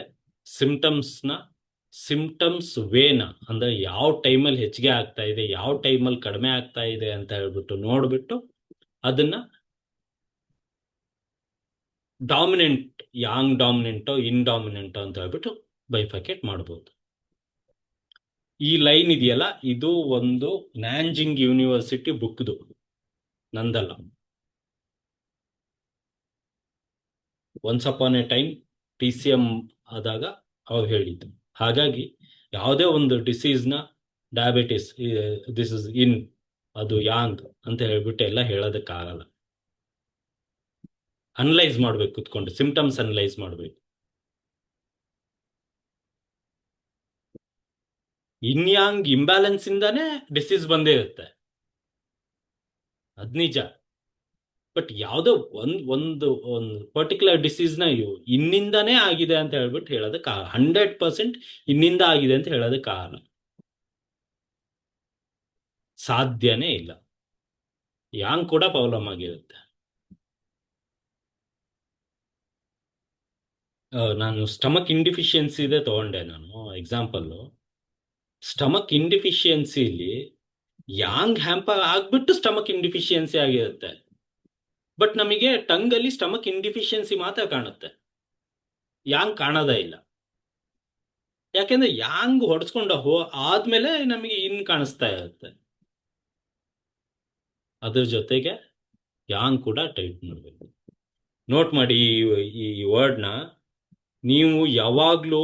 ಸಿಂಪ್ಟಮ್ಸ್ ವೇನ ಅಂದ್ರೆ ಯಾವ ಟೈಮಲ್ಲಿ ಹೆಚ್ಚಿಗೆ ಆಗ್ತಾ ಇದೆ, ಯಾವ ಟೈಮಲ್ಲಿ ಕಡಿಮೆ ಆಗ್ತಾ ಇದೆ ಅಂತ ಹೇಳ್ಬಿಟ್ಟು ನೋಡ್ಬಿಟ್ಟು ಅದನ್ನ ಡಾಮಿನೆಂಟ್, ಯಾಂಗ್ ಡಾಮಿನೆಂಟೋ ಇನ್ಡಾಮಿನೆಂಟೋ ಅಂತ ಹೇಳ್ಬಿಟ್ಟು ಬೈಫರ್ಕೇಟ್ ಮಾಡ್ಬೋದು. ಈ ಲೈನ್ ಇದೆಯಲ್ಲ, ಇದು ಒಂದು ನ್ಯಾಂಜಿಂಗ್ ಯೂನಿವರ್ಸಿಟಿ ಬುಕ್ದು, ನಂದಲ್ಲ. Once upon a time TCM ಆದಾಗ ಅವ್ರು ಹೇಳಿದ್ದು. ಹಾಗಾಗಿ ಯಾವುದೇ ಒಂದು ಡಿಸೀಸ್ನ ಡಯಾಬಿಟಿಸ್ ದಿಸ್ ಇಸ್ ಇನ್, ಅದು ಯಾಂಗ್ ಅಂತ ಹೇಳ್ಬಿಟ್ಟು ಎಲ್ಲ ಹೇಳೋದಕ್ಕಾಗಲ್ಲ. ಅನಲೈಸ್ ಮಾಡ್ಬೇಕು ಕುತ್ಕೊಂಡು, ಸಿಂಪ್ಟಮ್ಸ್ ಅನಲೈಸ್ ಮಾಡ್ಬೇಕು. ಇನ್ಯಾಂಗ್ ಇಂಬ್ಯಾಲೆನ್ಸ್ ಇಂದಾನೇ ಡಿಸೀಸ್ ಬಂದೇ ಇರುತ್ತೆ, ಅದ್ ನಿಜ. ಬಟ್ ಯಾವುದೋ ಒಂದು ಪರ್ಟಿಕ್ಯುಲರ್ ಡಿಸೀಸ್ನ ಇನ್ನಿಂದಾನೇ ಆಗಿದೆ ಅಂತ ಹೇಳ್ಬಿಟ್ಟು ಹೇಳೋದಕ್ಕೆ 100% ಇನ್ನಿಂದ ಆಗಿದೆ ಅಂತ ಹೇಳೋದಕ್ಕೆ ಆಗಲ್ಲ, ಸಾಧ್ಯನೇ ಇಲ್ಲ. ಯಾಂಗ್ ಕೂಡ ಪ್ರಾಬ್ಲಮ್ ಆಗಿರುತ್ತೆ. ನಾನು ಸ್ಟಮಕ್ ಇಂಡಿಫಿಷಿಯನ್ಸಿ ಇದೆ ತಗೊಂಡೆ ನಾನು ಎಕ್ಸಾಂಪಲ್. ಸ್ಟಮಕ್ ಇಂಡಿಫಿಷಿಯನ್ಸಿಲಿ ಯಾಂಗ್ ಹ್ಯಾಂಪರ್ ಆಗ್ಬಿಟ್ಟು ಸ್ಟಮಕ್ ಇಂಡಿಫಿಷಿಯನ್ಸಿ ಆಗಿರುತ್ತೆ. ಬಟ್ ನಮಗೆ ಟಂಗ್ ಅಲ್ಲಿ ಸ್ಟಮಕ್ ಇಂಡಿಫಿಷಿಯನ್ಸಿ ಮಾತ್ರ ಕಾಣುತ್ತೆ, ಯಾಂಗ್ ಕಾಣೋದೇ ಇಲ್ಲ. ಯಾಕೆಂದ್ರೆ ಯಾಂಗ್ ಹೊಡೆಸ್ಕೊಂಡ ಆದ್ಮೇಲೆ ನಮಗೆ ಇನ್ ಕಾಣಿಸ್ತಾ ಇರುತ್ತೆ. ಅದ್ರ ಜೊತೆಗೆ ಯಾಂಗ್ ಕೂಡ ಟೈಟ್ ಮಾಡಬೇಕು. ನೋಟ್ ಮಾಡಿ ಈ ವರ್ಡ್ನ. ನೀವು ಯಾವಾಗ್ಲೂ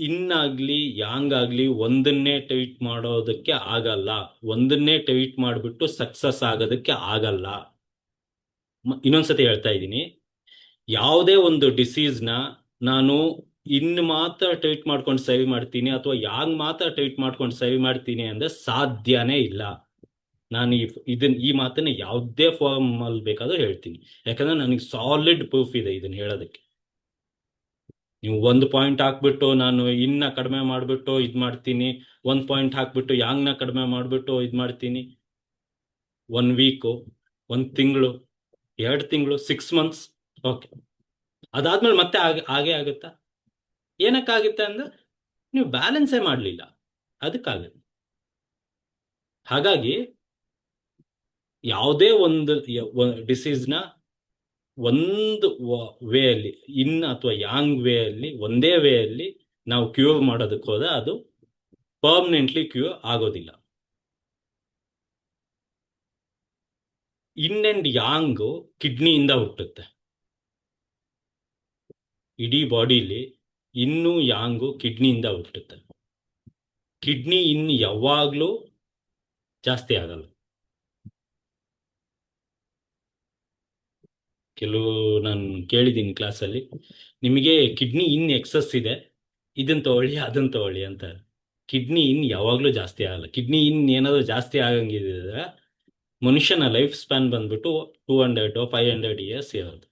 ಇನ್ನಾಗ್ಲಿ ಯಾಂಗ್ ಆಗ್ಲಿ ಒಂದನ್ನೇ ಟೈಟ್ ಮಾಡೋದಕ್ಕೆ ಆಗಲ್ಲ, ಒಂದನ್ನೇ ಟೈಟ್ ಮಾಡಿಬಿಟ್ಟು ಸಕ್ಸಸ್ ಆಗೋದಕ್ಕೆ ಆಗಲ್ಲ. ಇನ್ನೊಂದ್ಸತಿ ಹೇಳ್ತಾ ಇದ್ದೀನಿ, ಯಾವುದೇ ಒಂದು ಡಿಸೀಸ್ನ ನಾನು ಇನ್ನು ಮಾತ್ರ ಟೈಟ್ ಮಾಡ್ಕೊಂಡು ಸರಿ ಮಾಡ್ತೀನಿ ಅಥವಾ ಯಾಂಗ್ ಮಾತ್ರ ಟೈಟ್ ಮಾಡ್ಕೊಂಡು ಸರಿ ಮಾಡ್ತೀನಿ ಅಂದ್ರೆ ಸಾಧ್ಯನೇ ಇಲ್ಲ. ನಾನು ಈ ಮಾತನ್ನ ಯಾವುದೇ ಫಾರ್ಮ್ ಅಲ್ಲಿ ಬೇಕಾದ್ರೂ ಹೇಳ್ತೀನಿ, ಯಾಕಂದ್ರೆ ನನಗೆ ಸಾಲಿಡ್ ಪ್ರೂಫ್ ಇದೆ ಇದನ್ನ ಹೇಳೋದಕ್ಕೆ. ನೀವು 1 ಪಾಯಿಂಟ್ ಹಾಕ್ಬಿಟ್ಟು ನಾನು ಇನ್ನ ಕಡಿಮೆ ಮಾಡ್ಬಿಟ್ಟು ಇದ್ ಮಾಡ್ತೀನಿ, 1 ಪಾಯಿಂಟ್ ಹಾಕ್ಬಿಟ್ಟು ಯಾಂಗ್ನ ಕಡಿಮೆ ಮಾಡ್ಬಿಟ್ಟು ಇದ್ ಮಾಡ್ತೀನಿ, 1 ವೀಕು, 1 ತಿಂಗಳು, 2 ತಿಂಗಳು, 6 ಮಂತ್ಸ್, ಓಕೆ. ಅದಾದ್ಮೇಲೆ ಮತ್ತೆ ಹಾಗೆ ಆಗುತ್ತಾ? ಏನಕ್ಕಾಗುತ್ತೆ ಅಂದ್ರೆ ನೀವು ಬ್ಯಾಲೆನ್ಸೇ ಮಾಡಲಿಲ್ಲ, ಅದಕ್ಕಾಗುತ್ತೆ. ಹಾಗಾಗಿ ಯಾವುದೇ ಒಂದು ಡಿಸೀಸ್ನ ಒಂದು ವೇ ಅಲ್ಲಿ ಇನ್ ಅಥವಾ ಯಾಂಗ್ ವೇ ಅಲ್ಲಿ ಒಂದೇ ವೇ ಅಲ್ಲಿ ನಾವು ಕ್ಯೂರ್ ಮಾಡೋದಕ್ಕೆ ಹೋದ್ರೆ ಅದು ಪರ್ಮನೆಂಟ್ಲಿ ಕ್ಯೂರ್ ಆಗೋದಿಲ್ಲ. ಇನ್ ಅಂಡ್ ಯಾಂಗ್ ಕಿಡ್ನಿಯಿಂದ ಹುಟ್ಟುತ್ತೆ. ಇಡೀ ಬಾಡಿಲಿ ಇನ್ನು ಯಾಂಗು ಕಿಡ್ನಿಯಿಂದ ಹುಟ್ಟುತ್ತೆ. ಕಿಡ್ನಿ ಇನ್ ಯಾವಾಗ್ಲೂ ಜಾಸ್ತಿ ಆಗಲ್ಲ. ಕೆಲವು ನಾನು ಕೇಳಿದ್ದೀನಿ ಕ್ಲಾಸಲ್ಲಿ, ನಿಮಗೆ ಕಿಡ್ನಿ ಇನ್ ಎಕ್ಸಸ್ ಇದೆ, ಇದನ್ನ ತಗೊಳ್ಳಿ ಅದನ್ನ ತಗೊಳ್ಳಿ ಅಂತ. ಕಿಡ್ನಿ ಇನ್ ಯಾವಾಗ್ಲೂ ಜಾಸ್ತಿ ಆಗಲ್ಲ. ಕಿಡ್ನಿ ಇನ್ ಏನಾದ್ರು ಜಾಸ್ತಿ ಆಗಂಗಿದ್ರೆ ಮನುಷ್ಯನ ಲೈಫ್ ಸ್ಪ್ಯಾನ್ ಬಂದ್ಬಿಟ್ಟು 200 500 ಇಯರ್ಸ್ ಇರೋದು.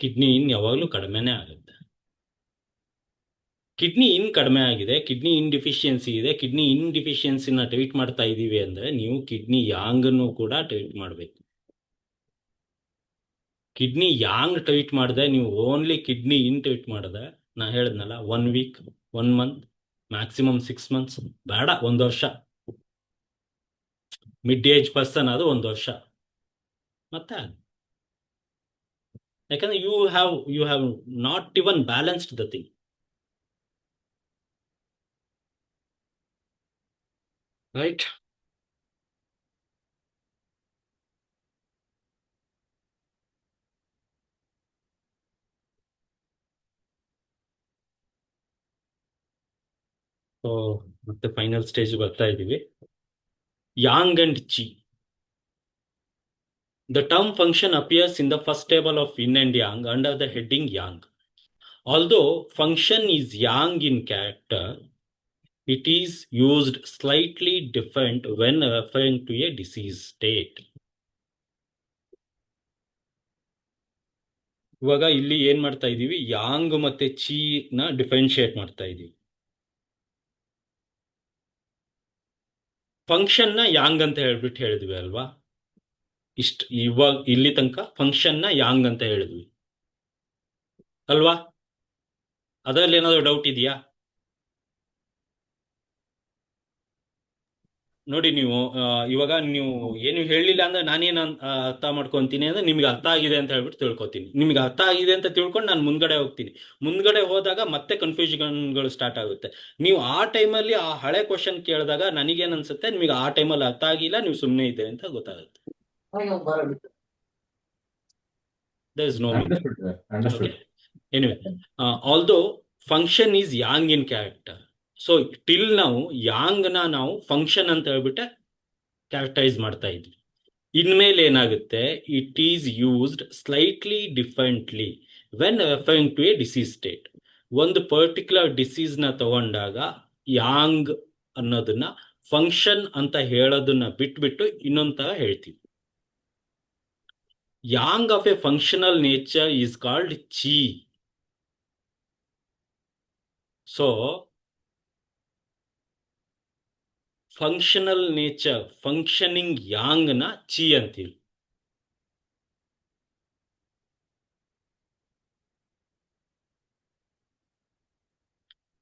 ಕಿಡ್ನಿ ಇನ್ ಯಾವಾಗ್ಲೂ ಕಡಿಮೆನೇ ಆಗುತ್ತೆ. ಕಿಡ್ನಿ ಇನ್ ಕಡಿಮೆ ಆಗಿದೆ, ಕಿಡ್ನಿ ಇನ್ ಡಿಫಿಷಿಯನ್ಸಿ ಇದೆ, ಕಿಡ್ನಿ ಇನ್ ಡಿಫಿಷಿಯನ್ಸಿನ ಟ್ರೀಟ್ ಮಾಡ್ತಾ ಇದೀವಿ ಅಂದ್ರೆ ನೀವು ಕಿಡ್ನಿ ಯಾಂಗನ್ನು ಕೂಡ ಟ್ರೀಟ್ ಮಾಡಬೇಕು. ಕಿಡ್ನಿ ಯಾಂಗ್ ಟ್ರೀಟ್ ಮಾಡಿದೆ, ನೀವು ಓನ್ಲಿ ಕಿಡ್ನಿ ಇನ್ ಟ್ರೀಟ್ ಮಾಡಿದೆ, ನಾ ಹೇಳಿದ್ನಲ್ಲ 1 ವೀಕ್, 1 ಮಂತ್, ಮ್ಯಾಕ್ಸಿಮಮ್ 6 ಮಂತ್ಸ್, ಬೇಡ 1 ವರ್ಷ. ಮಿಡ್ ಏಜ್ ಪರ್ಸನ್ ಅದು 1 ವರ್ಷ ಮತ್ತೆ. ಯಾಕಂದ್ರೆ you have not even balanced the thing. Right? So ಮತ್ತೆ ಫೈನಲ್ ಸ್ಟೇಜ್ ಬರ್ತಾ ಇದೀವಿ. Yang and chi. The term function appears in the first table of yin and yang under the heading yang. Although function is yang in character, it is used slightly different when referring to a disease state. ಇವಾಗ ಇಲ್ಲಿ ಏನ್ ಮಾಡ್ತಾ ಇದೀವಿ, ಯಾಂಗ್ ಮತ್ತೆ ಚಿ ನ ಡಿಫರೆನ್ಶಿಯೇಟ್ ಮಾಡ್ತಾ ಇದೀವಿ. ಫಂಕ್ಷನ್ ನ ಯಾಂಗ್ ಅಂತ ಹೇಳ್ಬಿಟ್ಟು ಹೇಳಿದ್ವಿ ಅಲ್ವಾ? ಇವಾಗ ಇಲ್ಲಿ ತನಕ ಫಂಕ್ಷನ್ ನ ಯಾಂಗ್ ಅಂತ ಹೇಳಿದ್ವಿ ಅಲ್ವಾ? ಅದರಲ್ಲಿ ಏನಾದ್ರು ಡೌಟ್ ಇದೆಯಾ? ನೋಡಿ, ನೀವು ಇವಾಗ ನೀವು ಏನು ಹೇಳಿಲ್ಲ ಅಂದ್ರೆ ನಾನೇನು ಅರ್ಥ ಮಾಡ್ಕೊಂತೀನಿ ಅಂದ್ರೆ ನಿಮ್ಗೆ ಅರ್ಥ ಆಗಿದೆ ಅಂತ ಹೇಳ್ಬಿಟ್ಟು ತಿಳ್ಕೊತೀನಿ. ನಿಮ್ಗೆ ಅರ್ಥ ಆಗಿದೆ ಅಂತ ತಿಳ್ಕೊಂಡು ನಾನು ಮುಂದ್ಗಡೆ ಹೋಗ್ತೀನಿ. ಮುಂದ್ಗಡೆ ಹೋದಾಗ ಮತ್ತೆ ಕನ್ಫ್ಯೂಷನ್ಗಳು ಸ್ಟಾರ್ಟ್ ಆಗುತ್ತೆ. ನೀವು ಆ ಟೈಮಲ್ಲಿ ಆ ಹಳೆ ಕ್ವಶನ್ ಕೇಳಿದಾಗ ನನಗೇನ್ ಅನ್ಸುತ್ತೆ, ನಿಮಗೆ ಆ ಟೈಮಲ್ಲಿ ಅರ್ಥ ಆಗಿಲ್ಲ, ನೀವು ಸುಮ್ಮನೆ ಇದೆ ಅಂತ ಗೊತ್ತಾಗುತ್ತೆ. There is no Understood, sir. Understood. Anyway, although function is yang in character, so till now yang ನ ನಾವು ಫಂಕ್ಷನ್ ಅಂತ ಹೇಳ್ಬಿಟ್ಟೆ ಕ್ಯಾರೆಕ್ಟರೈಸ್ ಮಾಡ್ತಾ ಇದ್ವಿ. ಇನ್ಮೇಲೆ ಏನಾಗುತ್ತೆ, it is used slightly differently when referring to a disease state. ಒಂದು ಪರ್ಟಿಕ್ಯುಲರ್ ಡಿಸೀಸ್ನ ತಗೊಂಡಾಗ ಯಾಂಗ್ ಅನ್ನೋದನ್ನ ಫಂಕ್ಷನ್ ಅಂತ ಹೇಳೋದನ್ನ ಬಿಟ್ಬಿಟ್ಟು ಇನ್ನೊಂದ್ ತರ ಹೇಳ್ತೀವಿ. Yang of a functional nature is called chi. So functional nature, functioning yang ನ ಚಿ ಅಂತೀವಿ.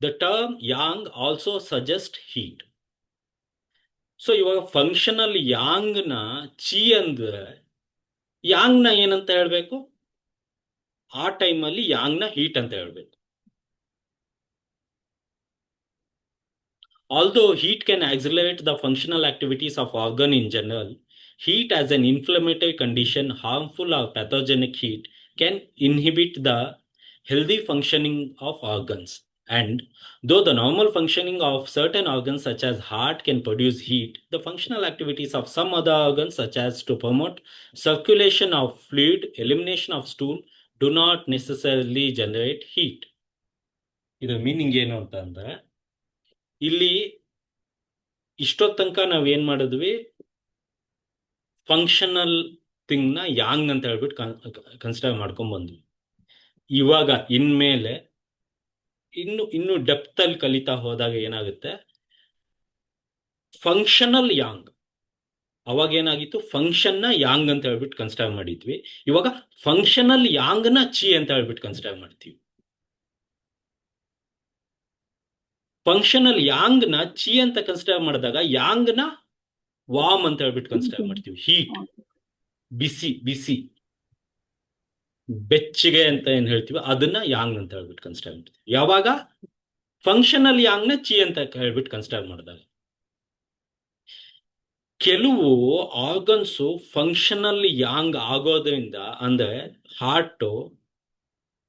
The term yang also suggest heat. So ಇವಾಗ ಫಂಕ್ಷನಲ್ ಯಾಂಗ್ ನ ಚಿ ಅಂದ್ರೆ ಯಾಂಗ್ ನ ಏನಂತ ಹೇಳ್ಬೇಕು, ಆ ಟೈಮಲ್ಲಿ ಯಾಂಗ್ ನ ಹೀಟ್ ಅಂತ ಹೇಳ್ಬೇಕು. Although heat can accelerate the functional activities of organ in general, heat as an inflammatory condition, harmful or pathogenic heat, can inhibit the healthy functioning of organs. And though the normal functioning of certain organs such as heart can produce heat, the functional activities of some other organs such as to promote circulation of fluid, elimination of stool, do not necessarily generate heat. ಇದರ ಮೀನಿಂಗ್ ಏನು ಅಂತ ಅಂದ್ರೆ, ಇಲ್ಲಿ ಇಷ್ಟೊತ್ತು ತನಕ ನಾವೇನ್ ಮಾಡಿದ್ವಿ, ಫಂಕ್ಷನಲ್ ಥಿಂಗ್ ನ ಯಾಂಗ್ ಅಂತ ಹೇಳ್ಬಿಟ್ಟು ಕನ್ಸಿಡರ್ ಮಾಡ್ಕೊಂಡ್ ಬಂದ್ವಿ. ಇವಾಗ ಇನ್ಮೇಲೆ ಇನ್ನು ಡೆಪ್ತ್ ಅಲ್ಲಿ ಕಲಿತಾ ಹೋದಾಗ ಏನಾಗುತ್ತೆ, ಫಂಕ್ಷನಲ್ ಯಾಂಗ್. ಅವಾಗ ಏನಾಗಿತ್ತು, ಫಂಕ್ಷನ್ ನ ಯಾಂಗ್ ಅಂತ ಹೇಳ್ಬಿಟ್ಟು ಕನ್ಸಿಡರ್ ಮಾಡಿದ್ವಿ. ಇವಾಗ ಫಂಕ್ಷನಲ್ ಯಾಂಗ್ ನ ಚಿ ಅಂತ ಹೇಳ್ಬಿಟ್ಟು ಕನ್ಸಿಡರ್ ಮಾಡ್ತೀವಿ. ಫಂಕ್ಷನಲ್ ಯಾಂಗ್ ನ ಚಿ ಅಂತ ಕನ್ಸಿಡರ್ ಮಾಡಿದಾಗ ಯಾಂಗ್ ನ ವಾಮ್ ಅಂತ ಹೇಳ್ಬಿಟ್ಟು ಕನ್ಸಿಡರ್ ಮಾಡ್ತೀವಿ. ಹೀಟ್, ಬಿಸಿ ಬಿಸಿ, ಬೆಚ್ಚಗೆ ಅಂತ ಏನ್ ಹೇಳ್ತೀವಿ ಅದನ್ನ ಯಾಂಗ್ ಅಂತ ಹೇಳ್ಬಿಟ್ಟು ಕನ್ಸಿಡರ್ ಮಾಡ್ತೀವಿ. ಯಾವಾಗ ಫಂಕ್ಷನಲ್ ಯಾಂಗ್ ನ ಚಿ ಅಂತ ಹೇಳ್ಬಿಟ್ಟು ಕನ್ಸಿಡರ್ ಮಾಡಿದಾಗ. ಕೆಲವು ಆರ್ಗನ್ಸ್ ಫಂಕ್ಷನಲ್ ಯಾಂಗ್ ಆಗೋದ್ರಿಂದ, ಅಂದ್ರೆ ಹಾರ್ಟ್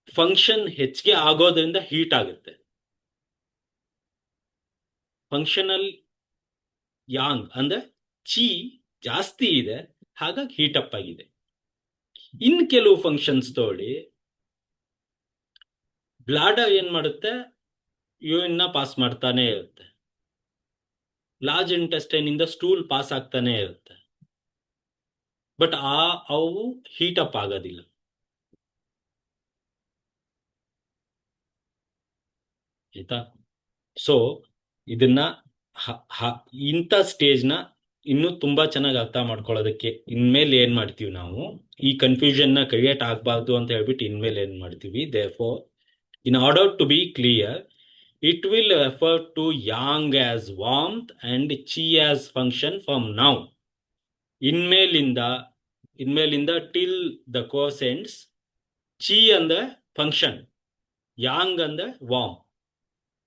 ಫಂಕ್ಷನ್ ಹೆಚ್ಚಿಗೆ ಆಗೋದ್ರಿಂದ ಹೀಟ್ ಆಗುತ್ತೆ. ಫಂಕ್ಷನಲ್ ಯಾಂಗ್ ಅಂದ್ರೆ ಚಿ ಜಾಸ್ತಿ ಇದೆ, ಹಾಗಾಗಿ ಹೀಟ್ ಅಪ್ ಆಗಿದೆ. ಇನ್ ಕೆಲವು ಫಂಕ್ಷನ್ಸ್ ತಗೊಳ್ಳಿ, ಬ್ಲಾಡರ್ ಏನ್ ಮಾಡುತ್ತೆ, ಯೂರಿನ್ ನ ಪಾಸ್ ಮಾಡ್ತಾನೆ ಇರುತ್ತೆ. ಲಾರ್ಜ್ ಇಂಟೆಸ್ಟೈನ್ ಇಂದ ಸ್ಟೂಲ್ ಪಾಸ್ ಆಗ್ತಾನೆ ಇರುತ್ತೆ. ಬಟ್ ಅವು ಹೀಟ್ ಅಪ್ ಆಗೋದಿಲ್ಲ. ಆಯ್ತಾ? ಸೊ ಇದನ್ನ ಇಂಥ ಸ್ಟೇಜ್ನ ಇನ್ನೂ ತುಂಬಾ ಚೆನ್ನಾಗಿ ಅರ್ಥ ಮಾಡ್ಕೊಳ್ಳೋದಕ್ಕೆ ಇನ್ಮೇಲೆ ಏನ್ ಮಾಡ್ತೀವಿ ನಾವು, ಈ ಕನ್ಫ್ಯೂಷನ್ ನ ಕ್ರಿಯೇಟ್ ಆಗಬಾರ್ದು ಅಂತ ಹೇಳ್ಬಿಟ್ಟು ಇನ್ಮೇಲೆ ಏನ್ ಮಾಡ್ತೀವಿ, therefore in order to be clear, it will refer to yang as warmth and chi as function from now. ಇನ್ಮೇಲಿಂದ till the course ends, chi ಅಂದ್ರೆ ಫಂಕ್ಷನ್, yang ಅಂದ್ರೆ ವಾರ್ಮ್,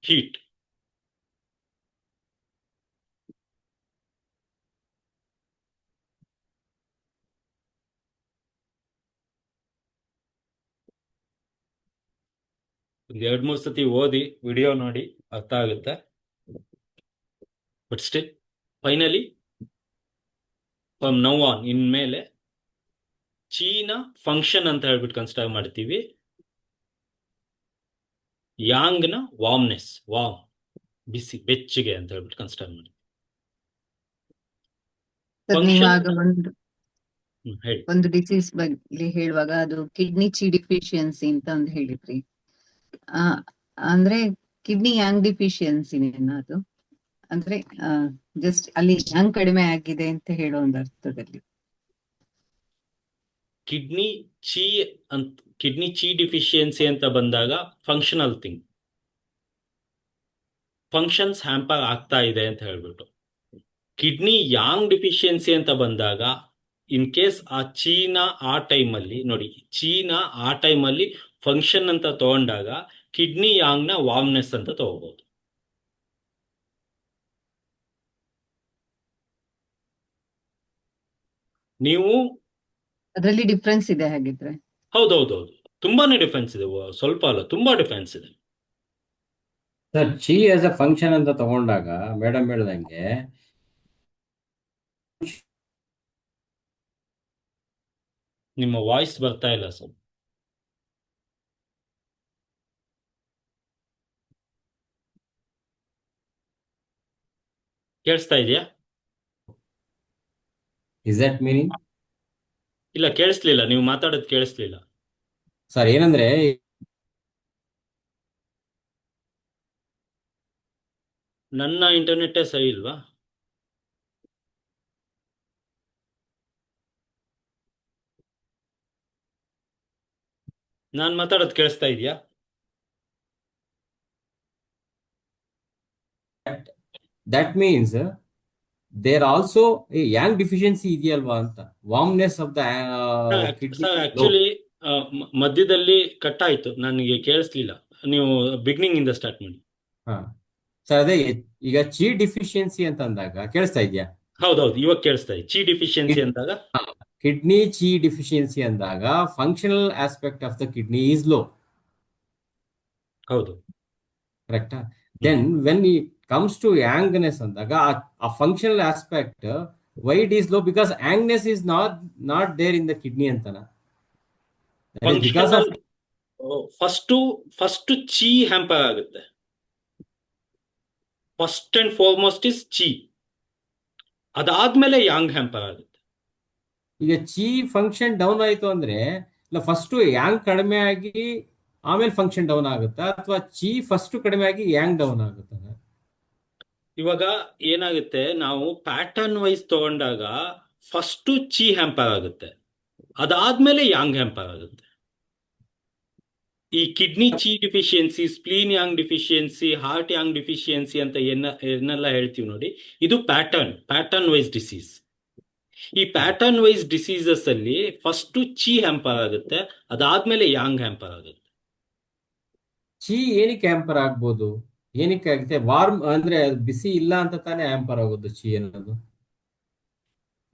ಹೀಟ್. ಒಂದು 2-3 ಸತಿ ಓದಿ ವಿಡಿಯೋ ನೋಡಿ ಅರ್ಥ ಆಗುತ್ತೆ. But still finally from now on ಇನ್ಮೇಲೆ ಚೀನ ಫಂಕ್ಷನ್ ಅಂತ ಹೇಳ್ಬಿಟ್ಟು ಕನ್ಸಿಡರ್ ಮಾಡ್ತೀವಿ, ಯಾಂಗ್ ನ ವಾರ್ಮ್ನೆಸ್, ವಾರ್ಮ್ ಬಿಸಿ ಬೆಚ್ಚಗೆ ಅಂತ ಹೇಳ್ಬಿಟ್ಟು ಕನ್ಸಿಡರ್ ಮಾಡ್ತೀವಿ. ನೀವಾಗ ಹೇಳಿ. ಒಂದು ಡಿಸೀಸ್ ಬಗ್ಗೆ ಹೇಳುವಾಗ ಅದು ಕಿಡ್ನಿ ಚಿ ಡಿಫಿಷಿಯನ್ಸಿ ಅಂತ ಒಂದು ಹೇಳಿದ್ರಿ. ಅಂದ್ರೆ ಕಿಡ್ನಿ ಯಾಂಗ್ ಡಿಫಿಷಿಯನ್ಸಿನೇನ ಅದು? ಅಂದ್ರೆ ಜಸ್ಟ್ ಅಲ್ಲಿ ಯಾಂಗ್ ಕಡಿಮೆ ಆಗಿದೆ ಅಂತ ಹೇಳೋ ಒಂದು ಅರ್ಥದಲ್ಲಿ. ಕಿಡ್ನಿ ಚಿ ಡಿಫಿಷಿಯನ್ಸಿ ಅಂತ ಬಂದಾಗ ಫಂಕ್ಷನಲ್ ಥಿಂಗ್, ಫಂಕ್ಷನ್ಸ್ ಹ್ಯಾಂಪರ್ ಆಗ್ತಾ ಇದೆ ಅಂತ ಹೇಳ್ಬಿಟ್ಟು. ಕಿಡ್ನಿ ಯಾಂಗ್ ಡಿಫಿಷಿಯನ್ಸಿ ಅಂತ ಬಂದಾಗ ಇನ್ ಕೇಸ್ ಆ ಚೀನಾ ಆ ಟೈಮಲ್ಲಿ ನೋಡಿ, ಚೀನಾ ಆ ಟೈಮಲ್ಲಿ ಫಂಕ್ಷನ್ ಅಂತ ತಗೊಂಡಾಗ ಕಿಡ್ನಿ ಯಾಂಗ್ ನ ವಾರ್ಮ್ನೆಸ್ ಅಂತ ತಗೋಬಹುದು. ನೀವು ಅದರಲ್ಲಿ ಡಿಫ್ರೆನ್ಸ್ ಇದೆ ಹಾಗಿದ್ರೆ? ಹೌದೌದೌದು, ತುಂಬಾನೇ ಡಿಫ್ರೆನ್ಸ್ ಇದೆ, ಸ್ವಲ್ಪ ಅಲ್ಲ ತುಂಬಾ ಡಿಫ್ರೆನ್ಸ್ ಇದೆ. Sir, chi as a function ಅಂತ ತಗೊಂಡಾಗ ಮೇಡಮ್ ಹೇಳ್ದಂಗೆ ನಿಮ್ಮ ವಾಯ್ಸ್ ಬರ್ತಾ ಇಲ್ಲ ಸರ್. ಕೇಳಿಸ್ತಾ ಇದೆಯಾ? Is that meaning? ಇಲ್ಲ, ಕೇಳಿಸ್ಲಿಲ್ಲ. ನೀವು ಮಾತಾಡೋದು ಕೇಳಿಸ್ಲಿಲ್ಲ. ಸರ್ ಏನಂದ್ರೆ ನನ್ನ ಇಂಟರ್ನೆಟ್ಟೇ ಸರಿ ಇಲ್ವಾ? ನಾನು ಮಾತಾಡೋದು ಕೇಳಿಸ್ತಾ ಇದೆಯಾ? That means there also yang deficiency ಇದೆಯಲ್ವಾ ಅಂತ. Warmness of the kidney sir low. Actually ಮಧ್ಯದಲ್ಲಿ ಕಟ್ ಆಯ್ತು, ನನಗೆ ಕೇಳಿಸ್ಲಿಲ್ಲ. ನೀವು ಬಿಗಿನಿಂಗ್ ಇಂದ ಸ್ಟಾರ್ಟ್ ಮಾಡಿ. ಹಾ ಸರ್, ಅದೇ ಈಗ ಚಿ ಡಿಫಿಷಿಯನ್ಸಿ ಅಂತ ಅಂದಾಗ ಕೇಳಿಸ್ತಾ ಇದೆಯಾ? ಹೌದೌದು, ಇವಾಗ ಕೇಳಿಸ್ತಾ ಇದೆ. ಚಿ ಡಿಫಿಷಿಯನ್ಸಿ ಅಂದಾಗ ಕಿಡ್ನಿ ಚಿ ಡಿಫಿಷಿಯನ್ಸಿ ಅಂದಾಗ functional aspect of the kidney is low. ಹೌದು. ಕರೆಕ್ಟಾ? Then when it comes to yangness ಅಂದಾಗ ಆ functional aspect why it is low? Because yangness is not there in the kidney ಅಂತನ. Because of first chi hamper ಆಗುತ್ತೆ. First and foremost is chi, ಅದಾದ್ಮೇಲೆ ಯಾಂಗ್ ಹ್ಯಾಂಪರ್ ಆಗುತ್ತೆ. ಈಗ ಚಿ ಫಂಕ್ಷನ್ ಡೌನ್ ಆಯ್ತು ಅಂದ್ರೆ ಇಲ್ಲ ಫಸ್ಟ್ ಯಾಂಗ್ ಕಡಿಮೆ ಆಗಿ ಆಮೇಲೆ ಫಂಕ್ಷನ್ ಡೌನ್ ಆಗುತ್ತಾ, ಅಥವಾ ಚಿ ಫಸ್ಟ್ ಕಡಿಮೆ ಆಗಿ ಯಾಂಗ್ ಡೌನ್ ಆಗುತ್ತಾ? ಇವಾಗ ಏನಾಗುತ್ತೆ, ನಾವು ಪ್ಯಾಟರ್ನ್ ವೈಸ್ ತಗೊಂಡಾಗ ಫಸ್ಟ್ ಚಿ ಹ್ಯಾಂಪರ್ ಆಗುತ್ತೆ, ಅದಾದ್ಮೇಲೆ ಯಾಂಗ್ ಹ್ಯಾಂಪರ್ ಆಗುತ್ತೆ. ಈ kidney chi deficiency, spleen yang deficiency, heart yang deficiency ಅಂತ ಏನೆಲ್ಲ ಹೇಳ್ತೀವಿ ನೋಡಿ, ಇದು ಪ್ಯಾಟರ್ನ್ ವೈಸ್ ಡಿಸೀಸ್. ಈ ಪ್ಯಾಟರ್ನ್ ವೈಸ್ ಡಿಸೀಸಸ್ ಅಲ್ಲಿ ಫಸ್ಟ್ ಚಿ ಹ್ಯಾಂಪರ್ ಆಗುತ್ತೆ, ಅದಾದ್ಮೇಲೆ ಯಾಂಗ್ ಹ್ಯಾಂಪರ್ ಆಗುತ್ತೆ. ಚಿ ಏನಕ್ಕೆ ಹ್ಯಾಂಪರ್ ಆಗ್ಬೋದು? ಏನಕ್ಕೆ ಆಗುತ್ತೆ? ವಾರ್ಮ್ ಅಂದ್ರೆ ಅದು ಬಿಸಿ ಇಲ್ಲ ಅಂತ ತಾನೇ ಹ್ಯಾಂಪರ್ ಆಗೋದು ಚಿ ಅನ್ನೋದು?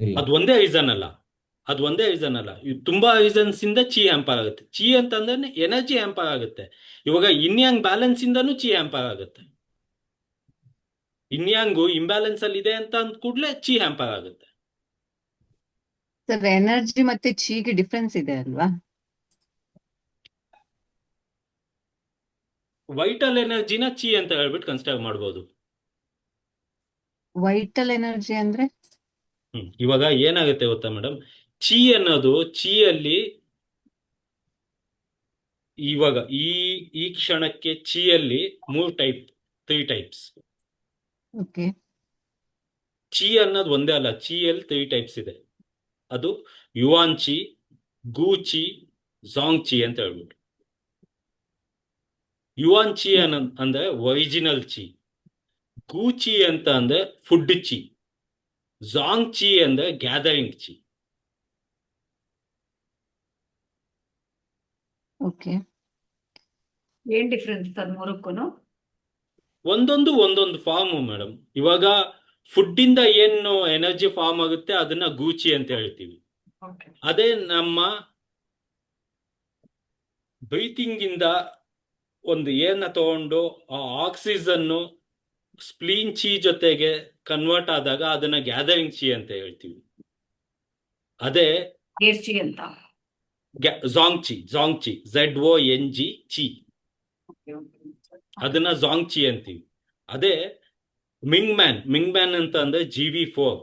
ಇಲ್ಲ, ಅದು ಒಂದೇ ರೀಸನ್ ಅಲ್ಲ, ಇದು ತುಂಬಾ ರೀಸನ್ಸ್ ಇಂದ ಚಿ ಹ್ಯಾಂಪರ್ ಆಗುತ್ತೆ. ಚಿ ಅಂತಂದ್ರೆ ಎನರ್ಜಿ ಹ್ಯಾಂಪರ್ ಆಗುತ್ತೆ. ಇವಾಗ ಇನ್ಯಾಂಗ್ ಬ್ಯಾಲೆನ್ಸ್ ಇಂದನೂ ಚಿ ಹ್ಯಾಂಪರ್ ಆಗುತ್ತೆ. ಇನ್ಯಾಂಗು ಇಂಬ್ಯಾಲೆನ್ಸ್ ಅಲ್ಲಿ ಇದೆ ಅಂತ ಅಂದ ಕೂಡಲೇ ಚಿ ಹ್ಯಾಂಪರ್ ಆಗುತ್ತೆ. ಸರ್ ಎನರ್ಜಿ ಮತ್ತೆ ಚಿಗೆ ಡಿಫ್ರೆನ್ಸ್ ಇದೆ ಅಲ್ವಾ? ವೈಟಲ್ ಎನರ್ಜಿನ ಚಿ ಅಂತ ಹೇಳ್ಬಿಟ್ಟು ಕನ್ಸಿಡರ್ ಮಾಡ್ಬೋದು. ವೈಟಲ್ ಎನರ್ಜಿ ಅಂದ್ರೆ ಇವಾಗ ಏನಾಗುತ್ತೆ ಗೊತ್ತಾ ಮೇಡಮ್, ಚಿ ಅನ್ನೋದು ಚಿಯಲ್ಲಿ ಇವಾಗ ಈ ಕ್ಷಣಕ್ಕೆ ಚಿಯಲ್ಲಿ 3 ಟೈಪ್ಸ್. ಓಕೆ. ಚಿ ಅನ್ನೋದು ಒಂದೇ ಅಲ್ಲ, ಚಿಯಲ್ಲಿ 3 ಟೈಪ್ಸ್ ಇದೆ. ಅದು ಯುವಾನ್ ಚಿ, ಗು ಚಿ, ಝಾಂಗ್ ಚಿ ಅಂತ ಹೇಳ್ಬಿಟ್ಟು. ಯುವಾನ್ ಚಿ ಅಂದ್ರೆ ಒರಿಜಿನಲ್ ಚಿ, ಗು ಚಿ ಅಂತ ಅಂದ್ರೆ ಫುಡ್ ಚಿ, ಝಾಂಗ್ ಚಿ ಅಂದ್ರೆ ಗ್ಯಾದರಿಂಗ್ ಚಿ. ಓಕೆ. ಏನ್ ಡಿಫ್ರೆನ್ಸ್ ಅದ್ ಮೂರಕ್ಕೂನು? ಒಂದೊಂದು ಫಾರ್ಮ್ ಮೇಡಮ್. ಇವಾಗ ಫುಡ್ ಇಂದ ಏನು ಎನರ್ಜಿ ಫಾರ್ಮ್ ಆಗುತ್ತೆ ಅದನ್ನ ಗೂಚಿ ಅಂತ ಹೇಳ್ತೀವಿ. ಓಕೆ. ಅದೇ ನಮ್ಮ ಬ್ರೀತಿಂಗ್ ಇಂದ ಒಂದು ಏರ್ನ ತಗೊಂಡು ಆ ಆಕ್ಸಿಜನ್ನು ಸ್ಪ್ಲೀನ್ ಚಿ ಜೊತೆಗೆ ಕನ್ವರ್ಟ್ ಆದಾಗ ಅದನ್ನ ಗ್ಯಾದರಿಂಗ್ ಚಿ ಅಂತ ಹೇಳ್ತೀವಿ. ಅದೇ ಏರ್ಚಿ ಅಂತ. ಝಾಂಗ್ ಚಿ ZONG ಚಿ, ಓಕೆ, ಓಕೆ. ಅದನ್ನ ಝಾಂಗ್ ಚಿ ಅಂತೀವಿ. ಅದೇ ಮಿಂಗ್ ಮ್ಯಾನ್ ಅಂತ ಅಂದ್ರೆ GB4,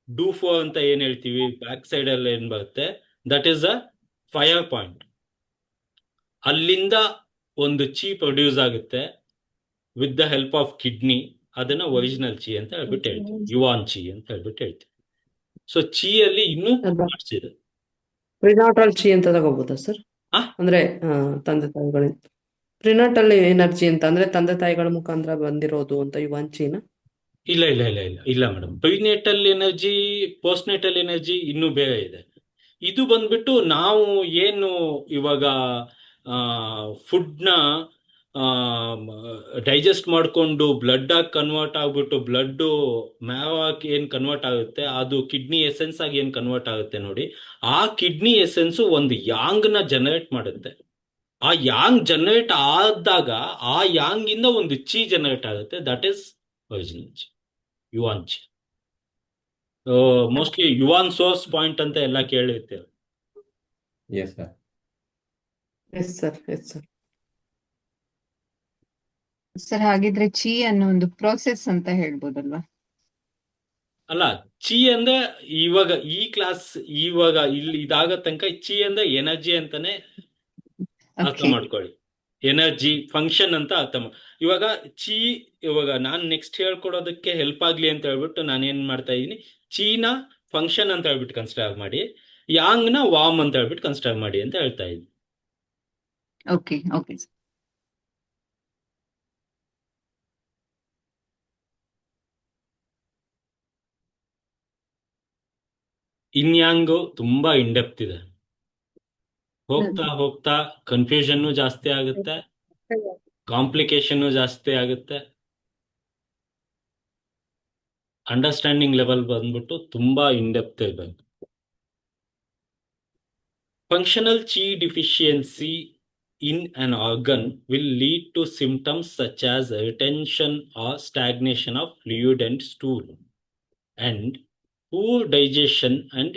ಡೂ4 ಅಂತ ಏನ್ ಹೇಳ್ತೀವಿ, ಬ್ಯಾಕ್ ಸೈಡ್ ಅಲ್ಲಿ ಏನ್ ಬರುತ್ತೆ, that is a fire point. ಅಲ್ಲಿಂದ ಒಂದು ಚಿ ಪ್ರೊಡ್ಯೂಸ್ ಆಗುತ್ತೆ with the help of kidney. ಅದನ್ನ ಒರಿಜಿನಲ್ ಚಿ ಅಂತ ಹೇಳ್ಬಿಟ್ಟು ಹೇಳ್ತೀವಿ, ಯುವಾನ್ ಚಿ ಅಂತ ಹೇಳ್ಬಿಟ್ಟು ಹೇಳ್ತೀವಿ. ಸೊ ಚಿ ಅಲ್ಲಿ ಇನ್ನೂ parts ಇದೆ. ಪ್ರಿನಾಟಲ್ ಚಿ ಅಂತ ತಗೋಬಹುದಾ ಸರ್? ಆ? ಅಂದ್ರೆ ತಂದೆ ತಾಯಿಗಳಿಂದ ಪ್ರಿನಾಟಲ್ ಎನರ್ಜಿ ಅಂತ ಅಂದ್ರೆ ತಂದೆ ತಾಯಿಗಳ ಮುಖಾಂತರ ಬಂದಿರೋದು ಅಂತ ಯುವಾನ್ ಚಿನ? ಇಲ್ಲ ಮೇಡಮ್. ಪ್ರಿನೇಟಲ್ ಎನರ್ಜಿ, ಪೋಸ್ಟ್ನೇಟಲ್ ಎನರ್ಜಿ ಇನ್ನೂ ಬೇರೆ ಇದೆ. ಇದು ಬಂದ್ಬಿಟ್ಟು ನಾವು ಏನು ಇವಾಗ ಫುಡ್ನ ಡೈಜೆಸ್ಟ್ ಮಾಡಿಕೊಂಡು ಬ್ಲಡ್ ಆಗಿ ಕನ್ವರ್ಟ್ ಆಗ್ಬಿಟ್ಟು ಬ್ಲಡ್ ಮ್ಯಾವ್ ಆಗಿ ಏನ್ ಕನ್ವರ್ಟ್ ಆಗುತ್ತೆ, ಅದು ಕಿಡ್ನಿ ಎಸೆನ್ಸ್ ಆಗಿ ಏನ್ ಕನ್ವರ್ಟ್ ಆಗುತ್ತೆ ನೋಡಿ, ಆ ಕಿಡ್ನಿ ಎಸೆನ್ಸ್ ಒಂದು ಯಾಂಗ್ ನ ಜನರೇಟ್ ಮಾಡುತ್ತೆ. ಆ ಯಾಂಗ್ ಜನರೇಟ್ ಆದಾಗ ಆ ಯಾಂಗ್ ಇಂದ ಒಂದು ಚಿ ಜನರೇಟ್ ಆಗುತ್ತೆ, that is original chi, yuan chi. Mostly yuan source point ಅಂತ ಎಲ್ಲ ಕೇಳಿರ್ತೇವೆ. Yes sir. Yes sir, yes sir. Sir ಹಾಗಿದ್ರೆ ಚಿ ಅನ್ನೋ ಒಂದು ಪ್ರೋಸೆಸ್ ಅಂತ ಹೇಳ್ಬೋದಲ್ವಾ? ಅಲ್ಲ, ಚಿ ಅಂದ್ರೆ ಇವಾಗ ಈ ಕ್ಲಾಸ್ ಇವಾಗ ಇಲ್ಲಿ ಇದಾಗೋ ತನಕ ಚಿ ಅಂದ್ರೆ ಎನರ್ಜಿ ಅಂತಾನೆ ಅರ್ಥ ಓಕೆ. ಮಾಡ್ಕೊಳ್ಳಿ. ಎನರ್ಜಿ ಫಂಕ್ಷನ್ ಅಂತ ಇವಾಗ ಚಿ, ಇವಾಗ ನಾನು ನೆಕ್ಸ್ಟ್ ಹೇಳ್ಕೊಡೋದಕ್ಕೆ ಹೆಲ್ಪ್ ಆಗ್ಲಿ ಅಂತ ಹೇಳ್ಬಿಟ್ಟು ನಾನು ಏನ್ ಮಾಡ್ತಾ ಇದೀನಿ, ಚೀನ ಫಂಕ್ಷನ್ ಅಂತ ಹೇಳ್ಬಿಟ್ಟು ಕನ್ಸಿಡರ್ ಮಾಡಿ, ಯಾಂಗ್ ನ ವಾಮ್ ಅಂತ ಹೇಳ್ಬಿಟ್ಟು ಕನ್ಸಿಡರ್ ಮಾಡಿ ಅಂತ ಹೇಳ್ತಾ ಇದ್ದೀನಿ. Okay okay sir. ಇನ್ಯಾಂಗು ತುಂಬಾ ಇಂಡೆಪ್ತ್ ಇದೆ. ಹೋಗ್ತಾ ಹೋಗ್ತಾ ಕನ್ಫ್ಯೂಷನ್ ಜಾಸ್ತಿ ಆಗುತ್ತೆ, ಕಾಂಪ್ಲಿಕೇಶನ್ ಜಾಸ್ತಿ ಆಗುತ್ತೆ, ಅಂಡರ್ಸ್ಟ್ಯಾಂಡಿಂಗ್ ಲೆವೆಲ್ ಬಂದ್ಬಿಟ್ಟು ತುಂಬಾ ಇಂಡೆಪ್ತ್ ಇರಬೇಕು. Functional chi deficiency in an organ will lead to symptoms such as retention or stagnation of fluid and stool, and poor digestion and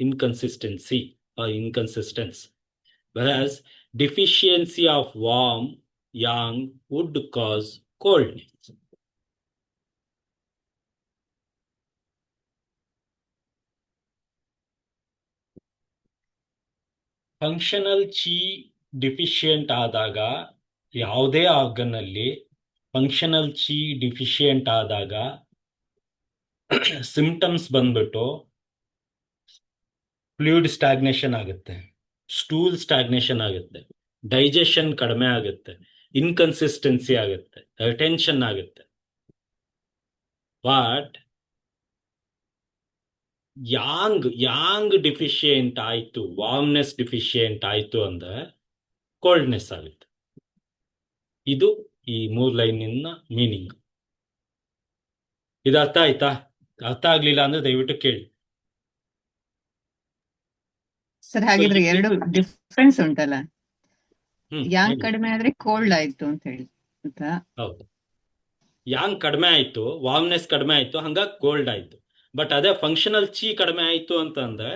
inconsistency or inconsistence, whereas deficiency of warm yang would cause coldness. Functional chi deficient ಆದಾಗ, ಯಾವುದೇ ಆರ್ಗನ್ ಅಲ್ಲಿ ಫಂಕ್ಷನಲ್ ಚಿ ಡಿಫಿಷಿಯಂಟ್ ಆದಾಗ ಸಿಂಪ್ಟಮ್ಸ್ ಬಂದ್ಬಿಟ್ಟು ಫ್ಲೂಯಿಡ್ ಸ್ಟಾಗ್ನೇಷನ್ ಆಗುತ್ತೆ, ಸ್ಟೂಲ್ ಸ್ಟಾಗ್ನೇಷನ್ ಆಗುತ್ತೆ, ಡೈಜೆಷನ್ ಕಡಿಮೆ ಆಗುತ್ತೆ, ಇನ್ಕನ್ಸಿಸ್ಟೆನ್ಸಿ ಆಗುತ್ತೆ, ರಿಟೆನ್ಷನ್ ಆಗುತ್ತೆ. ಬಟ್ ಯಾಂಗ್ ಡಿಫಿಷಿಯೆಂಟ್ ಆಯ್ತು, ವಾರ್ಮ್ನೆಸ್ ಡಿಫಿಷಿಯೆಂಟ್ ಆಯ್ತು ಅಂದ್ರೆ ಕೋಲ್ಡ್ನೆಸ್ ಆಗುತ್ತೆ. ಇದು ಈ 3 ಲೈನಿನ ಮೀನಿಂಗ್. ಇದು ಅರ್ಥ ಆಯ್ತಾ? ಅರ್ಥ ಆಗ್ಲಿಲ್ಲ ಅಂದ್ರೆ ದಯವಿಟ್ಟು ಕೇಳಿ. ಸರ್ ಹಾಗಿದ್ರೆ ಎರಡು ಡಿಫ್ರೆನ್ಸ್ ಉಂಟಲ್ಲ, ಯಾಂಗ್ ಹೇಳಿ. ಕಡಿಮೆ ಆದ್ರೆ ಕೋಲ್ಡ್ ಆಯ್ತು ಅಂತ ಹೇಳಿ ಆಯ್ತಾ? ಹೌದು, ಯಾಂಗ್ ಕಡಿಮೆ ಆಯ್ತು, ವಾರ್ಮ್ನೆಸ್ ಕಡಿಮೆ ಆಯ್ತು, ಹಂಗಾಗಿ ಕೋಲ್ಡ್ ಆಯ್ತು. ಬಟ್ ಅದೇ ಫಂಕ್ಷನಲ್ ಚಿ ಕಡಿಮೆ ಆಯ್ತು ಅಂತಂದ್ರೆ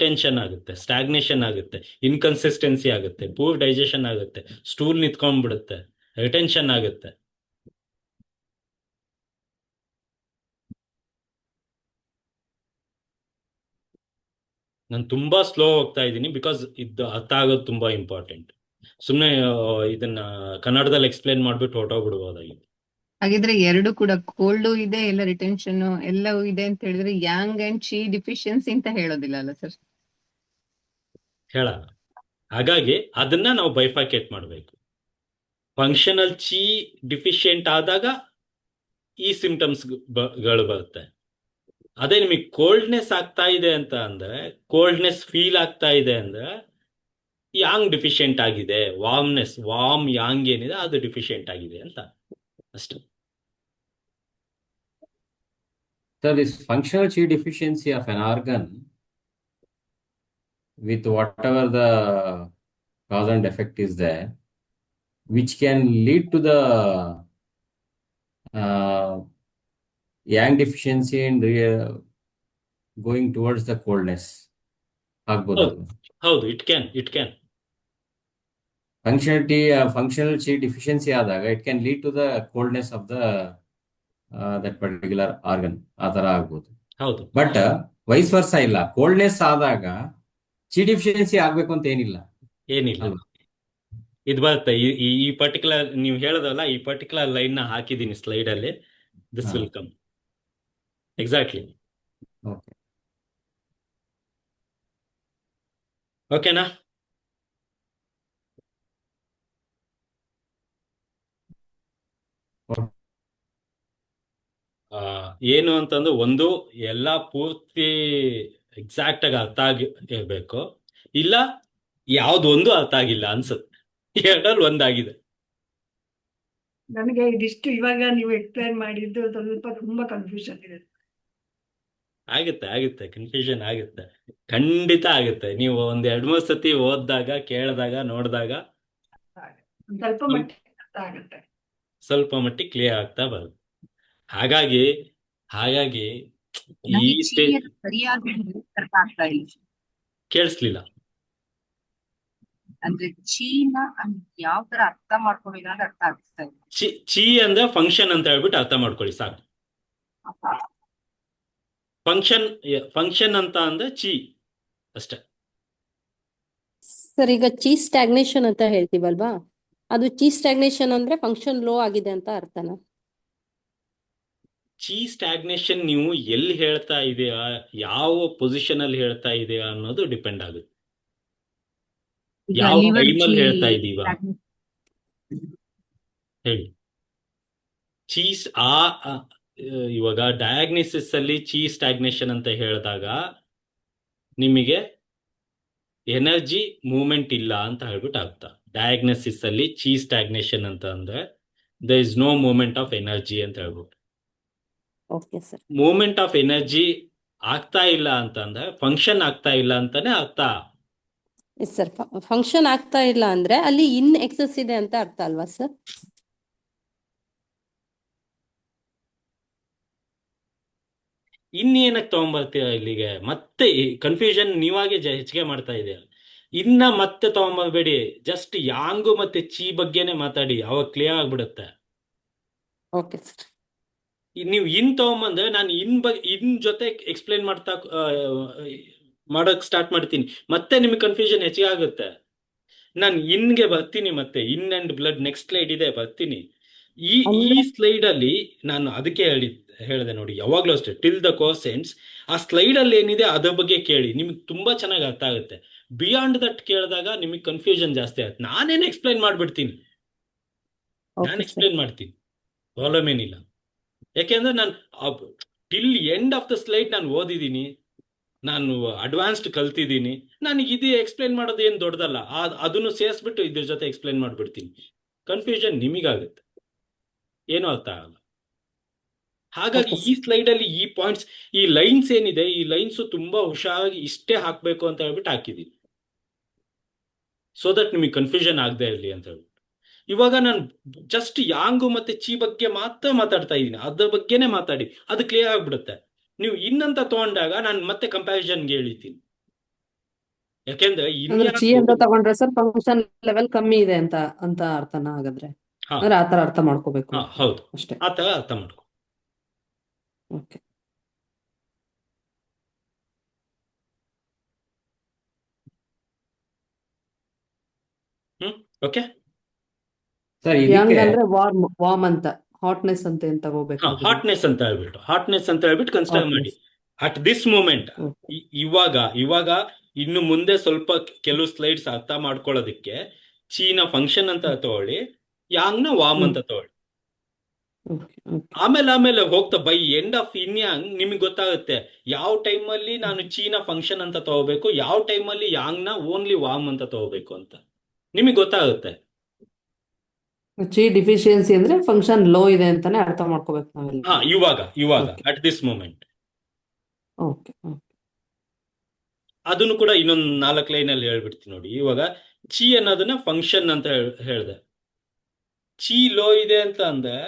ಟೆನ್ಷನ್ ಆಗುತ್ತೆ, ಸ್ಟಾಗ್ನೇಷನ್ ಆಗುತ್ತೆ, ಇನ್ಕನ್ಸಿಸ್ಟೆನ್ಸಿ ಆಗುತ್ತೆ, ಪೂರ್ ಡೈಜೆಷನ್ ಆಗುತ್ತೆ, ಸ್ಟೂಲ್ ನಿಂತ್ಕೊಂಡ್ಬಿಡುತ್ತೆ, ರಿಟೆನ್ಷನ್ ಆಗುತ್ತೆ. ನಾನು ತುಂಬಾ ಸ್ಲೋ ಹೋಗ್ತಾ ಇದ್ದೀನಿ, ಬಿಕಾಸ್ ಇದು ಅರ್ಥ ಆಗೋದು ತುಂಬಾ ಇಂಪಾರ್ಟೆಂಟ್. ಸುಮ್ಮನೆ ಇದನ್ನ ಕನ್ನಡದಲ್ಲಿ ಎಕ್ಸ್ಪ್ಲೇನ್ ಮಾಡ್ಬಿಟ್ಟು ಹೊರಟೋಗ್ಬಿಡ್ಬೋದಾಗಿತ್ತು. ಹಾಗಿದ್ರೆ ಎರಡು ಕೂಡ ಕೋಲ್ಡು ಇದೆ, ಎಲ್ಲ ರಿಟೆನ್ಷನ್ ಎಲ್ಲವೂ ಇದೆ ಅಂತ ಹೇಳಿದ್ರೆ ಯಾಂಗ್ ಅಂಡ್ ಚಿ ಡಿಫಿಷಿಯನ್ಸಿ ಅಂತ ಹೇಳೋದಿಲ್ಲ ಅಲ್ಲ ಸರ್? ಹೇಳ, ಹಾಗಾಗಿ ಅದನ್ನ ನಾವು ಬೈಫಾಕೇಟ್ ಮಾಡಬೇಕು. ಫಂಕ್ಷನಲ್ ಚಿ ಡಿಫಿಷಿಯೆಂಟ್ ಆದಾಗ ಈ ಸಿಂಪ್ಟಮ್ಸ್ ಗಳು ಬರುತ್ತೆ. ಅದೇ ನಿಮಗೆ ಕೋಲ್ಡ್ನೆಸ್ ಆಗ್ತಾ ಇದೆ ಅಂತ ಅಂದ್ರೆ, ಕೋಲ್ಡ್ನೆಸ್ ಫೀಲ್ ಆಗ್ತಾ ಇದೆ ಅಂದ್ರೆ ಯಾಂಗ್ ಡಿಫಿಷಿಯೆಂಟ್ ಆಗಿದೆ, ವಾರ್ಮ್ ಯಾಂಗ್ ಏನಿದೆ ಅದು ಡಿಫಿಷಿಯೆಂಟ್ ಆಗಿದೆ ಅಂತ ಅಷ್ಟೇ. So this functional chi deficiency of an organ with whatever the cause and effect is there, which can lead to the yang deficiency and going towards the coldness. ಆಗ್ಬೋದು. ಹೌದು, it can. Functional chi deficiency ಆದಾಗ it can lead to the coldness of the that particular organ. ಆ ತರ ಆಗ್ಬೋದು. ಹೌದು, ಬಟ್ ವೈಸ್ ವರ್ಸ ಇಲ್ಲ, ಕೋಲ್ಡ್ನೆಸ್ ಆದಾಗ ಚಿ ಡಿಫಿಷಿಯನ್ಸಿ ಆಗ್ಬೇಕು ಅಂತ ಏನಿಲ್ಲ. ಏನಿಲ್ಲ. ಇದು ಬರುತ್ತೆ, ಈ ಪರ್ಟಿಕ್ಯುಲರ್ ನೀವು ಹೇಳೋದಲ್ಲ, ಈ ಪರ್ಟಿಕ್ಯುಲರ್ ಲೈನ್ ನ ಹಾಕಿದ್ದೀನಿ ಸ್ಲೈಡ್ ಅಲ್ಲಿ. This will come exactly. ಓಕೆನಾ? ಏನು ಅಂತಂದ್ರೆ, ಒಂದು ಎಲ್ಲ ಪೂರ್ತಿ ಎಕ್ಸಾಕ್ಟ್ ಆಗಿ ಅರ್ಥ ಆಗಿರ್ಬೇಕು, ಇಲ್ಲ ಯಾವ್ದೊಂದು ಅರ್ಥ ಆಗಿಲ್ಲ ಅನ್ಸುತ್ತೆ. ಎರಡಲ್ಲಿ ಒಂದಾಗಿದೆ. ನನಗೆ ಇದಿಷ್ಟು ಇವಾಗ ನೀವು ಎಕ್ಸ್ಪ್ಲೈನ್ ಮಾಡಿದ್ದು ಸ್ವಲ್ಪ ತುಂಬಾ ಕನ್ಫ್ಯೂಷನ್ ಇದೆ. ಆಗುತ್ತೆ, ಕನ್ಫ್ಯೂಷನ್ ಆಗುತ್ತೆ, ಖಂಡಿತ ಆಗುತ್ತೆ. ನೀವು ಒಂದ್ 2-3 ಸತಿ ಓದಿದಾಗ, ಕೇಳಿದಾಗ, ನೋಡಿದಾಗ ಸ್ವಲ್ಪ ಮಟ್ಟಿಗೆ ಅರ್ಥ ಆಗುತ್ತೆ, ಸ್ವಲ್ಪ ಮಟ್ಟಿಗೆ ಕ್ಲಿಯರ್ ಆಗ್ತಾ ಬರುತ್ತೆ. ಹಾಗಾಗಿ ಈ ನನಗೆ ಸ್ಟೇಜ್ ಸರಿಯಾಗಿ ಅರ್ಥ ಆಗ್ತಾ ಇಲ್ಲ. ಕೇಳಿಸ್ಲಿಲ್ಲ. ಅಂದ್ರೆ ಚೀನ ಯಾವ ತರ ಅರ್ಥ ಮಾಡ್ಕೋಬೇಕು ಅಂತ ಅರ್ಥ ಆಗ್ತಾ ಇದೆ. ಚಿ ಅಂದ್ರೆ ಫಂಕ್ಷನ್ ಅಂತ ಹೇಳ್ಬಿಟ್ಟು ಅರ್ಥ ಮಾಡ್ಕೊಳ್ಳಿ ಸಾಕು. ಫಂಕ್ಷನ್ ಅಂತ ಅಂದ್ರೆ ಚಿ ಅಷ್ಟೇ. ಸರ್ ಈಗ ಚೀಸ್ ಸ್ಟಾಗ್ನೇಷನ್ ಅಂತ ಹೇಳ್ತೀವಲ್ವಾ, ಅದು ಚೀಸ್ ಸ್ಟಾಗ್ನೇಷನ್ ಅಂದ್ರೆ ಫಂಕ್ಷನ್ ಲೋ ಆಗಿದೆ ಅಂತ ಅರ್ಥನಾ? ಚಿ ಸ್ಟಾಗ್ನೇಷನ್ ನೀವು ಎಲ್ಲಿ ಹೇಳ್ತಾ ಇದೆಯಾ, ಯಾವ ಪೊಸಿಷನ್ ಅಲ್ಲಿ ಹೇಳ್ತಾ ಇದೆಯಾ ಅನ್ನೋದು ಡಿಪೆಂಡ್ ಆಗುತ್ತೆ. ಈಗ ಯಾವ liver ಟೈಮಲ್ಲಿ chi ಹೇಳ್ತಾ ಇದೀವ stagnation. ಹೇಳಿ. ಚೀಸ್ ಇವಾಗ ಡಯಾಗ್ನಿಸಿಸ್ ಅಲ್ಲಿ ಚೀ ಸ್ಟಾಗ್ನೇಷನ್ ಅಂತ ಹೇಳಿದಾಗ ನಿಮಗೆ ಎನರ್ಜಿ ಮೂವ್ಮೆಂಟ್ ಇಲ್ಲ ಅಂತ ಹೇಳ್ಬಿಟ್ಟು ಆಗ್ತಾ. ಡಯಾಗ್ನೋಸಿಸ್ ಅಲ್ಲಿ ಚೀ ಸ್ಟಾಗ್ನೇಷನ್ ಅಂತ ಅಂದ್ರೆ there is no movement of energy ಅಂತ ಹೇಳ್ಬಿಟ್ಟು. Okay sir. Movement of energy ಆಗ್ತಾ ಇಲ್ಲ ಅಂತಂದ್ರೆ ಫಂಕ್ಷನ್ ಆಗ್ತಾ ಇಲ್ಲ ಅಂತಾನೆ ಅರ್ಥ. ಎಸ್ ಸರ್, ಫಂಕ್ಷನ್ ಆಗ್ತಾ ಇಲ್ಲ ಅಂದ್ರೆ ಅಲ್ಲಿ ಇನ್ ಎಕ್ಸಸ್ ಇದೆ ಅಂತ ಅರ್ಥ ಅಲ್ವಾ ಸರ್? ಇನ್ನೇನಕ್ಕೆ ತಗೊಂಬರ್ತೀರ ಇಲ್ಲಿಗೆ? ಮತ್ತೆ ಕನ್ಫ್ಯೂಷನ್ ನೀವಾಗೆ ಹೆಚ್ಚಿಗೆ ಮಾಡ್ತಾ ಇದೆಯಾ. ಇನ್ನ ಮತ್ತೆ ತಗೊಂಬರ್ಬೇಡಿ, ಜಸ್ಟ್ ಯಾಂಗು ಮತ್ತೆ ಚಿ ಬಗ್ಗೆನೆ ಮಾತಾಡಿ, ಅವಾಗ ಕ್ಲಿಯರ್ ಆಗ್ಬಿಡುತ್ತೆ. Okay sir. ನೀವು ಇನ್ ತಗೊಂಬಂದ್ರೆ ನಾನು ಇನ್ ಜೊತೆ ಎಕ್ಸ್ಪ್ಲೇನ್ ಮಾಡಕ್ ಸ್ಟಾರ್ಟ್ ಮಾಡ್ತೀನಿ, ಮತ್ತೆ ನಿಮ್ಗೆ ಕನ್ಫ್ಯೂಷನ್ ಹೆಚ್ಚಿಗೆ ಆಗುತ್ತೆ. ನಾನು ಇನ್ಗೆ ಬರ್ತೀನಿ, ಮತ್ತೆ in and blood next slide ಇದೆ, ಬರ್ತೀನಿ. ಈ ಸ್ಲೈಡ್ ಅಲ್ಲಿ ನಾನು ಅದಕ್ಕೆ ಹೇಳಿದೆ ನೋಡಿ, ಯಾವಾಗ್ಲೂ ಅಷ್ಟೇ ಟಿಲ್ ದ ಕೋಸೆಂಟ್ಸ್ ಆ ಸ್ಲೈಡ್ ಅಲ್ಲಿ ಏನಿದೆ ಅದ್ರ ಬಗ್ಗೆ ಕೇಳಿ, ನಿಮ್ಗೆ ತುಂಬಾ ಚೆನ್ನಾಗಿ ಅರ್ಥ ಆಗುತ್ತೆ. ಬಿಯಾಂಡ್ ದಟ್ ಕೇಳಿದಾಗ ನಿಮಗೆ ಕನ್ಫ್ಯೂಷನ್ ಜಾಸ್ತಿ ಆಗುತ್ತೆ. ನಾನೇನು ಎಕ್ಸ್ಪ್ಲೈನ್ ಮಾಡ್ಬಿಡ್ತೀನಿ, ನಾನು ಎಕ್ಸ್ಪ್ಲೈನ್ ಮಾಡ್ತೀನಿ, ಪ್ರಾಬ್ಲಮ್ ಏನಿಲ್ಲ. ಯಾಕೆಂದ್ರೆ ನಾನು till end of the slide ನಾನು ಓದಿದ್ದೀನಿ, ನಾನು ಅಡ್ವಾನ್ಸ್ಡ್ ಕಲ್ತಿದ್ದೀನಿ. ನನಗೆ ಇದು ಎಕ್ಸ್ಪ್ಲೈನ್ ಮಾಡೋದು ಏನು ದೊಡ್ಡದಲ್ಲ, ಅದನ್ನು ಸೇರಿಸ್ಬಿಟ್ಟು ಇದ್ರ ಜೊತೆ ಎಕ್ಸ್ಪ್ಲೈನ್ ಮಾಡ್ಬಿಡ್ತೀನಿ. ಕನ್ಫ್ಯೂಷನ್ ನಿಮಗಾಗುತ್ತೆ, ಏನೂ ಅರ್ಥ ಆಗಲ್ಲ. ಹಾಗಾಗಿ ಈ ಸ್ಲೈಡ್ ಅಲ್ಲಿ ಈ ಪಾಯಿಂಟ್ಸ್, ಈ ಲೈನ್ಸ್ ಏನಿದೆ, ಈ ಲೈನ್ಸ್ ತುಂಬಾ ಹುಷಾರಾಗಿ ಇಷ್ಟೇ ಹಾಕ್ಬೇಕು ಅಂತ ಹೇಳ್ಬಿಟ್ಟು ಹಾಕಿದ್ದೀನಿ, ಸೊ ದಟ್ ನಿಮಗೆ ಕನ್ಫ್ಯೂಷನ್ ಆಗದೆ ಇರಲಿ ಅಂತ ಹೇಳ್ಬಿಟ್ಟು. ಇವಾಗ ನಾನು ಜಸ್ಟ್ ಯಾಂಗು ಮತ್ತೆ ಚಿ ಬಗ್ಗೆ ಮಾತ್ರ ಮಾತಾಡ್ತಾ ಇದ್ದೀನಿ, ಅದ್ರ ಬಗ್ಗೆನೇ ಮಾತಾಡಿ, ಅದು ಕ್ಲಿಯರ್ ಆಗ್ಬಿಡುತ್ತೆ. ನೀವು ಇನ್ನಂತ ತಗೊಂಡಾಗ ನಾನು ಮತ್ತೆ ಕಂಪ್ಯಾರಿಸನ್ಗೆ ಹೇಳಿದ್ದೀನಿ. ಯಾಕೆಂದ್ರೆ ಚಿ ಅಂತ ತಗೊಂಡ್ರೆ ಸರ್ ಫಂಕ್ಷನ್ ಲೆವೆಲ್ ಕಮ್ಮಿ ಇದೆ ಅಂತ ಅರ್ಥನಾ ಹಾಗಾದ್ರೆ? ಅಂದ್ರೆ ಆತರ ಅರ್ಥ ಮಾಡ್ಕೋಬೇಕು. ಹೌದು, ಅಷ್ಟೇ. ಆ ತರ ಅರ್ಥ ಮಾಡ್ಕೊ. ಓಕೆ. ಓಕೆ ಸರ್ ಯಾಂಗ್ ಇದಕ್ಕೆ ಅಂದ್ರೆ ವಾರ್ಮ್ ಅಂತ, ಹಾಟ್ನೆಸ್ ಅಂತ ಏನ್ ತಗೋಬೇಕು? ಹಾಟ್ನೆಸ್ ಅಂತ ಹೇಳ್ಬಿಟ್ಟು ಕನ್ಸಿಡರ್ ಮಾಡಿ. ಅಟ್ ದಿಸ್ ಮೂಮೆಂಟ್, ಇವಾಗ ಇನ್ನು ಮುಂದೆ ಸ್ವಲ್ಪ ಕೆಲವು ಸ್ಲೈಡ್ಸ್ ಅರ್ಥ ಮಾಡ್ಕೊಳ್ಳೋದಕ್ಕೆ ಚೀನ ಫಂಕ್ಷನ್ ಅಂತ ತಗೊಳ್ಳಿ, ಯಾಂಗ್ನ ವಾಮ್ ಅಂತ ತಗೊಳ್ಳಿ. ಆಮೇಲೆ ಹೋಗ್ತಾ by end of yin yang ನಿಮಗೆ ಗೊತ್ತಾಗುತ್ತೆ ಯಾವ ಟೈಮಲ್ಲಿ ನಾನು ಚೀನ ಫಂಕ್ಷನ್ ಅಂತ ತಗೋಬೇಕು, ಯಾವ ಟೈಮಲ್ಲಿ ಯಾಂಗ್ನ ಓನ್ಲಿ ವಾಮ್ ಅಂತ ತಗೋಬೇಕು ಅಂತ ನಿಮಗೆ ಗೊತ್ತಾಗುತ್ತೆ. ಚಿ ಡಿಫಿಷಿಯನ್ಸಿ ಅಂದ್ರೆ ಫಂಕ್ಷನ್ ಲೋ ಇದೆ ಅಂತಾನೆ ಅರ್ಥ ಮಾಡ್ಕೋಬೇಕು ನಾವೆಲ್ಲ. ಇವಾಗ ಅಟ್ ದಿಸ್ ಮೂಮೆಂಟ್. ಓಕೆ. ಅದನ್ನು ಕೂಡ ಇನ್ನೊಂದು 4 ಲೈನಲ್ಲಿ ಹೇಳ್ಬಿಡ್ತೀನಿ ನೋಡಿ. ಇವಾಗ ಚಿ ಅನ್ನೋದನ್ನ ಫಂಕ್ಷನ್ ಅಂತ ಹೇಳ್ದೆ. ಚಿ ಲೋ ಇದೆ ಅಂತ ಅಂದ್ರೆ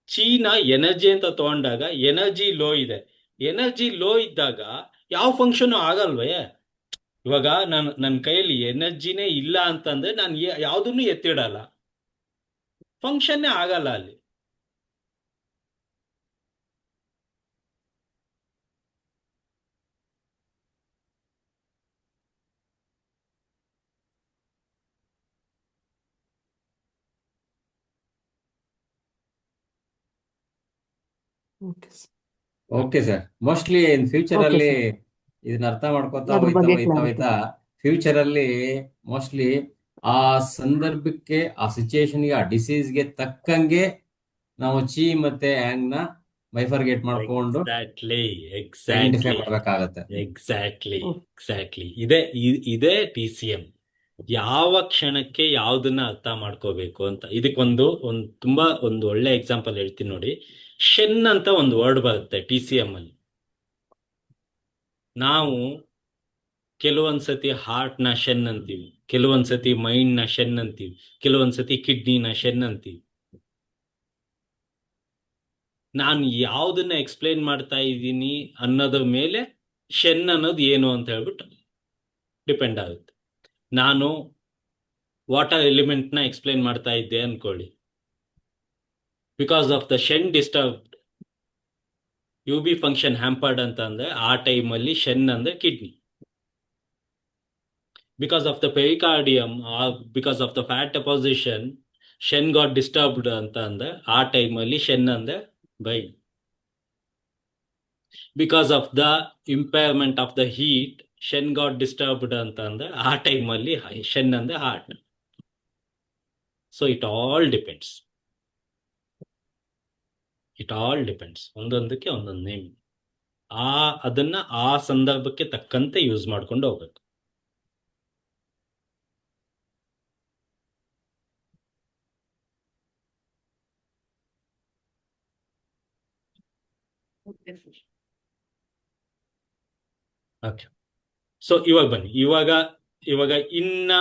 ಚೀನ ಎನರ್ಜಿ ಅಂತ ತಗೊಂಡಾಗ ಎನರ್ಜಿ ಲೋ ಇದೆ. ಎನರ್ಜಿ ಲೋ ಇದ್ದಾಗ ಯಾವ ಫಂಕ್ಷನ್ ಆಗಲ್ವೇ. ಇವಾಗ ನನ್ನ ಕೈಯಲ್ಲಿ ಎನರ್ಜಿನೇ ಇಲ್ಲ ಅಂತಂದ್ರೆ ನಾನು ಯಾವುದನ್ನು ಎತ್ತಿಡಲ್ಲ, ಫಂಕ್ಷನ್ನೇ ಆಗಲ್ಲ ಅಲ್ಲಿ. Okay sir. Mostly in future Okay, ಅಲ್ಲಿ sir. ಇದನ್ನ ಅರ್ಥ ಮಾಡ್ಕೊತಾ ಅದ್ರ ಹೋಯ್ತಾ ಬಗ್ಗೆ ಹೋಯ್ತಾ clarity. ಹೋಯ್ತಾ ಫ್ಯೂಚರ್ ಅಲ್ಲಿ ಮೋಸ್ಟ್ಲಿ ಆ ಸಂದರ್ಭಕ್ಕೆ, ಆ ಸಿಚುಯೇಷನ್ಗೆ, ಆ ಡಿಸೀಸ್ಗೆ ತಕ್ಕಂಗೆ ನಾವು ಚಿ ಮತ್ತೆ ಯಾಂಗ್ ನ ಬೈಫರ್ಗೇಟ್ ಮಾಡ್ಕೊಂಡು ಐಡೆಂಟಿಫೈ ಮಾಡ್ಬೇಕಾಗತ್ತೆ. ಎಕ್ಸಾಕ್ಟ್ಲಿ ಇದೇ TCM. ಯಾವ ಕ್ಷಣಕ್ಕೆ ಯಾವ್ದನ್ನ ಅರ್ಥ ಮಾಡ್ಕೋಬೇಕು ಅಂತ. ಇದಕ್ಕೊಂದು ತುಂಬಾ ಒಳ್ಳೆ ಎಕ್ಸಾಂಪಲ್ ಹೇಳ್ತೀನಿ ನೋಡಿ. ಶೆನ್ ಅಂತ ಒಂದು ವರ್ಡ್ ಬರುತ್ತೆ TCM ಅಲ್ಲಿ. ನಾವು ಕೆಲವೊಂದ್ಸತಿ ಹಾರ್ಟ್ ನ ಶೆನ್ ಅಂತೀವಿ, ಕೆಲವೊಂದ್ಸತಿ ಮೈಂಡ್ ನ ಶೆನ್ ಅಂತೀವಿ, ಕೆಲವೊಂದ್ಸತಿ ಕಿಡ್ನಿನ ಶೆನ್ ಅಂತೀವಿ. ನಾನು ಯಾವ್ದನ್ನ ಎಕ್ಸ್ಪ್ಲೈನ್ ಮಾಡ್ತಾ ಇದ್ದೀನಿ ಅನ್ನೋದ್ರ ಮೇಲೆ ಶೆನ್ ಅನ್ನೋದು ಏನು ಅಂತ ಹೇಳ್ಬಿಟ್ಟು ಡಿಪೆಂಡ್ ಆಗುತ್ತೆ. ನಾನು ವಾಟರ್ ಎಲಿಮೆಂಟ್ನ ಎಕ್ಸ್ಪ್ಲೈನ್ ಮಾಡ್ತಾ ಇದ್ದೆ ಅನ್ಕೊಳ್ಳಿ. Because of the shen disturbed you be function hampered ಅಂತ ಅಂದ್ರೆ ಆ ಟೈಮಲ್ಲಿ ಶೆನ್ ಅಂದ್ರೆ kidney. Because of the pericardium because of the fat deposition shen got disturbed ಅಂತ ಅಂದ್ರೆ ಆ ಟೈಮಲ್ಲಿ ಶೆನ್ ಅಂದ್ರೆ brain. Because of the impairment of the heat shen got disturbed ಅಂತ ಅಂದ್ರೆ ಆ ಟೈಮಲ್ಲಿ ಶೆನ್ ಅಂದ್ರೆ heart. So it all depends. ಒಂದೊಂದಕ್ಕೆ ಒಂದೊಂದು ನೇಮ್. ಅದನ್ನ ಆ ಸಂದರ್ಭಕ್ಕೆ ತಕ್ಕಂತೆ ಯೂಸ್ ಮಾಡ್ಕೊಂಡು ಹೋಗ್ಬೇಕು. ಓಕೆ. ಸೊ ಇವಾಗ ಬನ್ನಿ, ಇವಾಗ ಇನ್ನ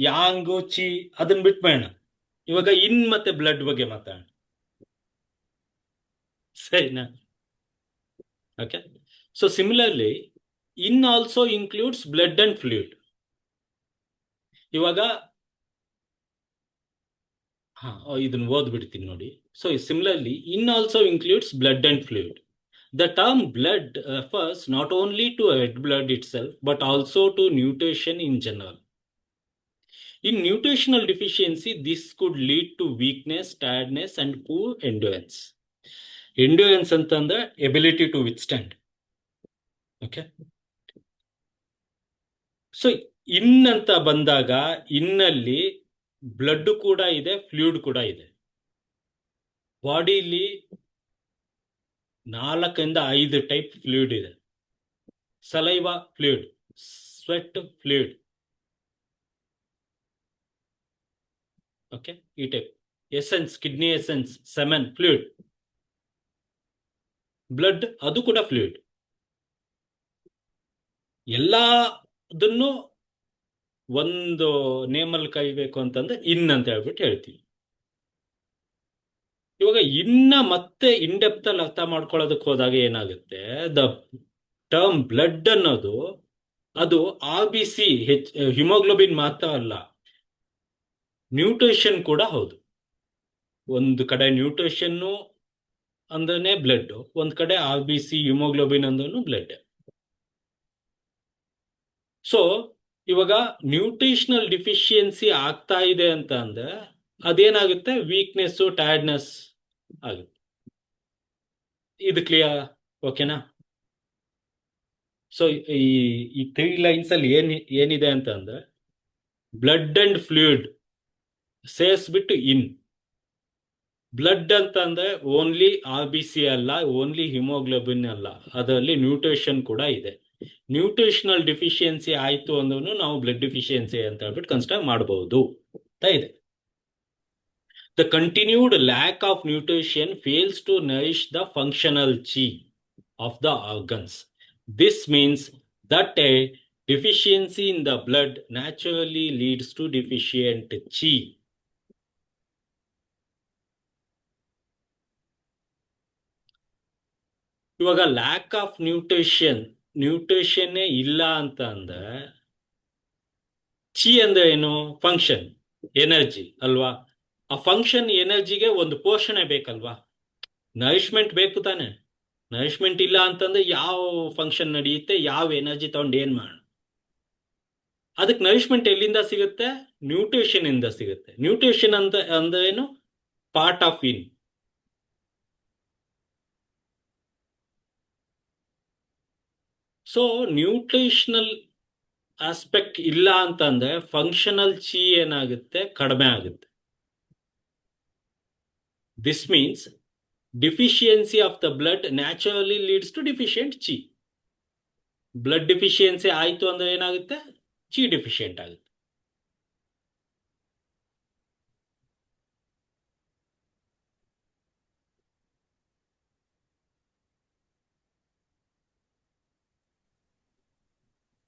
ಯಾಂಗು ಚಿ ಅದನ್ನ ಬಿಟ್ಬೇಡ. ಇವಾಗ ಇನ್ ಮತ್ತೆ ಬ್ಲಡ್ ಬಗ್ಗೆ ಮಾತಾಡೋಣ, ಸರಿನಾ? Okay. So similarly in also includes blood and fluid. ಇವಾಗ ಇದನ್ನ ಓದ್ಬಿಡ್ತೀನಿ ನೋಡಿ. So similarly in also includes blood and fluid. The term blood refers not only to red blood itself, but also to nutrition in general. In nutritional deficiency, this could lead to weakness, tiredness, and poor endurance. Endurance ಅಂತಂದ್ರೆ ability to withstand. Okay. So in ಅಂತ ಬಂದಾಗ ಇನ್ನಲ್ಲಿ ಬ್ಲಡ್ ಕೂಡ ಇದೆ, ಫ್ಲೂಯಿಡ್ ಕೂಡ ಇದೆ. ಬಾಡಿಲಿ 4 ಇಂದ 5 ಟೈಪ್ ಫ್ಲೂಯಿಡ್ ಇದೆ. Saliva fluid, sweat fluid, okay, ಈ type. Essence, kidney essence, semen fluid. Blood ಅದು ಕೂಡ ಫ್ಲೂಯಿಡ್. ಎಲ್ಲದನ್ನು ಒಂದು ನೇಮಲ್ಲಿ ಕೈಬೇಕು ಅಂತಂದ್ರೆ ಇನ್ ಅಂತ ಹೇಳ್ಬಿಟ್ಟು ಹೇಳ್ತೀವಿ. ಇವಾಗ ಇನ್ನ ಮತ್ತೆ ಇನ್ಡೆಪ್ತ್ ಅಲ್ಲಿ ಅರ್ಥ ಮಾಡ್ಕೊಳ್ಳೋದಕ್ಕೆ ಹೋದಾಗ ಏನಾಗುತ್ತೆ, ದ ಟರ್ಮ್ ಬ್ಲಡ್ ಅನ್ನೋದು ಅದು RBC ಹಿಮೋಗ್ಲೋಬಿನ್ ಮಾತ್ರ ಅಲ್ಲ, ನ್ಯೂಟ್ರಿಷನ್ ಕೂಡ ಹೌದು. ಒಂದು ಕಡೆ ನ್ಯೂಟ್ರಿಷನ್ನು ಅಂದ್ರೆ ಬ್ಲಡ್, ಒಂದ್ ಕಡೆ RBC ಹಿಮೋಗ್ಲೋಬಿನ್ ಅಂದ್ರೂ ಬ್ಲಡ್. ಸೊ ಇವಾಗ ನ್ಯೂಟ್ರಿಷನಲ್ ಡಿಫಿಷಿಯನ್ಸಿ ಆಗ್ತಾ ಇದೆ ಅಂತ ಅಂದ್ರೆ ಅದೇನಾಗುತ್ತೆ, ವೀಕ್ನೆಸ್, ಟಯರ್ಡ್ನೆಸ್ ಆಗುತ್ತೆ. ಇದು ಕ್ಲಿಯರ್? ಓಕೆನಾ? ಸೊ ಈ 3 ಲೈನ್ಸ್ ಅಲ್ಲಿ ಏನಿದೆ ಅಂತ ಅಂದ್ರೆ ಬ್ಲಡ್ ಅಂಡ್ ಫ್ಲೂಯಿಡ್ ಸೇರಿಸ್ಬಿಟ್ಟು ಇನ್. ಬ್ಲಡ್ ಅಂತ ಅಂದ್ರೆ ಓನ್ಲಿ RBC ಅಲ್ಲ, ಓನ್ಲಿ ಹಿಮೋಗ್ಲೋಬಿನ್ ಅಲ್ಲ, ಅದರಲ್ಲಿ ನ್ಯೂಟ್ರಿಷನ್ ಕೂಡ ಇದೆ. ನ್ಯೂಟ್ರಿಷನಲ್ ಡಿಫಿಷಿಯನ್ಸಿ ಆಯ್ತು ಅಂದ್ರೂ ನಾವು ಬ್ಲಡ್ ಡಿಫಿಷಿಯನ್ಸಿ ಅಂತ ಹೇಳ್ಬಿಟ್ಟು ಕನ್ಸಿಡರ್ ಮಾಡಬಹುದು ಅಂತ ಇದೆ. The continued lack of nutrition fails to nourish the functional chi of the organs. This means that a deficiency in the blood naturally leads to deficient chi. ಇವಾಗ ಲ್ಯಾಕ್ ಆಫ್ ನ್ಯೂಟ್ರಿಷನ್ ಇಲ್ಲ ಅಂತ ಅಂದ್ರೆ ಚಿ ಅಂದ್ರೆ ಏನು? ಫಂಕ್ಷನ್, ಎನರ್ಜಿ ಅಲ್ವಾ? ಆ ಫಂಕ್ಷನ್ ಎನರ್ಜಿಗೆ ಒಂದು ಪೋಷಣೆ ಬೇಕಲ್ವಾ? ನರಿಶ್ಮೆಂಟ್ ಬೇಕು ತಾನೆ. ನರಿಶ್ಮೆಂಟ್ ಇಲ್ಲ ಅಂತಂದ್ರೆ ಯಾವ ಫಂಕ್ಷನ್ ನಡೆಯುತ್ತೆ, ಯಾವ ಎನರ್ಜಿ ತಗೊಂಡು ಏನ್ ಮಾಡೋಣ? ಅದಕ್ಕೆ ನರಿಶ್ಮೆಂಟ್ ಎಲ್ಲಿಂದ ಸಿಗುತ್ತೆ? ನ್ಯೂಟ್ರಿಷನ್ ಇಂದ ಸಿಗುತ್ತೆ. ನ್ಯೂಟ್ರಿಷನ್ ಅಂತ ಅಂದ್ರೆ ಏನು? Part of in. So nutritional aspect ಇಲ್ಲ ಅಂತಂದ್ರೆ ಫಂಕ್ಷನಲ್ ಚಿ ಏನಾಗುತ್ತೆ? ಕಡಿಮೆ ಆಗುತ್ತೆ. This means deficiency of the blood naturally leads to deficient chi. Blood deficiency ಆಯ್ತು ಅಂದ್ರೆ ಏನಾಗುತ್ತೆ? chi deficient ಆಗುತ್ತೆ.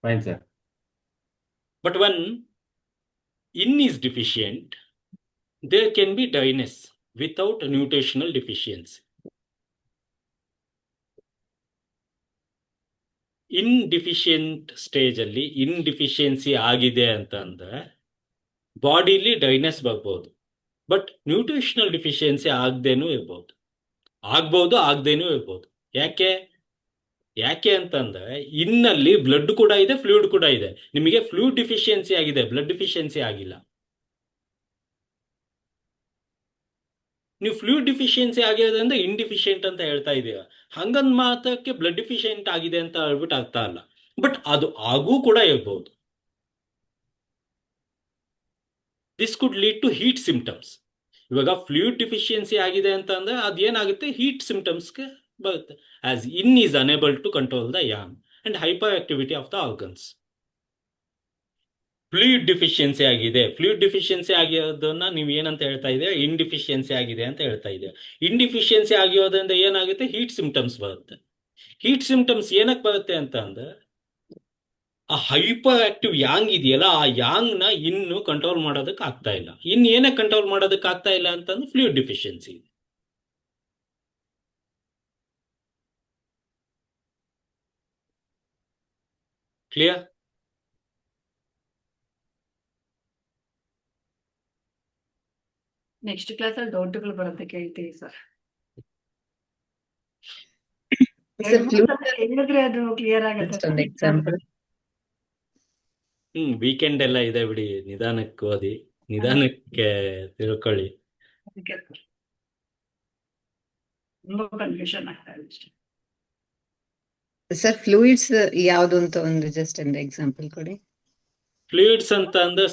Fine, sir. But when in is deficient, there can be dryness without nutritional deficiency. Yin deficient stage ಅಲ್ಲಿ ಇನ್ಡಿಫಿಷಿಯನ್ಸಿ ಆಗಿದೆ ಅಂತ ಅಂದ್ರೆ ಬಾಡಿಲಿ ಡ್ರೈನೆಸ್ ಬರ್ಬೋದು, ಬಟ್ ನ್ಯೂಟ್ರಿಷನಲ್ ಡಿಫಿಷಿಯನ್ಸಿ ಆಗದೇನೂ ಇರ್ಬೋದು, ಆಗದೇನೂ ಇರ್ಬೋದು. ಯಾಕೆ ಯಾಕೆ ಅಂತಂದ್ರೆ ಇನ್ನಲ್ಲಿ ಬ್ಲಡ್ ಕೂಡ ಇದೆ, ಫ್ಲೂಯಿಡ್ ಕೂಡ ಇದೆ. ನಿಮಗೆ ಫ್ಲೂಯಿಡ್ ಡಿಫಿಷಿಯನ್ಸಿ ಆಗಿದೆ, ಬ್ಲಡ್ ಡಿಫಿಷಿಯನ್ಸಿ ಆಗಿಲ್ಲ. ನೀವು ಫ್ಲೂಯಿಡ್ ಡಿಫಿಷಿಯನ್ಸಿ ಆಗಿರೋದ್ರಿಂದ ಇನ್ಡಿಫಿಷಿಯೆಂಟ್ ಅಂತ ಹೇಳ್ತಾ ಇದ್ದೀರಾ. ಹಂಗಂದ್ ಮಾತ್ರಕ್ಕೆ ಬ್ಲಡ್ ಡಿಫಿಷಿಯೆಂಟ್ ಆಗಿದೆ ಅಂತ ಹೇಳ್ಬಿಟ್ಟು ಅರ್ಥ ಅಲ್ಲ, ಬಟ್ ಅದು ಆಗೂ ಕೂಡ ಇರ್ಬೋದು. This could lead to heat symptoms. ಇವಾಗ ಫ್ಲೂಯಿಡ್ ಡಿಫಿಷಿಯನ್ಸಿ ಆಗಿದೆ ಅಂತ ಅಂದ್ರೆ ಅದೇನಾಗುತ್ತೆ, ಹೀಟ್ ಸಿಂಪ್ಟಮ್ಸ್ಗೆ ಬರುತ್ತೆ. As yin is unable to control the yang and hyperactivity of the organs. Fluid deficiency ಆಗಿದೆ, ಫ್ಲೂಯಿಡ್ ಡಿಫಿಷಿಯನ್ಸಿ ಆಗಿರೋದನ್ನ ನೀವು ಏನಂತ ಹೇಳ್ತಾ ಇದೀರಾ, ಇನ್ಡಿಫಿಷಿಯನ್ಸಿ ಆಗಿದೆ ಅಂತ ಹೇಳ್ತಾ ಇದೀರಾ. ಇನ್ಡಿಫಿಷಿಯನ್ಸಿ ಆಗಿರೋದ್ರಿಂದ ಏನಾಗುತ್ತೆ, ಹೀಟ್ ಸಿಂಪ್ಟಮ್ಸ್ ಬರುತ್ತೆ. ಹೀಟ್ ಸಿಂಪ್ಟಮ್ಸ್ ಏನಕ್ಕೆ ಬರುತ್ತೆ ಅಂತ ಅಂದ್ರೆ ಆ ಹೈಪರ್ ಆಕ್ಟಿವ್ ಯಾಂಗ್ ಇದೆಯಲ್ಲ, ಆ ಯಾಂಗ್ ನ ಇನ್ನು ಕಂಟ್ರೋಲ್ ಮಾಡೋದಕ್ಕೆ ಆಗ್ತಾ ಇಲ್ಲ. ಏನಕ್ಕೆ ಕಂಟ್ರೋಲ್ ಮಾಡೋದಕ್ಕೆ ಆಗ್ತಾ ಇಲ್ಲ ಅಂತಂದ್ರೆ ಫ್ಲೂಯಿಡ್ ಡಿಫಿಷಿಯನ್ಸಿ. ಕ್ಲಿಯರ್? ನೆಕ್ಸ್ಟ್ ಕ್ಲಾಸಲ್ಲಿ ಡೌಟ್ಗಳು ಬರುತ್ತೆ, ಕೇಳ್ತೀವಿ ಸರ್. ಸರ್ ಫ್ಲೂಯಿಡ್ ಹೇಳಿದ್ರೆ ಅದು ಕ್ಲಿಯರ್ ಆಗುತ್ತೆ. ಒಂದು ಎಕ್ಸಾಂಪಲ್. ವೀಕೆಂಡ್ ಎಲ್ಲ ಇದೆ ಬಿಡಿ, ನಿಧಾನಕ್ಕೆ ಓದಿ, ನಿಧಾನಕ್ಕೆ ತಿಳ್ಕೊಳ್ಳಿ. ಅದಕ್ಕೆ ತುಂಬಾ ಕನ್ಫ್ಯೂಷನ್ ಆಗ್ತಾ ಇದೆ ಅಷ್ಟೇ. ಸರ್ ಫ್ಲೂಯಿಡ್ಸ್ ಯಾವ್ದು ಅಂತ ಒಂದು ಜಸ್ಟ್ ಒಂದು ಎಕ್ಸಾಂಪಲ್ ಕೊಡಿ. ಫ್ಲೂಯಿಡ್ಸ್ ಅಂತ ಅಂದ್ರೆ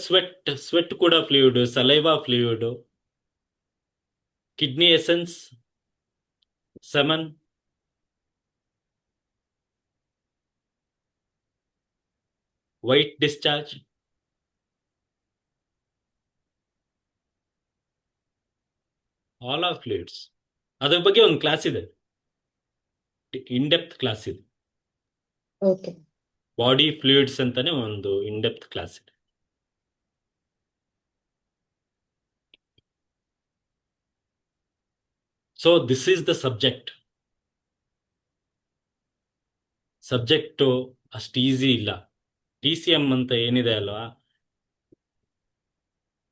ಸ್ವೆಟ್ ಕೂಡ fluid, saliva fluid, kidney essence, ಸೆಮನ್, white discharge, all are fluids. ಅದ್ರ ಬಗ್ಗೆ ಒಂದು ಕ್ಲಾಸ್ ಇದೆ, ಇನ್ ಡೆಪ್ತ್ ಕ್ಲಾಸ್ ಇದೆ. ಓಕೆ. ಬಾಡಿ ಫ್ಲೂಯಿಡ್ಸ್ ಅಂತಾನೆ ಒಂದು ಇನ್ ಡೆಪ್ತ್ ಕ್ಲಾಸ್ ಇದೆ. So this is the subject ಅಷ್ಟು ಈಸಿ ಇಲ್ಲ. TCM ಅಂತ ಏನಿದೆ ಅಲ್ವಾ,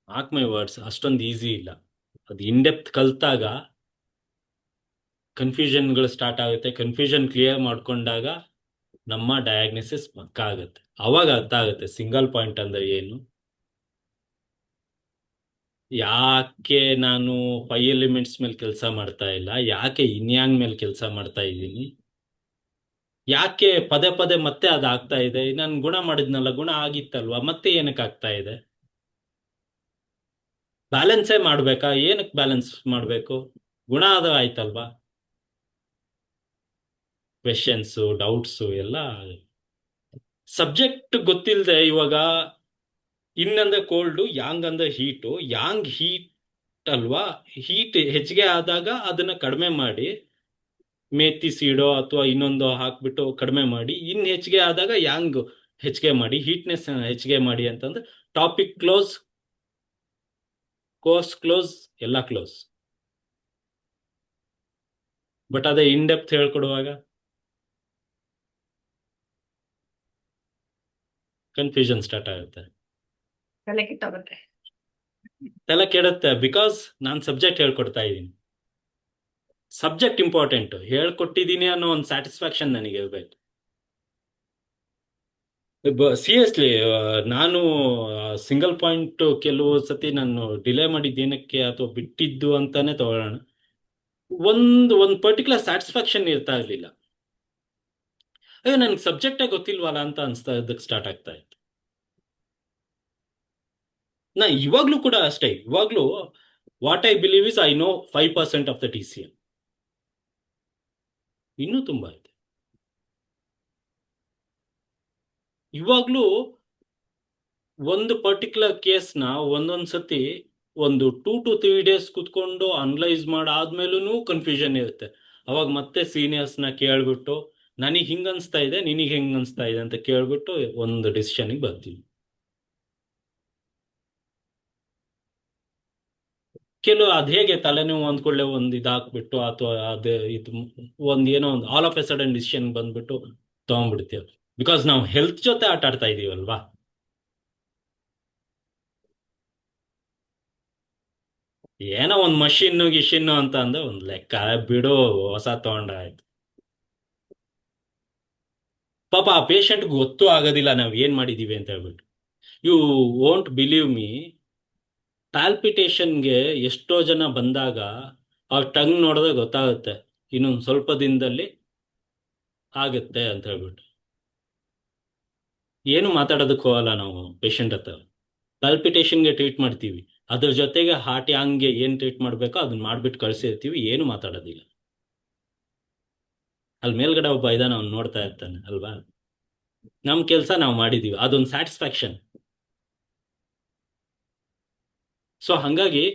ಮಾರ್ಕ್ ಮೈ ವರ್ಡ್ಸ್, ಅಷ್ಟೊಂದು ಈಸಿ ಇಲ್ಲ. ಅದು ಇನ್ ಡೆಪ್ತ್ ಕಲ್ತಾಗ ಕನ್ಫ್ಯೂಷನ್ಗಳು ಸ್ಟಾರ್ಟ್ ಆಗುತ್ತೆ. ಕನ್ಫ್ಯೂಷನ್ ಕ್ಲಿಯರ್ ಮಾಡ್ಕೊಂಡಾಗ ನಮ್ಮ ಡಯಾಗ್ನೋಸಿಸ್ ಪಕ್ಕ ಆಗುತ್ತೆ. ಅವಾಗ ಅರ್ಥ ಆಗುತ್ತೆ ಸಿಂಗಲ್ ಪಾಯಿಂಟ್ ಅಂದ್ರೆ ಏನು, ಯಾಕೆ ನಾನು 5 ಎಲಿಮೆಂಟ್ಸ್ ಮೇಲೆ ಕೆಲಸ ಮಾಡ್ತಾ ಇಲ್ಲ, ಯಾಕೆ ಇನ್ಯಾಂಗ್ ಮೇಲೆ ಕೆಲಸ ಮಾಡ್ತಾ ಇದ್ದೀನಿ, ಯಾಕೆ ಪದೇ ಪದೇ ಮತ್ತೆ ಅದಾಗ್ತಾ ಇದೆ. ನಾನು ಗುಣ ಮಾಡಿದ್ನಲ್ಲ, ಗುಣ ಆಗಿತ್ತಲ್ವಾ, ಮತ್ತೆ ಏನಕ್ಕೆ ಆಗ್ತಾ ಇದೆ. ಬ್ಯಾಲೆನ್ಸೇ ಮಾಡ್ಬೇಕಾ, ಏನಕ್ಕೆ ಬ್ಯಾಲೆನ್ಸ್ ಮಾಡ್ಬೇಕು, ಗುಣ ಆದ ಆಯ್ತಲ್ವಾ. ಕ್ವೆಶನ್ಸು, ಡೌಟ್ಸು ಎಲ್ಲ ಸಬ್ಜೆಕ್ಟ್ ಗೊತ್ತಿಲ್ಲದೆ ಇವಾಗ ಇನ್ ಅಂದ್ರೆ ಕೋಲ್ಡು, ಯಾಂಗ್ ಅಂದ್ರೆ ಹೀಟು. ಯಾಂಗ್ ಹೀಟ್ ಅಲ್ವಾ, ಹೀಟ್ ಹೆಚ್ಚಿಗೆ ಆದಾಗ ಅದನ್ನ ಕಡಿಮೆ ಮಾಡಿ ಮೇಥಿ ಸೀಡೋ ಅಥವಾ ಇನ್ನೊಂದು ಹಾಕ್ಬಿಟ್ಟು ಕಡಿಮೆ ಮಾಡಿ, ಇನ್ ಹೆಚ್ಚಿಗೆ ಆದಾಗ ಯಾಂಗ್ ಹೆಚ್ಚಿಗೆ ಮಾಡಿ, ಹೀಟ್ನೆಸ್ ಹೆಚ್ಚಿಗೆ ಮಾಡಿ ಅಂತಂದ್ರೆ ಟಾಪಿಕ್ ಕ್ಲೋಸ್, ಕೋರ್ಸ್ ಕ್ಲೋಸ್, ಎಲ್ಲ ಕ್ಲೋಸ್. ಬಟ್ ಅದೇ ಇನ್ ಡೆಪ್ತ್ ಹೇಳ್ಕೊಡುವಾಗ ಕನ್ಫ್ಯೂಷನ್ ಸ್ಟಾರ್ಟ್ ಆಗುತ್ತೆ, ತಲೆ ಕೆಟ್ಟೋಗುತ್ತೆ. ತಲೆ ಕೆಡುತ್ತೆ. ಬಿಕಾಸ್ ನಾನು ಸಬ್ಜೆಕ್ಟ್ ಹೇಳ್ಕೊಡ್ತಾ ಇದ್ದೀನಿ, ಸಬ್ಜೆಕ್ಟ್ ಇಂಪಾರ್ಟೆಂಟ್, ಹೇಳ್ಕೊಟ್ಟಿದ್ದೀನಿ ಅನ್ನೋ ಒಂದು ಸ್ಯಾಟಿಸ್ಫ್ಯಾಕ್ಷನ್ ನನಗೆ ಇರಬೇಕು. ಸೀರಿಯಸ್ಲಿ ನಾನು ಸಿಂಗಲ್ ಪಾಯಿಂಟ್ ಕೆಲವು ಸತಿ ನಾನು ಡಿಲೇ ಮಾಡಿದ್ದೇನಕ್ಕೆ ಅಥವಾ ಬಿಟ್ಟಿದ್ದು ಅಂತಾನೆ ತಗೊಳ್ಳೋಣ, ಒಂದು ಪರ್ಟಿಕ್ಯುಲರ್ ಸ್ಯಾಟಿಸ್ಫ್ಯಾಕ್ಷನ್ ಇರ್ತಾ ಇರ್ಲಿಲ್ಲ. ಅಯ್ಯೋ ನನ್ಗೆ ಸಬ್ಜೆಕ್ಟೇ ಗೊತ್ತಿಲ್ವಲ್ಲ ಅಂತ ಅನ್ಸ್ತಾ ಇದ್ದಕ್ಕೆ ಸ್ಟಾರ್ಟ್ ಆಗ್ತಾ ಇತ್ತು. ನಾ ಇವಾಗ್ಲೂ ಕೂಡ ಅಷ್ಟೇ, ಇವಾಗ್ಲೂ what I believe is I know 5% of the TCM. ಇನ್ನೂ ತುಂಬಾ ಇದೆ. ಇವಾಗ್ಲೂ ಒಂದು ಪರ್ಟಿಕ್ಯುಲರ್ ಕೇಸ್ನ ಒಂದೊಂದ್ ಸತಿ ಒಂದು 2 to 3 days ಕುತ್ಕೊಂಡು ಅನಲೈಸ್ ಮಾಡಾದ್ಮೇಲೂ ಕನ್ಫ್ಯೂಷನ್ ಇರುತ್ತೆ. ಅವಾಗ ಮತ್ತೆ ಸೀನಿಯರ್ಸ್ನ ಕೇಳ್ಬಿಟ್ಟು ನನಗೆ ಹಿಂಗ ಅನ್ಸ್ತಾ ಇದೆ, ನಿನಗೆ ಹೆಂಗ್ ಅನ್ಸ್ತಾ ಇದೆ ಅಂತ ಕೇಳ್ಬಿಟ್ಟು ಒಂದು ಡಿಸಿಷನ್ಗೆ ಬರ್ತೀವಿ. ಕೆಲವು ಅದ್ ಹೇಗೆ ತಲೆನೋವು ಅಂದ್ಕೊಳ್ಳೆ ಒಂದು ಇದಾಕ್ಬಿಟ್ಟು ಅಥವಾ ಅದೇ ಇದು ಏನೋ ಒಂದು all of A sudden decision ಬಂದ್ಬಿಟ್ಟು ತಗೊಂಡ್ಬಿಡ್ತೀವಿ. ಬಿಕಾಸ್ ನಾವು ಹೆಲ್ತ್ ಜೊತೆ ಆಟ ಆಡ್ತಾ ಇದೀವಲ್ವಾ. ಏನೋ ಒಂದ್ ಮಷಿನ್ನು ಗಿಷಿನ್ನು ಅಂತ ಅಂದ್ರೆ ಒಂದ್ ಲೆಕ್ಕ ಬಿಡು, ಹೊಸ ತಗೊಂಡ್ರೆ ಆಯ್ತು. ಪಾಪ ಆ ಪೇಷಂಟ್ ಗೊತ್ತೂ ಆಗೋದಿಲ್ಲ ನಾವ್ ಏನ್ ಮಾಡಿದೀವಿ ಅಂತ ಹೇಳ್ಬಿಟ್ಟು. ಯು ವೋಂಟ್ ಬಿಲೀವ್ ಮೀ, ಪ್ಯಾಲ್ಪಿಟೇಷನ್ಗೆ ಎಷ್ಟೋ ಜನ ಬಂದಾಗ ಅವ್ರ ಟಂಗ್ ನೋಡಿದ್ರೆ ಗೊತ್ತಾಗುತ್ತೆ ಇನ್ನೊಂದು ಸ್ವಲ್ಪ ದಿನದಲ್ಲಿ ಆಗುತ್ತೆ ಅಂತ ಹೇಳ್ಬಿಟ್ಟು. ಏನು ಮಾತಾಡೋದಕ್ಕೆ ಹೋಗಲ್ಲ ನಾವು ಪೇಷಂಟ್ ಹತ್ರ. ಪ್ಯಾಲ್ಪಿಟೇಷನ್ಗೆ ಟ್ರೀಟ್ ಮಾಡ್ತೀವಿ, ಅದ್ರ ಜೊತೆಗೆ ಹಾರ್ಟ್ ಯಾಂಗ್ಗೆ ಏನ್ ಟ್ರೀಟ್ ಮಾಡ್ಬೇಕೋ ಅದನ್ನ ಮಾಡ್ಬಿಟ್ಟು ಕಳ್ಸಿರ್ತೀವಿ, ಏನು ಮಾತಾಡೋದಿಲ್ಲ. ಅಲ್ಲಿ ಮೇಲ್ಗಡೆ ಒಬ್ಬ ಇದಾನ, ಅವ್ನು ನೋಡ್ತಾ ಇರ್ತಾನೆ ಅಲ್ವಾ. ನಮ್ ಕೆಲಸ ನಾವು ಮಾಡಿದೀವಿ, ಅದೊಂದು ಸ್ಯಾಟಿಸ್ಫ್ಯಾಕ್ಷನ್. ಸೊ ಹಂಗಾಗಿ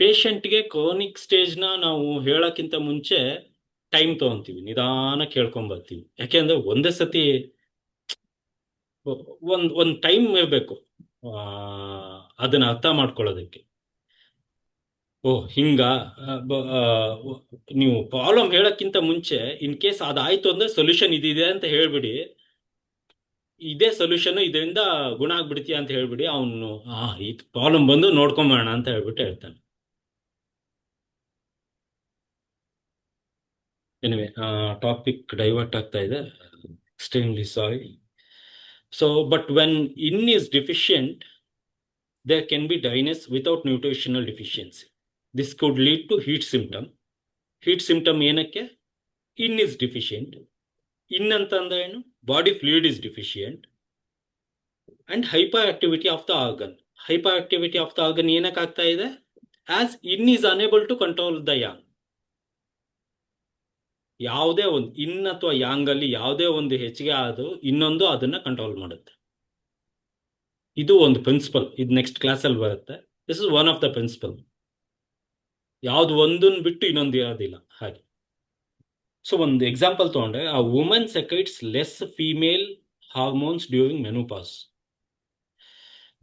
ಪೇಷಂಟ್ಗೆ ಕ್ರೋನಿಕ್ ಸ್ಟೇಜ್ನ ನಾವು ಹೇಳಕ್ಕಿಂತ ಮುಂಚೆ ಟೈಮ್ ತಗೊಂತೀವಿ, ನಿಧಾನ ಕೇಳ್ಕೊಂಬರ್ತೀವಿ. ಯಾಕೆಂದ್ರೆ ಒಂದೇ ಸತಿ ಒಂದ್ ಟೈಮ್ ಇರಬೇಕು ಅದನ್ನ ಅರ್ಥ ಮಾಡ್ಕೊಳ್ಳೋದಕ್ಕೆ. ಓ ಹಿಂಗ ನೀವು ಪ್ರಾಬ್ಲಮ್ ಹೇಳಕ್ಕಿಂತ ಮುಂಚೆ ಇನ್ ಕೇಸ್ ಅದಾಯ್ತು ಅಂದ್ರೆ ಸೊಲ್ಯೂಷನ್ ಇದಿದೆ ಅಂತ ಹೇಳ್ಬಿಡಿ, ಇದೇ ಸೊಲ್ಯೂಷನ್ ಇದರಿಂದ ಗುಣ ಆಗ್ಬಿಡ್ತೀಯ ಅಂತ ಹೇಳ್ಬಿಡಿ. ಅವನು ಈ ಪ್ರಾಬ್ಲಮ್ ಬಂದು ನೋಡ್ಕೊಂಬೋಣ ಅಂತ ಹೇಳ್ಬಿಟ್ಟು ಹೇಳ್ತಾನೆ. ಎನಿವೆ, ಟಾಪಿಕ್ ಡೈವರ್ಟ್ ಆಗ್ತಾ ಇದೆ, extremely sorry. So but when in is deficient, there can be dryness without nutritional deficiency. This could lead to heat symptom. Heat symptom ಏನಕ್ಕೆ? In is deficient. In ಅಂತಂದ್ರೆ ಏನು? Body fluid is deficient. And hyperactivity of the organ. Hyperactivity of the organ ಏನಕ್ಕೆ ಆಗ್ತಾ ಇದೆ? As in is unable to control the yang. ಯಾವುದೇ ಒಂದು ಇನ್ ಅಥವಾ yang ಅಲ್ಲಿ ಯಾವುದೇ ಒಂದು ಹೆಚ್ಚಿಗೆ ಆದ್ರೂ ಇನ್ನೊಂದು ಅದನ್ನ ಕಂಟ್ರೋಲ್ ಮಾಡುತ್ತೆ. ಇದು ಒಂದು ಪ್ರಿನ್ಸಿಪಲ್, ಇದು ನೆಕ್ಸ್ಟ್ ಕ್ಲಾಸಲ್ಲಿ ಬರುತ್ತೆ. This is one of the principal. ಯಾವ್ದು ಒಂದನ್ನು ಬಿಟ್ಟು ಇನ್ನೊಂದು ಇರೋದಿಲ್ಲ ಹಾಗೆ. ಸೊ ಒಂದು ಎಕ್ಸಾಂಪಲ್ ತಗೊಂಡ್ರೆ, ಆ woman ಸೆಕ್ರೇಟ್ಸ್ less female hormones during menopause.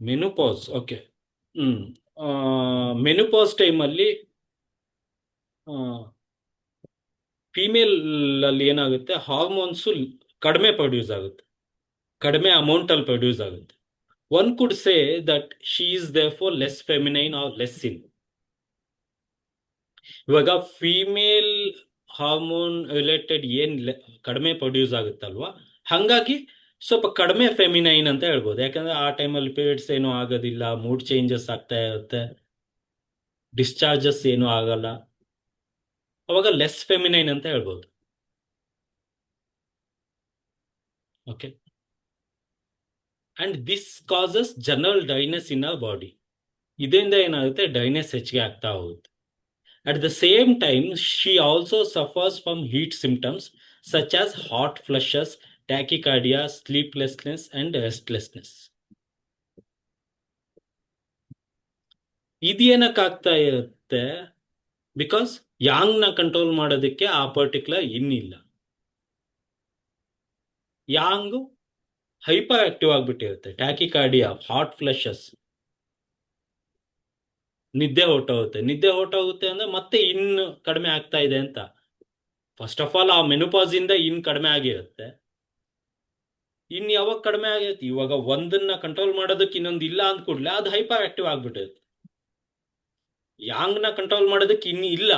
Menopause, okay. Menopause ಟೈಮಲ್ಲಿ ಫೀಮೇಲ್ ಅಲ್ಲಿ ಏನಾಗುತ್ತೆ, ಹಾರ್ಮೋನ್ಸು ಕಡಿಮೆ ಪ್ರೊಡ್ಯೂಸ್ ಆಗುತ್ತೆ, ಕಡಿಮೆ ಅಮೌಂಟ್ ಅಲ್ಲಿ ಪ್ರೊಡ್ಯೂಸ್ ಆಗುತ್ತೆ. One could say that she is therefore less feminine or less sin. ಇವಾಗ ಫೀಮೇಲ್ ಹಾರ್ಮೋನ್ ರಿಲೇಟೆಡ್ ಏನ್ ಕಡಿಮೆ ಪ್ರೊಡ್ಯೂಸ್ ಆಗುತ್ತಲ್ವಾ, ಹಂಗಾಗಿ ಸ್ವಲ್ಪ ಕಡಿಮೆ ಫೆಮಿನೈನ್ ಅಂತ ಹೇಳ್ಬೋದು. ಯಾಕಂದ್ರೆ ಆ ಟೈಮಲ್ಲಿ ಪೀರಿಯಡ್ಸ್ ಏನೂ ಆಗೋದಿಲ್ಲ, ಮೂಡ್ ಚೇಂಜಸ್ ಆಗ್ತಾ ಇರುತ್ತೆ, ಡಿಸ್ಚಾರ್ಜಸ್ ಏನೂ ಆಗಲ್ಲ, ಅವಾಗ ಲೆಸ್ ಫೆಮಿನೈನ್ ಅಂತ ಹೇಳ್ಬೋದು. Okay. And this causes general dryness in our body. ಇದರಿಂದ ಏನಾಗುತ್ತೆ, ಡ್ರೈನೆಸ್ ಹೆಚ್ಚಿಗೆ ಆಗ್ತಾ ಹೋಗುತ್ತೆ. At the same time she also suffers from heat symptoms such as hot flushes, tachycardia, sleeplessness and restlessness. ಇದೇನಕ್ಕಾಗ್ತಾ ಇರುತ್ತೆ? ಬಿಕಾಸ್ ಯಾಂಗ್ನ ಕಂಟ್ರೋಲ್ ಮಾಡೋದಕ್ಕೆ ಆ ಪರ್ಟಿಕ್ಯುಲರ್ ಇನ್ನಿಲ್ಲ. ಯಾಂಗು ಹೈಪರ್ ಆಕ್ಟಿವ್ ಆಗ್ಬಿಟ್ಟಿರುತ್ತೆ, ಟ್ಯಾಕಿಕಾರ್ಡಿಯಾ, ಹಾಟ್ ಫ್ಲಶಸ್, ನಿದ್ದೆ ಹೊಟ್ಟೋಗುತ್ತೆ. ನಿದ್ದೆ ಹೊಟ್ಟೋಗುತ್ತೆ ಅಂದ್ರೆ ಮತ್ತೆ ಇನ್ನು ಕಡಿಮೆ ಆಗ್ತಾ ಇದೆ ಅಂತ. ಫಸ್ಟ್ ಆಫ್ ಆಲ್ ಆ ಮೆನೋಪಾಸ್ ಇಂದ ಇನ್ ಕಡಿಮೆ ಆಗಿರುತ್ತೆ. ಇನ್ ಯಾವಾಗ ಕಡಿಮೆ ಆಗಿರುತ್ತೆ? ಇವಾಗ ಒಂದನ್ನ ಕಂಟ್ರೋಲ್ ಮಾಡೋದಕ್ಕೆ ಇನ್ನೊಂದು ಇಲ್ಲ ಅಂದ ಕೂಡಲೇ ಅದು ಹೈಪರ್ ಆಕ್ಟಿವ್ ಆಗ್ಬಿಟ್ಟಿರುತ್ತೆ. ಯಾಂಗ್ನ ಕಂಟ್ರೋಲ್ ಮಾಡೋದಕ್ಕೆ ಇನ್ನು ಇಲ್ಲ,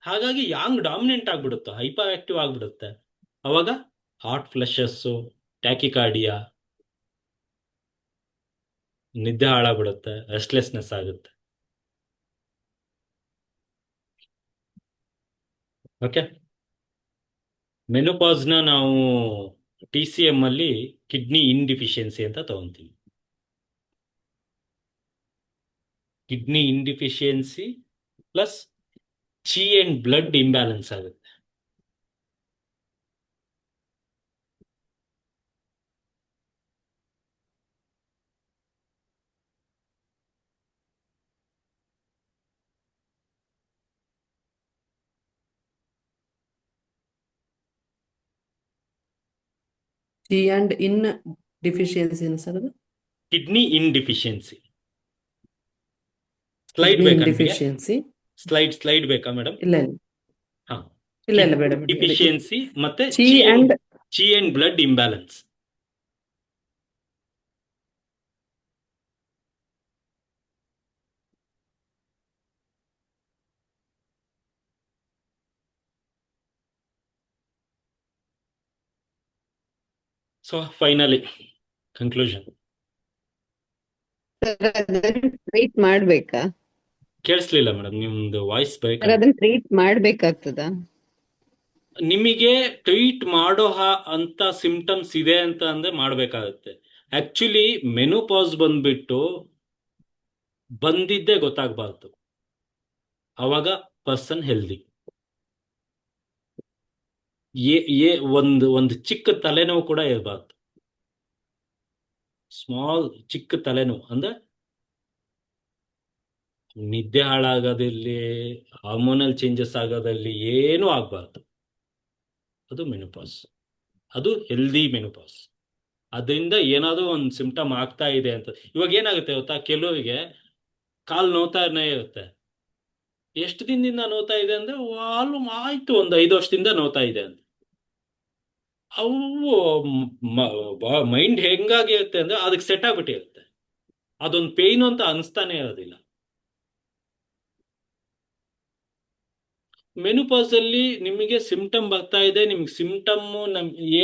ಹಾಗಾಗಿ ಯಾಂಗ್ ಡಾಮಿನೆಂಟ್ ಆಗ್ಬಿಡುತ್ತೆ, ಹೈಪರ್ ಆಕ್ಟಿವ್ ಆಗ್ಬಿಡುತ್ತೆ. ಅವಾಗ ಹಾಟ್ ಫ್ಲಶಸ್ಸು, ಟ್ಯಾಕಿಕಾರ್ಡಿಯಾ, ನಿದ್ದೆ ಹಾಳಾಗ್ಬಿಡುತ್ತೆ, ರೆಸ್ಟ್ಲೆಸ್ನೆಸ್ ಆಗುತ್ತೆ. ಓಕೆ. ಮೆನೋಪಾಸ್ನ ನಾವು TCM ಅಲ್ಲಿ ಕಿಡ್ನಿ ಇನ್ಡಿಫಿಷಿಯನ್ಸಿ ಅಂತ ತಗೊಂತೀವಿ. Kidney yin deficiency plus chi and blood imbalance ಆಗುತ್ತೆ. T and yin deficiency sir, ಅದು ಕಿಡ್ನಿ ಇನ್ಡಿಫಿಷಿಯನ್ಸಿ. ಸ್ಲೈಡ್ ಕಿಡ್ನಿ ಬೇಕಾ? ಡಿಫಿಷಿಯನ್ಸಿ ಸ್ಲೈಡ್ ಬೇಕಾ ಮೇಡಮ್? ಇಲ್ಲ ಇಲ್ಲ ಹಾ, ಇಲ್ಲ ಇಲ್ಲ ಬೇಡ ಬಿಡಿ. ಡಿಫಿಷಿಯನ್ಸಿ ಮತ್ತೆ chi and chi and blood imbalance. So finally, conclusion. Treat ಮಾಡ್ಬೇಕಾ? ಕೇಳಿಸ್ಲಿಲ್ಲ ಮೇಡಮ್, ನಿಮ್ದು ವಾಯ್ಸ್ ಬ್ರೇಕ್ ಸರ್ ಅದನ್ನ ಟ್ರೀಟ್ ಮಾಡ್ಬೇಕಾಗ್ತದ? ನಿಮಗೆ ಟ್ರೀಟ್ ಮಾಡೋ ಅಂತ ಸಿಂಪ್ಟಮ್ಸ್ ಇದೆ ಅಂತ ಅಂದ್ರೆ ಮಾಡ್ಬೇಕಾಗತ್ತೆ. ಆಕ್ಚುಲಿ ಮೆನೋಪಾಸ್ ಬಂದ್ಬಿಟ್ಟು ಬಂದಿದ್ದೇ ಗೊತ್ತಾಗಬಾರ್ದು, ಅವಾಗ ಪರ್ಸನ್ ಹೆಲ್ದಿ. ಒಂದು ಚಿಕ್ಕ ತಲೆನೋವು ಕೂಡ ಇರಬಾರ್ದು. ಸ್ಮಾಲ್ ಚಿಕ್ಕ ತಲೆನೋವು ಅಂದ್ರೆ ನಿದ್ದೆ ಹಾಳಾಗೋದಿರ್ಲಿ, ಹಾರ್ಮೋನಲ್ ಚೇಂಜಸ್ ಆಗೋದಲ್ಲಿ ಏನೂ ಆಗ್ಬಾರ್ದು. ಅದು ಮೆನೋಪಾಸ್, ಅದು ಹೆಲ್ದಿ ಮೆನೋಪಾಸ್. ಅದರಿಂದ ಏನಾದರೂ ಒಂದು ಸಿಂಪ್ಟಮ್ ಆಗ್ತಾ ಇದೆ ಅಂತ. ಇವಾಗ ಏನಾಗುತ್ತೆ ಗೊತ್ತಾ, ಕೆಲವರಿಗೆ ಕಾಲು ನೋತಾನೆ ಇರುತ್ತೆ. ಎಷ್ಟು ದಿನದಿಂದ ನೋತಾ ಇದೆ ಅಂದ್ರೆ ಆಯ್ತು ಒಂದು 5 ವರ್ಷದಿಂದ ನೋತಾ ಇದೆ ಅಂತ. ಅವು ಮೈಂಡ್ ಹೆಂಗಾಗಿರುತ್ತೆ ಅಂದ್ರೆ ಅದಕ್ಕೆ ಸೆಟ್ ಆಗ್ಬಿಟ್ಟಿರುತ್ತೆ. ಅದೊಂದು ಪೇಯ್ನು ಅಂತ ಅನಿಸ್ತಾನೆ ಇರೋದಿಲ್ಲ. ಮೆನುಪಾಸ್ ಅಲ್ಲಿ ನಿಮಗೆ ಸಿಂಪ್ಟಮ್ ಬರ್ತಾ ಇದೆ, ನಿಮ್ಗೆ ಸಿಂಪ್ಟಮ್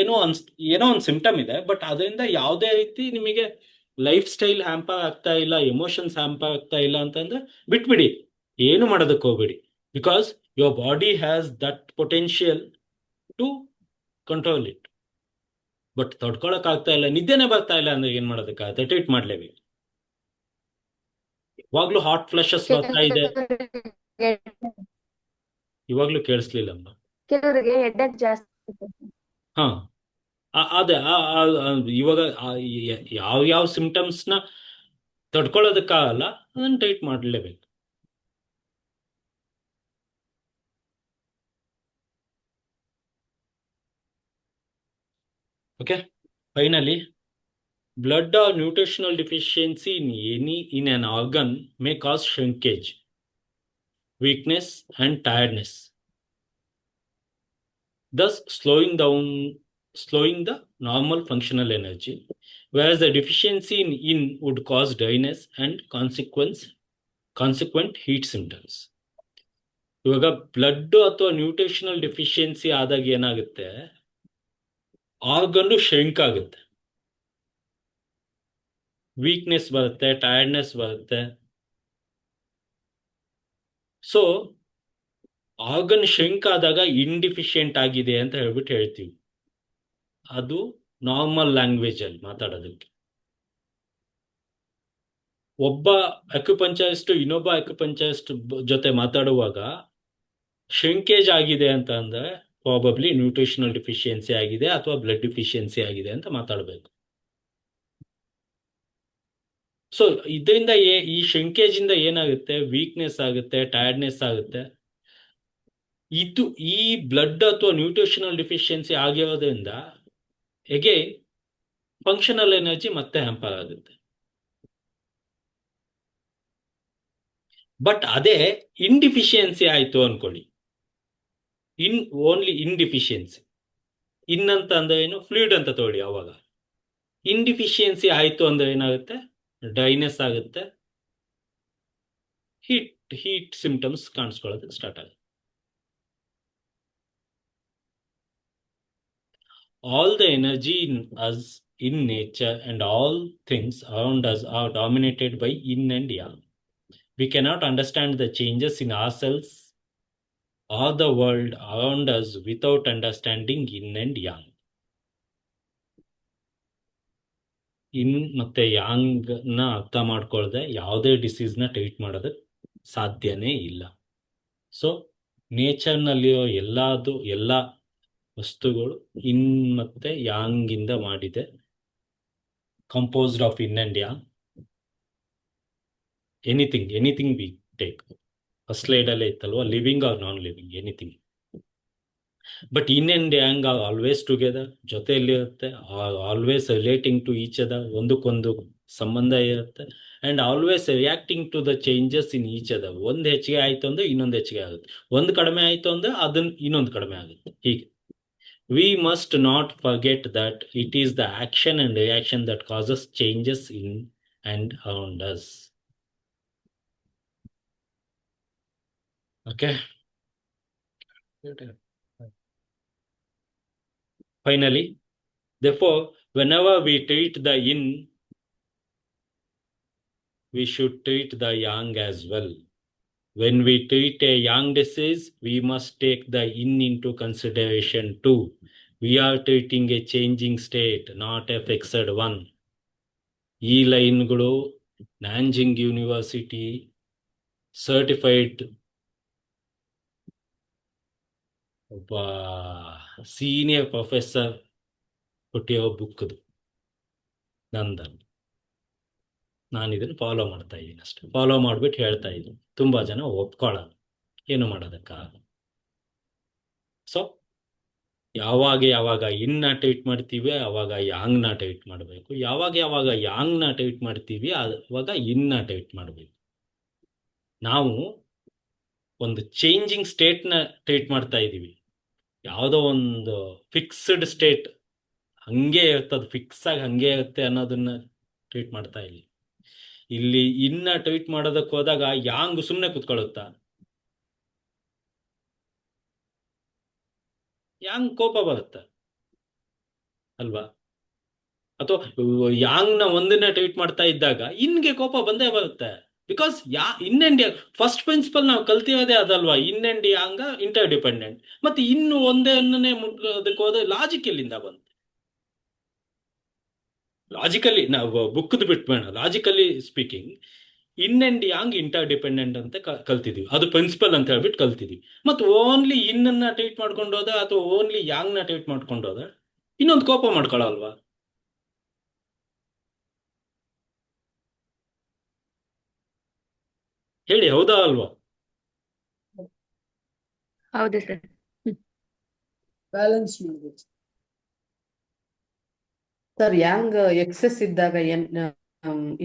ಏನೋ ಒಂದು ಸಿಂಪ್ಟಮ್ ಇದೆ, ಬಟ್ ಅದರಿಂದ ಯಾವುದೇ ರೀತಿ ನಿಮಗೆ ಲೈಫ್ ಸ್ಟೈಲ್ ಹ್ಯಾಂಪರ್ ಆಗ್ತಾ ಇಲ್ಲ, ಎಮೋಷನ್ಸ್ ಹ್ಯಾಂಪರ್ ಆಗ್ತಾ ಇಲ್ಲ ಅಂತಂದ್ರೆ ಬಿಟ್ಬಿಡಿ, ಏನು ಮಾಡೋದಕ್ಕೆ ಹೋಗ್ಬೇಡಿ. Because your body has that potential to control it. But ತಡ್ಕೊಳಕ್ ಆಗ್ತಾ ಇಲ್ಲ, ನಿದ್ದೆನೆ ಬರ್ತಾ ಇಲ್ಲ ಅಂದ್ರೆ ಏನ್ ಮಾಡೋದಕ್ಕಾಗತ್ತೆ? ಟ್ರೀಟ್ ಮಾಡ್ಲೇಬೇಕು. ಇವಾಗ್ಲೂ ಹಾಟ್ ಫ್ಲಶಸ್ ಬರ್ತಾ ಇದೆ. ಇವಾಗ್ಲೂ ಕೇಳಿಸ್ಲಿಲ್ಲ ಅಮ್ಮ. ಕೆಲವರಿಗೆ ಹೆಡ್ಡೇಕ್ ಜಾಸ್ತಿ. ಹಾ ಅದೇ ಇವಾಗ ಯಾವ ಸಿಂಪ್ಟಮ್ಸ್ ನ ತಡ್ಕೊಳ್ಳೋದಕ್ಕಾಗಲ್ಲ, ಅದನ್ನ ಟ್ರೀಟ್ ಮಾಡಲೇಬೇಕು. Okay, finally, blood or nutritional deficiency in an organ may cause shrinkage, weakness and tiredness, thus slowing the normal functional energy, whereas the deficiency in would cause dryness and consequent heat symptoms. ಇವಾಗ ಬ್ಲಡ್ ಅಥವಾ ನ್ಯೂಟ್ರಿಷನಲ್ ಡೆಫಿಷಿಯನ್ಸಿ ಆದಾಗ ಏನಾಗುತ್ತೆ, ಆರ್ಗನ್ ಶ್ರಿಂಕ್ ಆಗುತ್ತೆ, ವೀಕ್ನೆಸ್ ಬರುತ್ತೆ, ಟಯರ್ಡ್ನೆಸ್ ಬರುತ್ತೆ. ಸೊ ಆರ್ಗನ್ ಶ್ರಿಂಕ್ ಆದಾಗ ಇನ್ಡಿಫಿಷಿಯೆಂಟ್ ಆಗಿದೆ ಅಂತ ಹೇಳ್ತೀವಿ. ಅದು ನಾರ್ಮಲ್ ಲ್ಯಾಂಗ್ವೇಜ್ ಅಲ್ಲಿ ಮಾತಾಡೋದಕ್ಕೆ. ಒಬ್ಬ ಅಕ್ಯುಪಂಚರಿಸ್ಟ್ ಇನ್ನೊಬ್ಬ ಅಕ್ಯುಪಂಚರಿಸ್ಟ್ ಜೊತೆ ಮಾತಾಡುವಾಗ ಶ್ರಿಂಕೇಜ್ ಆಗಿದೆ ಅಂತ ಅಂದ್ರೆ ಪ್ರಾಬಬ್ಲಿ ನ್ಯೂಟ್ರಿಷನಲ್ ಡಿಫಿಷಿಯನ್ಸಿ ಆಗಿದೆ ಅಥವಾ ಬ್ಲಡ್ ಡಿಫಿಷಿಯನ್ಸಿ ಆಗಿದೆ ಅಂತ ಮಾತಾಡಬೇಕು. ಸೊ ಇದರಿಂದ ಈ ಶ್ರಿಂಕೇಜ್ ಇಂದ ಏನಾಗುತ್ತೆ, ವೀಕ್ನೆಸ್ ಆಗುತ್ತೆ, ಟಯರ್ಡ್ನೆಸ್ ಆಗುತ್ತೆ. ಈ ಬ್ಲಡ್ ಅಥವಾ ನ್ಯೂಟ್ರಿಷನಲ್ ಡಿಫಿಷಿಯನ್ಸಿ ಆಗಿರೋದ್ರಿಂದ ಅಗೇನ್ ಫಂಕ್ಷನಲ್ ಎನರ್ಜಿ ಮತ್ತೆ ಹ್ಯಾಂಪರ್ ಆಗುತ್ತೆ. ಬಟ್ ಅದೇ ಇನ್ಡಿಫಿಷಿಯನ್ಸಿ ಆಯ್ತು ಅನ್ಕೊಳ್ಳಿ, ಓನ್ಲಿ ಇನ್ಡಿಫಿಷಿಯನ್ಸಿ, ಅಂತ ಅಂದ್ರೆ ಏನು, ಫ್ಲೂಯಿಡ್ ಅಂತ ತಗೊಳ್ಳಿ. ಅವಾಗ ಇನ್ಡಿಫಿಷಿಯನ್ಸಿ ಆಯ್ತು ಅಂದ್ರೆ ಏನಾಗುತ್ತೆ, ಡ್ರೈನೆಸ್ ಆಗುತ್ತೆ, ಹೀಟ್ ಸಿಂಪ್ಟಮ್ಸ್ ಕಾಣಿಸ್ಕೊಳ್ಳೋದಕ್ಕೆ ಸ್ಟಾರ್ಟ್ ಆಗುತ್ತೆ. All the energy in nature and all things around us are dominated by yin and yang. We cannot understand the changes in ourselves or the world around us without understanding yin and yang. ಇನ್ ಮತ್ತೆ ಯಾಂಗ್ ನ ಅರ್ಥ ಮಾಡ್ಕೊಳ್ಳದೆ ಯಾವುದೇ ಡಿಸೀಸ್ ನ ಟ್ರೀಟ್ ಮಾಡೋದಕ್ಕೆ ಸಾಧ್ಯನೇ ಇಲ್ಲ. ಸೊ ನೇಚರ್ನಲ್ಲಿರೋ ಎಲ್ಲ ವಸ್ತುಗಳು ಇನ್ ಮತ್ತೆ ಯಾಂಗ್ ಇಂದ ಮಾಡಿದೆ, composed of yin and yang. Anything we take, first slide ಅಲ್ಲೇ ಇತ್ತಲ್ವಾ, living or non living, anything. But yin and yang are always together, ಜೊತೆಯಲ್ಲಿರುತ್ತೆ, always relating to each other, ಒಂದಕ್ಕೊಂದು ಸಂಬಂಧ ಇರುತ್ತೆ, and always reacting to the changes in each other. ಒಂದು ಹೆಚ್ಚಿಗೆ ಆಯ್ತು ಅಂದ್ರೆ ಇನ್ನೊಂದು ಹೆಚ್ಚಿಗೆ ಆಗುತ್ತೆ, ಒಂದು ಕಡಿಮೆ ಆಯ್ತು ಅಂದ್ರೆ ಅದನ್ನ ಇನ್ನೊಂದು ಕಡಿಮೆ ಆಗುತ್ತೆ. ಹೀಗೆ we must not forget that it is the action and reaction that causes changes in and around us. Okay. Finally, therefore, whenever we treat the yin, we should treat the yang as well. When we treat a yang disease, we must take the yin into consideration too. We are treating a changing state, not a fixed one. ಈ ಲೈನ್ಗಳು ನ್ಯಾಂಜಿಂಗ್ ಯೂನಿವರ್ಸಿಟಿ ಸರ್ಟಿಫೈಡ್ ಒಬ್ಬ ಸೀನಿಯರ್ ಪ್ರೊಫೆಸರ್ ಕೊಟ್ಟಿರೋ ಬುಕ್ದು ನಂದನ್. ನಾನು ಇದನ್ನು ಫಾಲೋ ಮಾಡ್ತಾ ಇದ್ದೀನಿ ಅಷ್ಟೆ. ಫಾಲೋ ಮಾಡ್ಬಿಟ್ಟು ಹೇಳ್ತಾ ಇದ್ದೀನಿ. ತುಂಬಾ ಜನ ಒಪ್ಕೊಳ್ಳಲ್ಲ, ಏನು ಮಾಡೋದಕ್ಕಾಗಲ್ಲ. ಸೊ ಯಾವಾಗ ಇನ್ನ ಟ್ರೀಟ್ ಮಾಡ್ತೀವಿ ಅವಾಗ ಯಾಂಗ್ನ ಟ್ರೀಟ್ ಮಾಡಬೇಕು. ಯಾವಾಗ ಯಾಂಗ್ನ ಟ್ರೀಟ್ ಮಾಡ್ತೀವಿ ಅವಾಗ ಇನ್ನ ಟ್ರೀಟ್ ಮಾಡಬೇಕು. ನಾವು ಒಂದು ಚೇಂಜಿಂಗ್ ಸ್ಟೇಟ್ನ ಟ್ರೀಟ್ ಮಾಡ್ತಾ ಇದ್ದೀವಿ. ಯಾವುದೋ ಒಂದು ಫಿಕ್ಸ್ಡ್ ಸ್ಟೇಟ್ ಹಂಗೆ ಇರ್ತದೆ, ಫಿಕ್ಸ್ ಆಗಿ ಹಂಗೆ ಇರುತ್ತೆ ಅನ್ನೋದನ್ನ ಟ್ರೀಟ್ ಮಾಡ್ತಾ ಇಲ್ಲ. ಇಲ್ಲಿ ಇನ್ನ ಟ್ರೀಟ್ ಮಾಡೋದಕ್ಕೆ ಹೋದಾಗ ಯಾಂಗ್ ಸುಮ್ಮನೆ ಕುತ್ಕೊಳ್ಳುತ್ತಾ? ಯಾಂಗ್ ಕೋಪ ಬರುತ್ತೆ ಅಲ್ವಾ? ಅಥವಾ ಯಾಂಗ್ನ ಒಂದನ್ನ ಟ್ರೀಟ್ ಮಾಡ್ತಾ ಇದ್ದಾಗ ಇನ್ಗೆ ಕೋಪ ಬಂದೇ ಬರುತ್ತೆ. Because yin and first principle ನಾವು ಕಲ್ತಿರೋದೇ ಅದಲ್ವಾ, yin and yang interdependent. ಮತ್ತೆ ಇನ್ನು ಒಂದನ್ನೇ ಮುಟ್ಟೋದಕ್ಕೆ ಹೋದ ಲಾಜಿಕ್ ಎಲ್ಲಿಂದ ಬಂತು? ಲಾಜಿಕಲಿ ನಾವು ಬುಕ್ದು ಬಿಟ್ಬೇಡ, logically speaking yin and yang interdependent ಅಂತ ಕಲ್ತಿದೀವಿ. ಅದು ಪ್ರಿನ್ಸಿಪಲ್ ಅಂತ ಹೇಳ್ಬಿಟ್ಟು ಕಲ್ತಿದೀವಿ. ಮತ್ತು ಓನ್ಲಿ ಇನ್ನನ್ನ ಟ್ರೀಟ್ ಮಾಡ್ಕೊಂಡು ಹೋದ ಅಥವಾ ಓನ್ಲಿ ಯಾಂಗ್ನ ಟ್ರೀಟ್ ಮಾಡ್ಕೊಂಡು ಹೋದ ಇನ್ನೊಂದು ಕೋಪ ಮಾಡ್ಕೊಳಲ್ವಾ? ಹೇಳಿ, ಹೌದಾ ಅಲ್ವಾ? ಹೌದು ಸರ್. ಬ್ಯಾಲೆನ್ಸ್ ಮಾಡ್ಬೇಕು ಸರ್. ಯಾಂಗ್ ಎಕ್ಸೆಸ್ ಇದ್ದಾಗ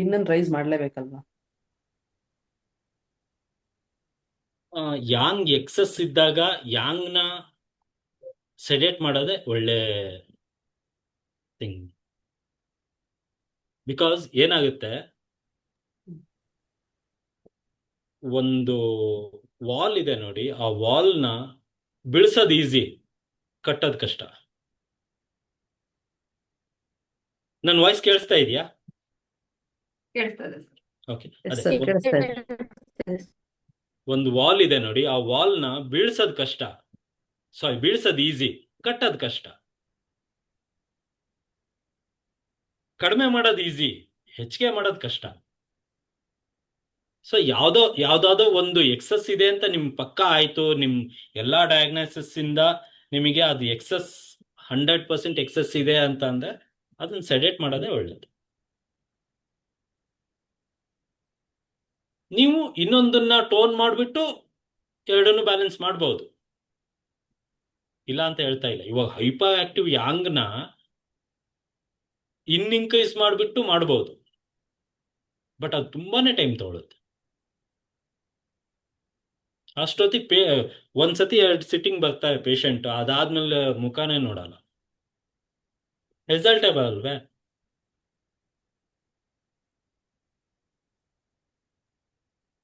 ಇನ್ನೊಂದು ರೈಸ್ ಮಾಡ್ಲೇಬೇಕಲ್ವಾ? ಯಾಂಗ್ ಎಕ್ಸಸ್ ಇದ್ದಾಗ ಯಾಂಗ್ನ ಸೆಡೆಟ್ ಮಾಡೋದೇ ಒಳ್ಳೆ ಥಿಂಗ್. ಬಿಕಾಸ್ ಏನಾಗುತ್ತೆ, ಒಂದು ವಾಲ್ ಇದೆ ನೋಡಿ, ಆ ವಾಲ್ನ ಬೀಳ್ಸೋದು ಈಸಿ, ಕಟ್ಟೋದು ಕಷ್ಟ. ನನ್ನ ವಾಯ್ಸ್ ಕೇಳಿಸ್ತಾ ಇದೆಯಾ? ಕೇಳ್ತದೆ ಸರ್. ಓಕೆ, Yes, ಅದೇ sir, ಕೇಳಿಸ್ತಾ ಇದೆ. ಒಂದು ವಾಲ್ ಇದೆ ನೋಡಿ, ಆ ವಾಲ್ನ ಬೀಳ್ಸೋದು ಕಷ್ಟ. ಸಾರಿ, ಬೀಳ್ಸೋದು ಈಸಿ, ಕಟ್ಟೋದು ಕಷ್ಟ. ಕಡಿಮೆ ಮಾಡೋದು ಈಸಿ, ಹೆಚ್ಚಿಗೆ ಮಾಡೋದು ಕಷ್ಟ. ಸೊ ಯಾವ್ದಾದೋ ಒಂದು ಎಕ್ಸಸ್ ಇದೆ ಅಂತ ನಿಮ್ ಪಕ್ಕ ಆಯ್ತು, ನಿಮ್ ಎಲ್ಲಾ ಡಯಾಗ್ನೋಸಿಸ್ ಇಂದ ನಿಮಗೆ ಅದು ಎಕ್ಸಸ್ 100% ಎಕ್ಸಸ್ ಇದೆ ಅಂತ ಅಂದ್ರೆ ಅದನ್ನ ಸೆಡೆಟ್ ಮಾಡೋದೇ ಒಳ್ಳೇದು. ನೀವು ಇನ್ನೊಂದನ್ನ ಟೋನ್ ಮಾಡಿಬಿಟ್ಟು ಎರಡನ್ನು ಬ್ಯಾಲೆನ್ಸ್ ಮಾಡ್ಬೋದು, ಇಲ್ಲ ಅಂತ ಹೇಳ್ತಾ ಇಲ್ಲ. ಇವಾಗ ಹೈಪರ್ ಆಕ್ಟಿವ್ ಯಾಂಗ್ನ ಇನ್ಕ್ರೀಸ್ ಮಾಡಿಬಿಟ್ಟು ಮಾಡ್ಬೋದು, ಬಟ್ ಅದು ತುಂಬಾನೇ ಟೈಮ್ ತಗೊಳುತ್ತೆ. ಅಷ್ಟೊತ್ತಿ ಒಂದ್ಸತಿ 2 ಸಿಟ್ಟಿಂಗ್ ಬರ್ತಾರೆ ಪೇಷಂಟ್, ಅದಾದ್ಮೇಲೆ ಮುಖಾನೇ ನೋಡಲ್ಲ, ರಿಸಲ್ಟೇ ಬರಲ್ವೇ?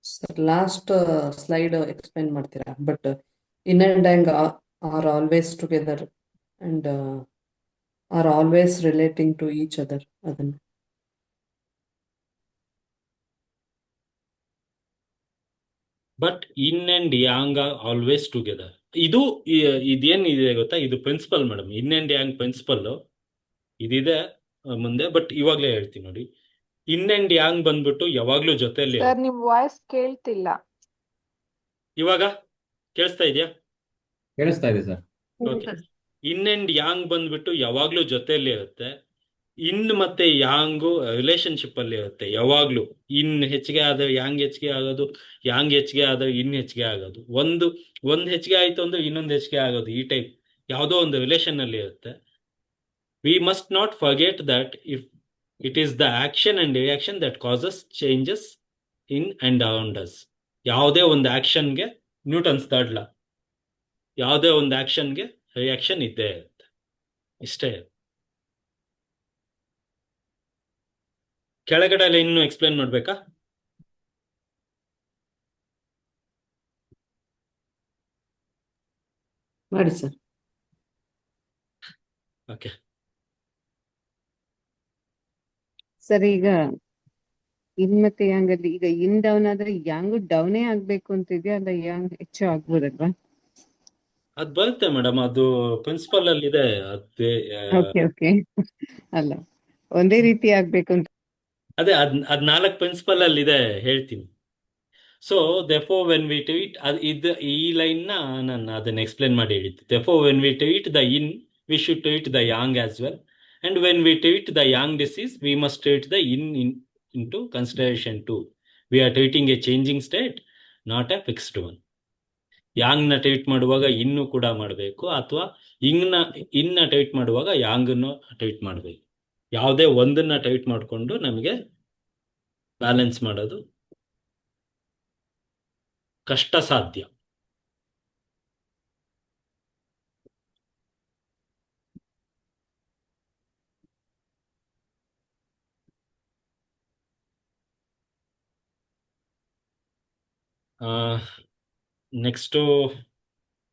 ಸರ್ ಲಾಸ್ಟ್ ಸ್ಲೈಡ್ ಎಕ್ಸ್ಪ್ಲೈನ್ ಮಾಡ್ತೀರಾ? But yin and yang are always together and are always relating to each other. ಅದನ್ನ but yin and yang are always together. ಇದೇನಿದೆ ಗೊತ್ತಾ, ಇದು principle madam, yin and yang principle ಇದಿದೆ ಮುಂದೆ. ಬಟ್ ಇವಾಗ್ಲೇ ಹೇಳ್ತೀನಿ ನೋಡಿ, ಇನ್ ಅಂಡ್ ಯಾಂಗ್ ಬಂದ್ಬಿಟ್ಟು ಯಾವಾಗ್ಲೂ ಜೊತೆಯಲ್ಲಿ. ಸರ್ ನಿಮ್ ವಾಯ್ಸ್ ಕೇಳ್ತಿಲ್ಲ. ಇವಾಗ ಕೇಳಿಸ್ತಾ ಇದೆಯಾ? ಕೇಳಿಸ್ತಾ ಇದೆ sir. Okay. Yin and yang ಬಂದ್ಬಿಟ್ಟು ಯಾವಾಗ್ಲೂ ಜೊತೆಯಲ್ಲಿ ಇರುತ್ತೆ. ಇನ್ ಮತ್ತೆ ಯಾಂಗು ರಿಲೇಶನ್ಶಿಪ್ ಅಲ್ಲಿ ಇರುತ್ತೆ ಯಾವಾಗ್ಲೂ. ಇನ್ ಹೆಚ್ಚಿಗೆ ಆದ್ರೆ ಯಾಂಗ್ ಹೆಚ್ಚಿಗೆ ಆಗೋದು, ಯಾಂಗ್ ಹೆಚ್ಚಿಗೆ ಆದ್ರೆ ಇನ್ ಹೆಚ್ಚಿಗೆ ಆಗೋದು, ಒಂದ್ ಹೆಚ್ಚಿಗೆ ಆಯ್ತು ಅಂದ್ರೆ ಇನ್ನೊಂದು ಹೆಚ್ಚಿಗೆ ಆಗೋದು. ಈ ಟೈಪ್ ಯಾವುದೋ ಒಂದು ರಿಲೇಶನ್ ಅಲ್ಲಿ ಇರುತ್ತೆ. We must not forget that if it is the action and reaction that causes changes in and around us. ಯಾವುದೇ ಒಂದು ಆಕ್ಷನ್ಗೆ ನ್ಯೂಟನ್ಸ್ ಥರ್ಡ್ ಲಾ, ಯಾವುದೇ ಒಂದು ಆಕ್ಷನ್ಗೆ ರಿಯಾಕ್ಷನ್ ಇದ್ದೇ ಇರುತ್ತೆ. ಇಷ್ಟೇ. ಕೆಳಗಡೆ ಎಲ್ಲ ಇನ್ನು ಎಕ್ಸ್ಪ್ಲೇನ್ ಮಾಡ್ಬೇಕಾ? ಮಾಡಿ ಸರ್. ಓಕೆ. ಸರ್ ಈಗ ಇನ್ ಮತ್ತೆ ಯಾಂಗ್ ಅಲ್ಲಿ ಈಗ ಇನ್ ಡೌನ್ ಆದ್ರೆ ಯಾಂಗ್ ಡೌನೇ ಆಗ್ಬೇಕು ಅಂತ ಇದೆಯಾ ಅಲ್ಲ ಯಾಂಗ್ ಹೆಚ್ಚು ಆಗ್ಬೋದಲ್ವಾ? ಅದ್ ಬರುತ್ತೆ ಮೇಡಮ್, ಅದು ಪ್ರಿನ್ಸಿಪಲ್ ಅಲ್ಲಿ ಇದೆ. ಅದೇ ಓಕೆ ಅಲ್ಲ ಒಂದೇ ರೀತಿ ಆಗ್ಬೇಕು ಅಂತ. ಅದೇ ಅದ್ 4 ಪ್ರಿನ್ಸಿಪಲ್ ಅಲ್ಲಿ ಇದೆ, ಹೇಳ್ತೀನಿ. So therefore when we treat ಈ ಲೈನ್ ನ ನಾನು ಅದನ್ನ ಎಕ್ಸ್ಪ್ಲೇನ್ ಮಾಡಿ ಹೇಳಿದ್ದು. therefore when we treat the yin we should treat the yang as well, and when we treat the yang disease we must treat the yin into consideration too. We are treating a changing state, not a fixed one. Yang ನ ಟ್ರೀಟ್ ಮಾಡುವಾಗ ಇನ್ನು ಕೂಡ ಮಾಡಬೇಕು, ಅಥವಾ ಇನ್ನ ಟ್ರೀಟ್ ಮಾಡುವಾಗ ಯಾಂಗನ್ನು ಟ್ರೀಟ್ ಮಾಡಬೇಕು. ಯಾವುದೇ ಒಂದನ್ನ ಟ್ರೀಟ್ ಮಾಡಿಕೊಂಡು ನಮಗೆ ಬ್ಯಾಲೆನ್ಸ್ ಮಾಡೋದು ಕಷ್ಟ ಸಾಧ್ಯ. ನೆಕ್ಸ್ಟ್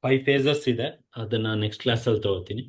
5 ಫೇಸಸ್ ಇದೆ, ಅದನ್ನ ನೆಕ್ಸ್ಟ್ ಕ್ಲಾಸಲ್ಲಿ ತಗೋತೀನಿ.